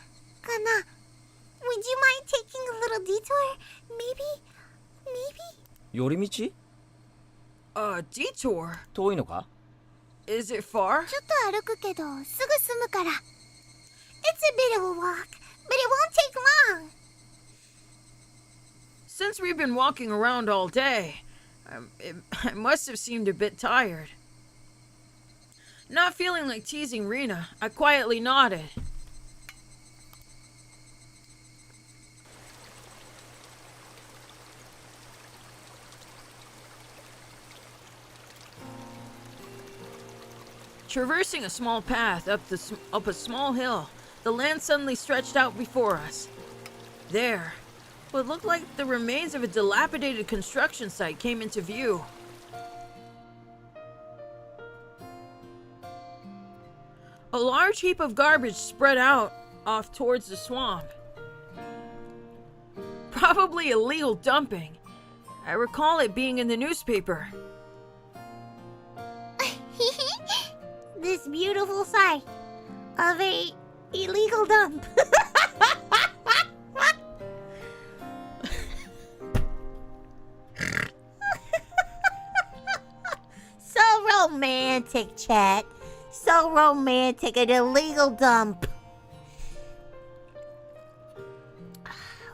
[SPEAKER 1] mind taking a little detour? Maybe?
[SPEAKER 8] 寄り道？
[SPEAKER 5] Detour?
[SPEAKER 8] 遠いのか？
[SPEAKER 5] Is it far?
[SPEAKER 1] ちょっと歩くけどすぐ済むから。It's a bit of a walk, but it won't take long.
[SPEAKER 5] Since we've been walking around all day, I must have seemed a bit tired. Not feeling like teasing Rena, I quietly nodded. Traversing a small path up a small hill, the land suddenly stretched out before us. There, what looked like the remains of a dilapidated construction site came into view. A large heap of garbage spread out off towards the swamp. Probably illegal dumping. I recall it being in the newspaper.
[SPEAKER 1] This beautiful sight of a illegal dump.
[SPEAKER 7] romantic, chat. So romantic. An illegal dump.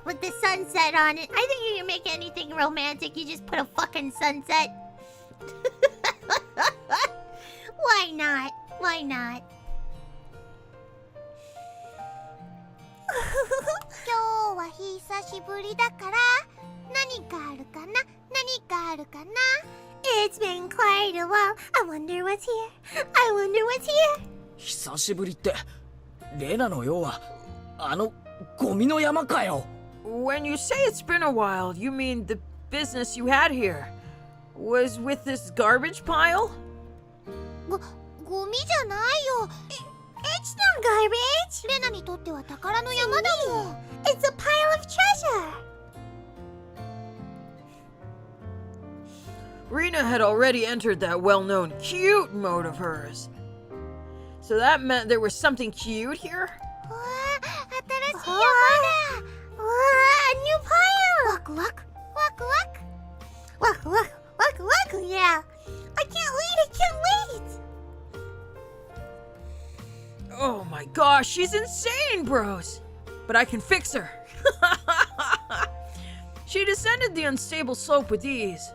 [SPEAKER 1] With the sunset on it. I think you can make anything romantic. You just put a fucking sunset. Why not? Why not? 今日は久しぶりだから何かあるかな何かあるかな It's been quite a while. I wonder what's here. I wonder what's here.
[SPEAKER 8] 久しぶりってレナの要はあのゴミの山かよ。
[SPEAKER 5] When you say it's been a while, you mean the business you had here was with this garbage pile?
[SPEAKER 1] ゴミじゃないよ。It's not garbage. レナにとっては宝の山だもん。It's a pile of treasure.
[SPEAKER 5] Rena had already entered that well-known cute mode of hers. So that meant there was something cute here?
[SPEAKER 1] 新しい山だ。A new pile. ワクワクワクワクワクワクワクワク Yeah. I can't wait. I can't wait.
[SPEAKER 5] Oh my gosh, she's insane, bros! But I can fix her. She descended the unstable slope with ease.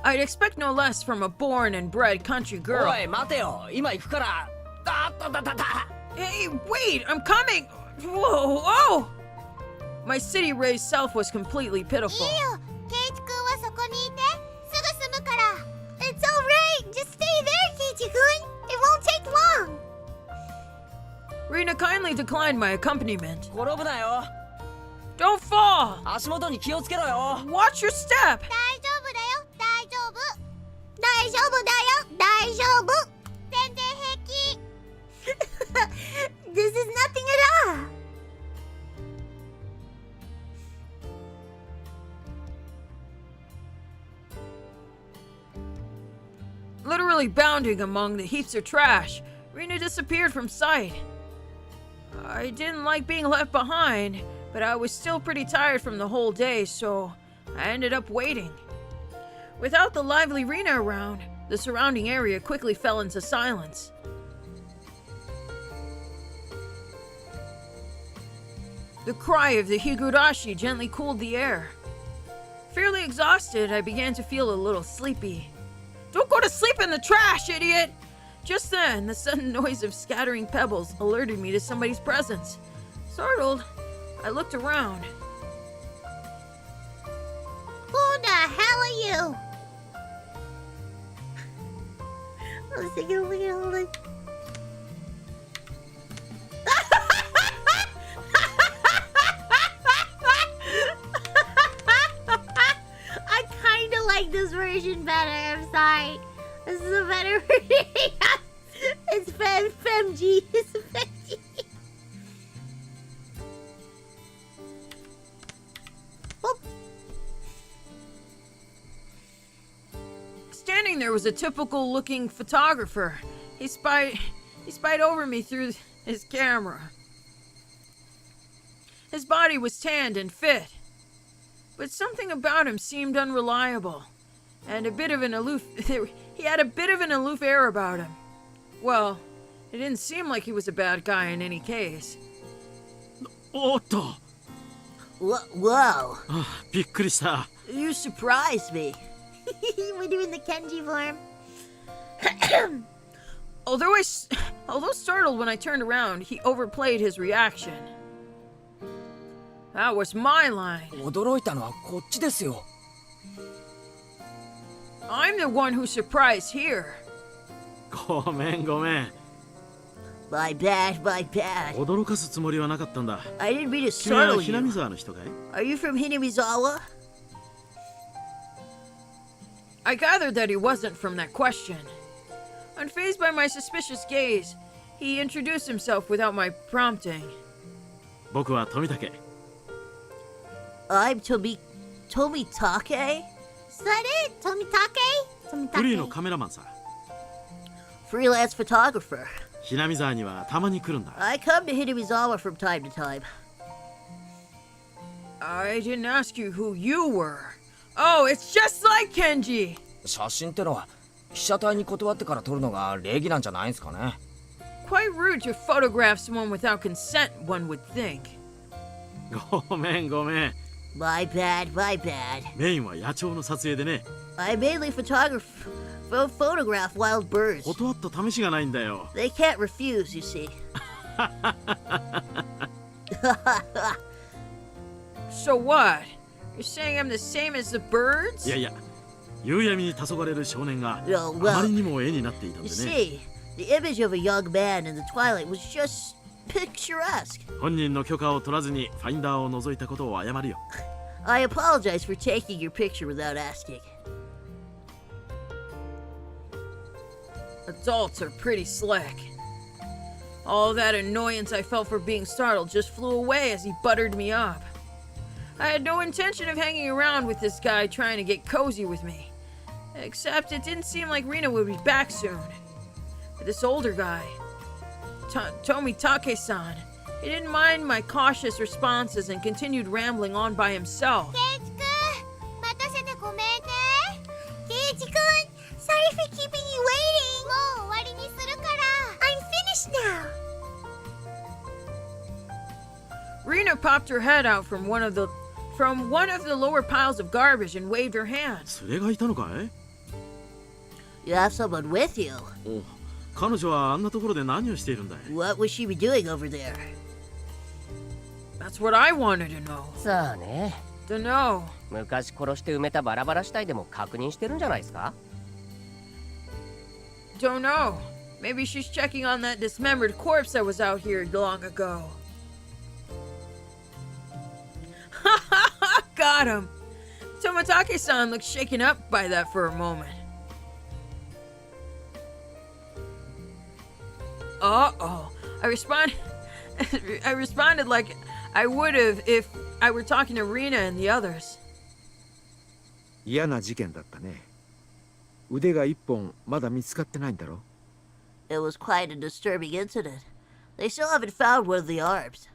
[SPEAKER 5] I'd expect no less from a born and bred country girl.
[SPEAKER 8] おい待てよ、今行くから。あったたたた。
[SPEAKER 5] Hey, wait, I'm coming! Whoa, whoa! My city-raised self was completely pitiful.
[SPEAKER 1] いいよ。ケイチ君はそこにいて。すぐ済むから。It's alright. Just stay there, ケイチ君. It won't take long.
[SPEAKER 5] Rena kindly declined my accompaniment.
[SPEAKER 8] 転ぶなよ。
[SPEAKER 5] Don't fall!
[SPEAKER 8] 足元に気をつけろよ。
[SPEAKER 5] Watch your step!
[SPEAKER 1] 大丈夫だよ。大丈夫。大丈夫だよ。大丈夫。全然平気。This is nothing at all.
[SPEAKER 5] Literally bounding among the heaps of trash, Rena disappeared from sight. I didn't like being left behind, but I was still pretty tired from the whole day, so I ended up waiting. Without the lively Rena around, the surrounding area quickly fell into silence. The cry of the Higurashi gently cooled the air. Fairly exhausted, I began to feel a little sleepy. Don't go to sleep in the trash, idiot! Just then, the sudden noise of scattering pebbles alerted me to somebody's presence. Startled, I looked around.
[SPEAKER 1] Who the hell are you? I was thinking, look at all the... I kind of like this version better. I'm sorry. This is a better version. It's FemG. It's FemG. Boop.
[SPEAKER 5] Standing there was a typical-looking photographer. He spied over me through his camera. His body was tanned and fit, but something about him seemed unreliable, and he had a bit of an aloof air about him. Well, it didn't seem like he was a bad guy in any case.
[SPEAKER 6] おっと
[SPEAKER 7] Whoa.
[SPEAKER 6] びっくりした
[SPEAKER 7] You surprised me.
[SPEAKER 1] We're doing the Kenji form.
[SPEAKER 5] Although startled when I turned around, he overplayed his reaction. That was my line.
[SPEAKER 8] 驚いたのはこっちですよ。
[SPEAKER 5] I'm the one who surprised here.
[SPEAKER 6] ごめんごめん
[SPEAKER 7] My bad, my bad.
[SPEAKER 6] 驚かすつもりはなかったんだ
[SPEAKER 7] I didn't mean to
[SPEAKER 6] 君は
[SPEAKER 7] startle
[SPEAKER 6] ひなみ
[SPEAKER 7] you.
[SPEAKER 6] 沢の人かい
[SPEAKER 7] Are you from Hinamizawa?
[SPEAKER 5] I gathered that he wasn't from that question. Unfazed by my suspicious gaze, he introduced himself without my prompting.
[SPEAKER 6] 僕は富武
[SPEAKER 7] I'm Tomitake?
[SPEAKER 1] Is that it? Tomitake?
[SPEAKER 6] フリーの
[SPEAKER 1] Tomitake.
[SPEAKER 6] カメラマンさ
[SPEAKER 7] Freelance photographer.
[SPEAKER 6] ひなみ沢にはたまに来るんだ
[SPEAKER 7] I come to Hinamizawa from time to time.
[SPEAKER 5] I didn't ask you who you were. Oh, it's just like Kenji!
[SPEAKER 8] 写真ってのは被写体に断ってから撮るのが礼儀なんじゃないんすかね。
[SPEAKER 5] Quite rude to photograph someone without consent, one would think.
[SPEAKER 6] ごめんごめん。
[SPEAKER 1] My bad, my bad.
[SPEAKER 6] メインは野鳥の撮影でね。
[SPEAKER 1] I mainly photograph wild birds.
[SPEAKER 6] 断った試しがないんだよ。
[SPEAKER 1] They can't refuse, you see.
[SPEAKER 5] So what? You're saying I'm the same as the birds?
[SPEAKER 6] いやいや、夕闇に黄昏れる少年が
[SPEAKER 1] No,
[SPEAKER 6] あま
[SPEAKER 1] well,
[SPEAKER 6] りにも絵になっていたん
[SPEAKER 1] you
[SPEAKER 6] でね。
[SPEAKER 1] see, the image of a young man in the twilight was just picturesque.
[SPEAKER 6] 本人の許可を取らずにファインダーを覗いたことを謝るよ。
[SPEAKER 1] I apologize for taking your picture without asking.
[SPEAKER 5] Adults are pretty slick. All that annoyance I felt for being startled just flew away as he buttered me up. I had no intention of hanging around with this guy trying to get cozy with me. Except it didn't seem like Rena would be back soon. But this older guy, Tomitake-san, he didn't mind my cautious responses and continued rambling on by himself.
[SPEAKER 1] ケイチくん、待たせてごめんね。ケイチくん、sorry for keeping you waiting. もう終わりにするから。I'm finished now.
[SPEAKER 5] Rena popped her head out from one of the lower piles of garbage and waved her hand.
[SPEAKER 6] 連れがいたのかい？
[SPEAKER 1] You have someone with you.
[SPEAKER 6] お、彼女はあんなところで何をしているんだい？
[SPEAKER 1] What would she be doing over there?
[SPEAKER 5] That's what I wanted to know.
[SPEAKER 11] さあね。
[SPEAKER 5] To know.
[SPEAKER 11] 昔殺して埋めたバラバラ死体でも確認してるんじゃないですか？
[SPEAKER 5] Don't know. Maybe she's checking on that dismembered corpse that was out here long ago. Got him. Tomitake-san looked shaken up by that for a moment. Uh-oh. I responded like I would have if I were talking to Rena and the others.
[SPEAKER 12] 嫌な事件だったね。腕が一本まだ見つかってないんだろ？
[SPEAKER 1] It was quite a disturbing incident. They still haven't found one of the arms.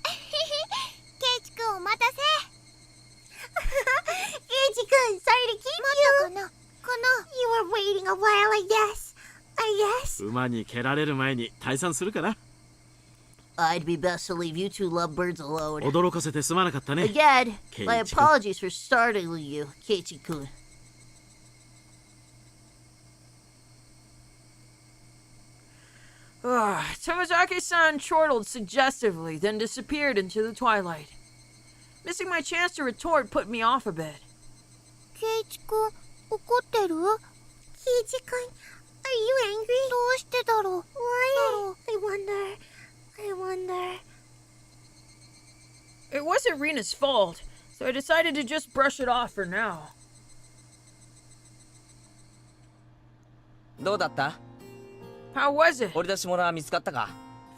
[SPEAKER 1] ケイチくん、お待たせ。ケイチくん、sorry to keep you. またかな。You were waiting a while, I guess.
[SPEAKER 6] 馬に蹴られる前に退散するかな。
[SPEAKER 1] I'd be best to leave you two lovebirds alone.
[SPEAKER 6] 驚かせてすまなかったね。
[SPEAKER 1] Again,
[SPEAKER 6] ケイチくん。
[SPEAKER 1] my apologies for startling you, Keiichi-kun.
[SPEAKER 5] Tomitake-san chortled suggestively, then disappeared into the twilight. Missing my chance to retort put me off a bit.
[SPEAKER 1] ケイチくん、怒ってる？ケイチくん、are you angry? どうしてだろう？ Why? I wonder.
[SPEAKER 5] It wasn't Rena's fault, so I decided to just brush it off for now.
[SPEAKER 8] どうだった？
[SPEAKER 5] How was it?
[SPEAKER 8] 掘り出し物は見つかったか？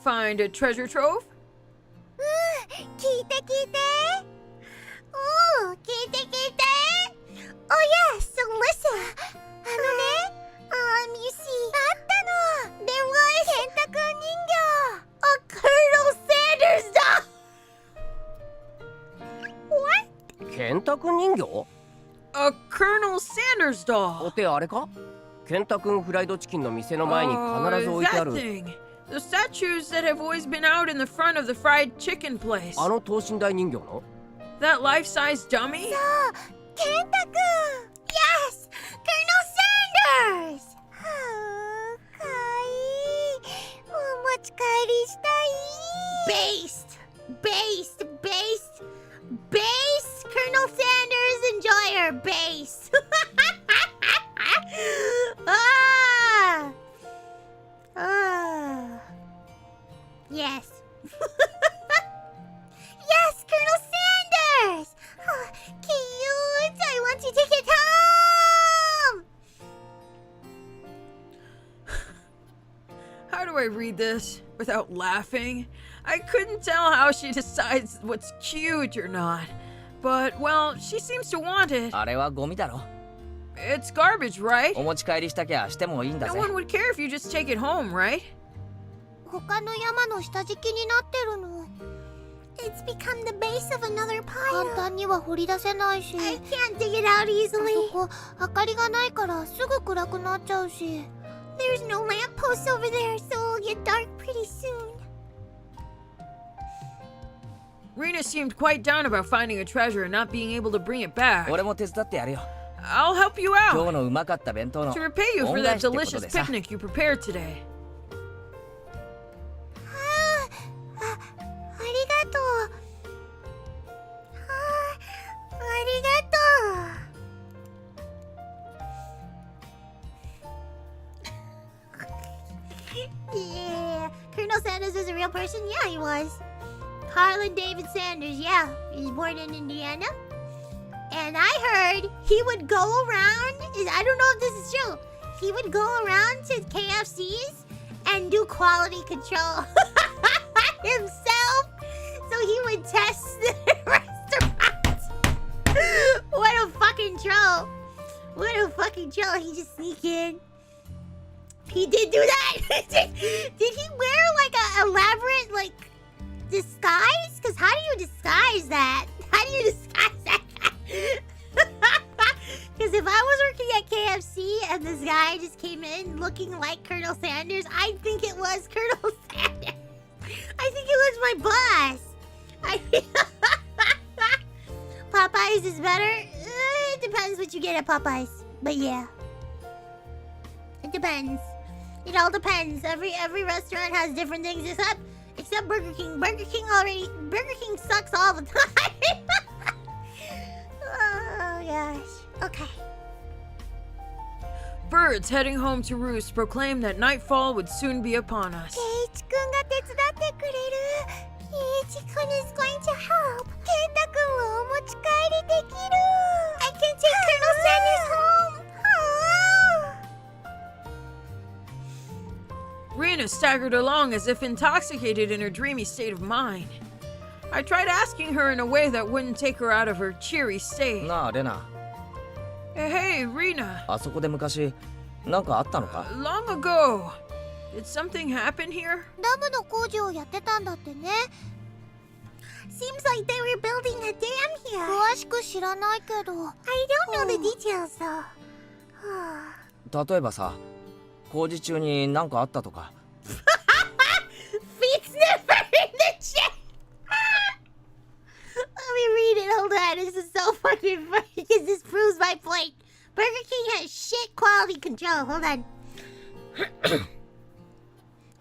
[SPEAKER 5] Find a treasure trove?
[SPEAKER 1] 聞いて。聞いて。Oh yes, so listen. you see. あったの。There was ケンタくん人形。A Colonel Sanders doll. What?
[SPEAKER 11] ケンタくん人形？
[SPEAKER 5] A Colonel Sanders doll.
[SPEAKER 11] お手あれか？ケンタくんフライドチキンの店の前に必ず置いてある。
[SPEAKER 5] that thing. The statues that have always been out in the front of the fried chicken place.
[SPEAKER 11] あの等身大人形の？
[SPEAKER 5] That life-size dummy?
[SPEAKER 1] そう、ケンタくん。Yes, Colonel Sanders. はあ、かわいい。お持ち帰りしたい。Base. Colonel Sanders, enjoy her base. Yes. Yes, Colonel Sanders. Cute. I want to take it home.
[SPEAKER 5] How do I read this without laughing? I couldn't tell how she decides what's cute or not. But, well, she seems to want it.
[SPEAKER 8] あれはゴミだろ。
[SPEAKER 5] It's garbage, right?
[SPEAKER 8] お持ち帰りしたきゃしてもいいんだ
[SPEAKER 5] No
[SPEAKER 8] ぜ。
[SPEAKER 5] one would care if you just take it home, right?
[SPEAKER 1] 他の山の下敷きになってるの。It's become the base of another
[SPEAKER 4] 簡
[SPEAKER 1] pile.
[SPEAKER 4] 単には掘り出せないし、
[SPEAKER 1] I can't dig it out easily.
[SPEAKER 4] そこ明かりがないからすぐ暗くなっちゃうし。
[SPEAKER 1] There's no lamppost over there, so it'll get dark pretty soon.
[SPEAKER 5] Rena seemed quite down about finding a treasure and not being able to bring it back.
[SPEAKER 8] 俺も手伝ってやるよ。
[SPEAKER 5] I'll help you
[SPEAKER 8] 今日
[SPEAKER 5] out
[SPEAKER 8] のうまかった弁当の
[SPEAKER 5] to repay you for
[SPEAKER 8] 恩
[SPEAKER 5] that
[SPEAKER 8] 返しってこと
[SPEAKER 5] delicious
[SPEAKER 8] でさ。
[SPEAKER 5] picnic you prepared today.
[SPEAKER 1] ありがとう。ありがとう。Yeah, Colonel Sanders is a real person? Yeah, he was. Harlan David Sanders, yeah. He was born in Indiana. And I heard he would go around, I don't know if this is true, he would go around to KFCs and do quality control himself. So he would test the restaurants. What a fucking troll. What a fucking troll. He just sneak in. He did do that. Did he wear like a elaborate like disguise? Because how do you disguise that? How do you disguise that? Because if I was working at KFC and this guy just came in looking like Colonel Sanders, I think it was Colonel Sanders. I think it was my boss. Popeyes is better. It depends what you get at Popeyes, but yeah, it depends. It all depends. Every restaurant has different things, except Burger King. Burger King sucks all the time. Oh gosh. Okay.
[SPEAKER 5] Birds heading home to roost proclaimed that nightfall would soon be upon us.
[SPEAKER 1] ケイチくんが手伝ってくれる。ケイチくん is going to help. ケンタくんをお持ち帰りできる。I can take Colonel Sanders home.
[SPEAKER 5] Rena staggered along as if intoxicated in her dreamy state of mind. I tried asking her in a way that wouldn't take her out of her cheery state.
[SPEAKER 8] なあレナ、
[SPEAKER 5] Hey, Rena.
[SPEAKER 8] あそこで昔なんかあったのか？
[SPEAKER 5] Long ago, did something happen here?
[SPEAKER 4] ダムの工事をやってたんだってね。
[SPEAKER 1] Seems like they were building a dam here.
[SPEAKER 4] 詳しく知らないけど。
[SPEAKER 1] I don't know the details though.
[SPEAKER 8] 例えばさ、工事中になんかあったとか。
[SPEAKER 1] Feet sniffer in the chat. Let me read it. Hold on. This is so fucking funny because this proves my point. Burger King has shit quality control. Hold on.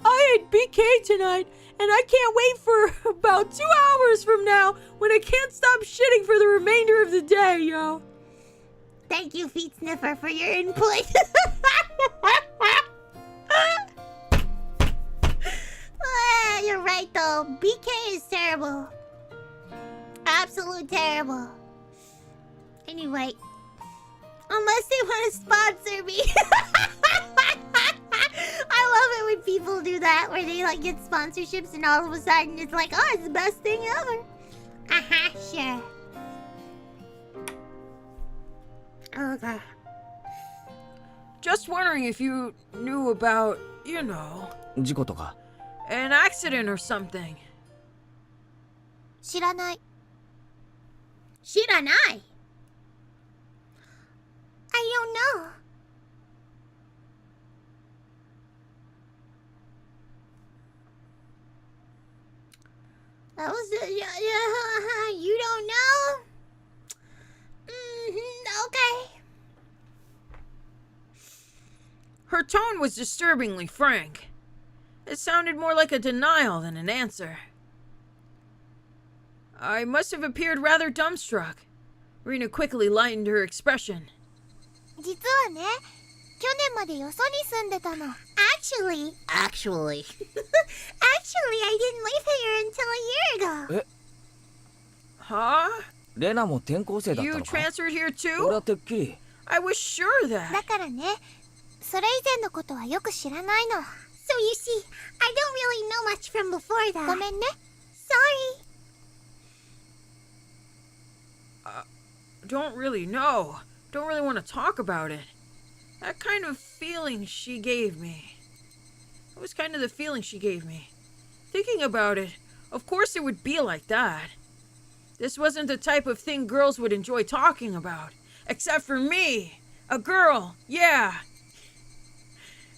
[SPEAKER 5] I ate BK tonight, and I can't wait for about 2 hours from now when I can't stop shitting for the remainder of the day, yo.
[SPEAKER 1] Thank you, Feet Sniffer, for your input. You're right, though. BK is terrible. Absolute terrible. Anyway, unless they want to sponsor me. I love it when people do that, where they like get sponsorships and all of a sudden it's like, oh, it's the best thing ever. Sure. Okay.
[SPEAKER 5] Just wondering if you knew about, you know,
[SPEAKER 8] 事故とか。
[SPEAKER 5] an accident or something.
[SPEAKER 4] 知らない。
[SPEAKER 1] Shiranai. I don't know. That was you don't know? Okay.
[SPEAKER 5] Her tone was disturbingly frank. It sounded more like a denial than an answer. I must have appeared rather dumbstruck. Rena quickly lightened her expression.
[SPEAKER 4] 実はね、去年までよそに住んでたの。
[SPEAKER 1] Actually, I didn't leave here until a year ago.
[SPEAKER 8] え、
[SPEAKER 5] Huh?
[SPEAKER 8] レナも転校生だった
[SPEAKER 5] You
[SPEAKER 8] のか？
[SPEAKER 5] transferred here
[SPEAKER 8] 俺
[SPEAKER 5] too?
[SPEAKER 8] はてっきり。
[SPEAKER 5] I was sure that.
[SPEAKER 4] だからね、それ以前のことはよく知らないの。
[SPEAKER 1] So you see, I don't really know much from before that.
[SPEAKER 4] ごめんね。
[SPEAKER 1] Sorry.
[SPEAKER 5] Don't really know. Don't really want to talk about it. That kind of feeling she gave me. It was kind of the feeling she gave me. Thinking about it, Of course it would be like that. This wasn't the type of thing girls would enjoy talking about. Except for me. A girl, yeah.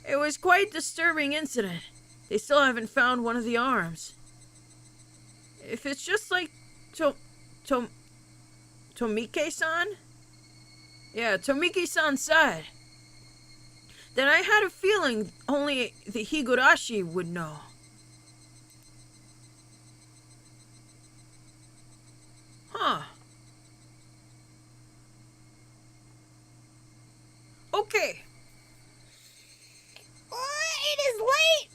[SPEAKER 5] It was quite a disturbing incident. They still haven't found one of the arms. If it's just like Tomike-san? Yeah, Tomike-san said. Then I had a feeling only the Higurashi would know. Huh. Okay.
[SPEAKER 1] It is late!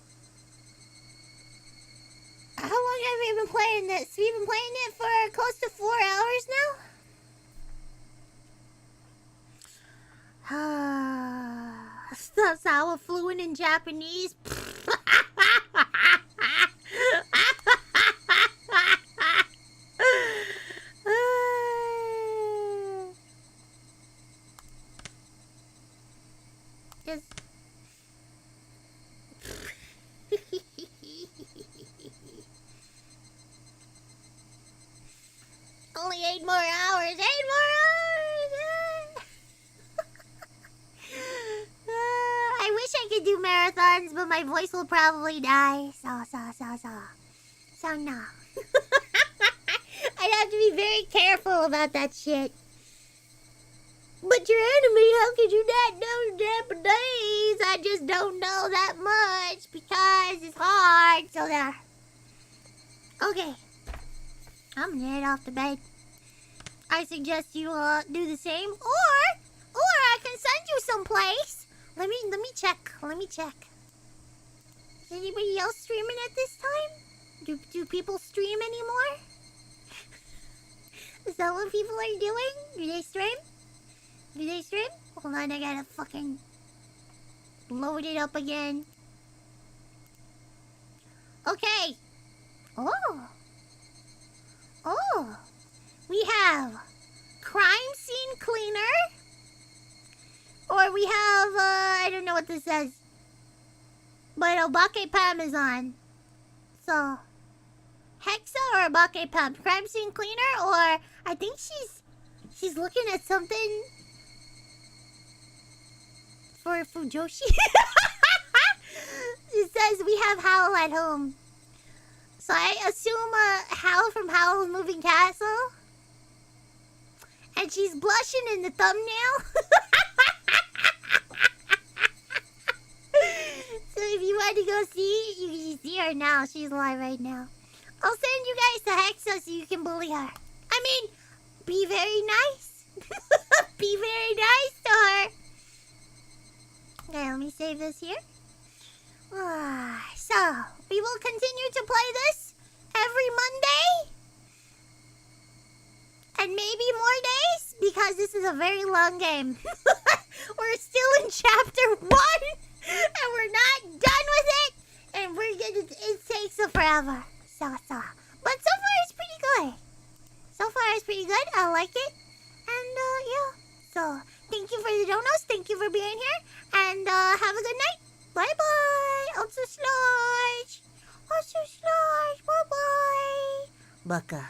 [SPEAKER 1] How long have we been playing this? We've been playing it for close to 4 hours now? That's how fluent in Japanese. Just... Only 8 more hours. 8 more hours. I wish I could do marathons, but my voice will probably die. So no. I'd have to be very careful about that shit. But you're enemy, how could you not know Japanese? I just don't know that much because it's hard. So there. Okay. I'm gonna head off to bed. I suggest you do the same, or I can send you someplace. Let me check. Is anybody else streaming at this time? Do people stream anymore? Is that what people are doing? Do they stream? Hold on, I gotta fucking load it up again. Okay. Oh, we have crime scene cleaner, or we have, I don't know what this says, but Obake Parmesan. So, Hexa or Obake Pam? Crime scene cleaner, or I think she's looking at something for Fujoshi. It says we have Howl at home. So I assume Howl from Howl's Moving Castle. And she's blushing in the thumbnail. So if you want to go see, you can see her now. She's live right now. I'll send you guys to Hexa so you can bully her. I mean, be very nice. Be very nice to her. Okay, let me save this here. So, we will continue to play this every Monday. And maybe more days, because this is a very long game. We're still in chapter 1, and we're not done with it. And it takes forever. But so far it's pretty good. I like it. And, yeah. So, thank you for the donuts. Thank you for being here. And, have a good night. Bye-bye. Also slush. Bye-bye. Baka.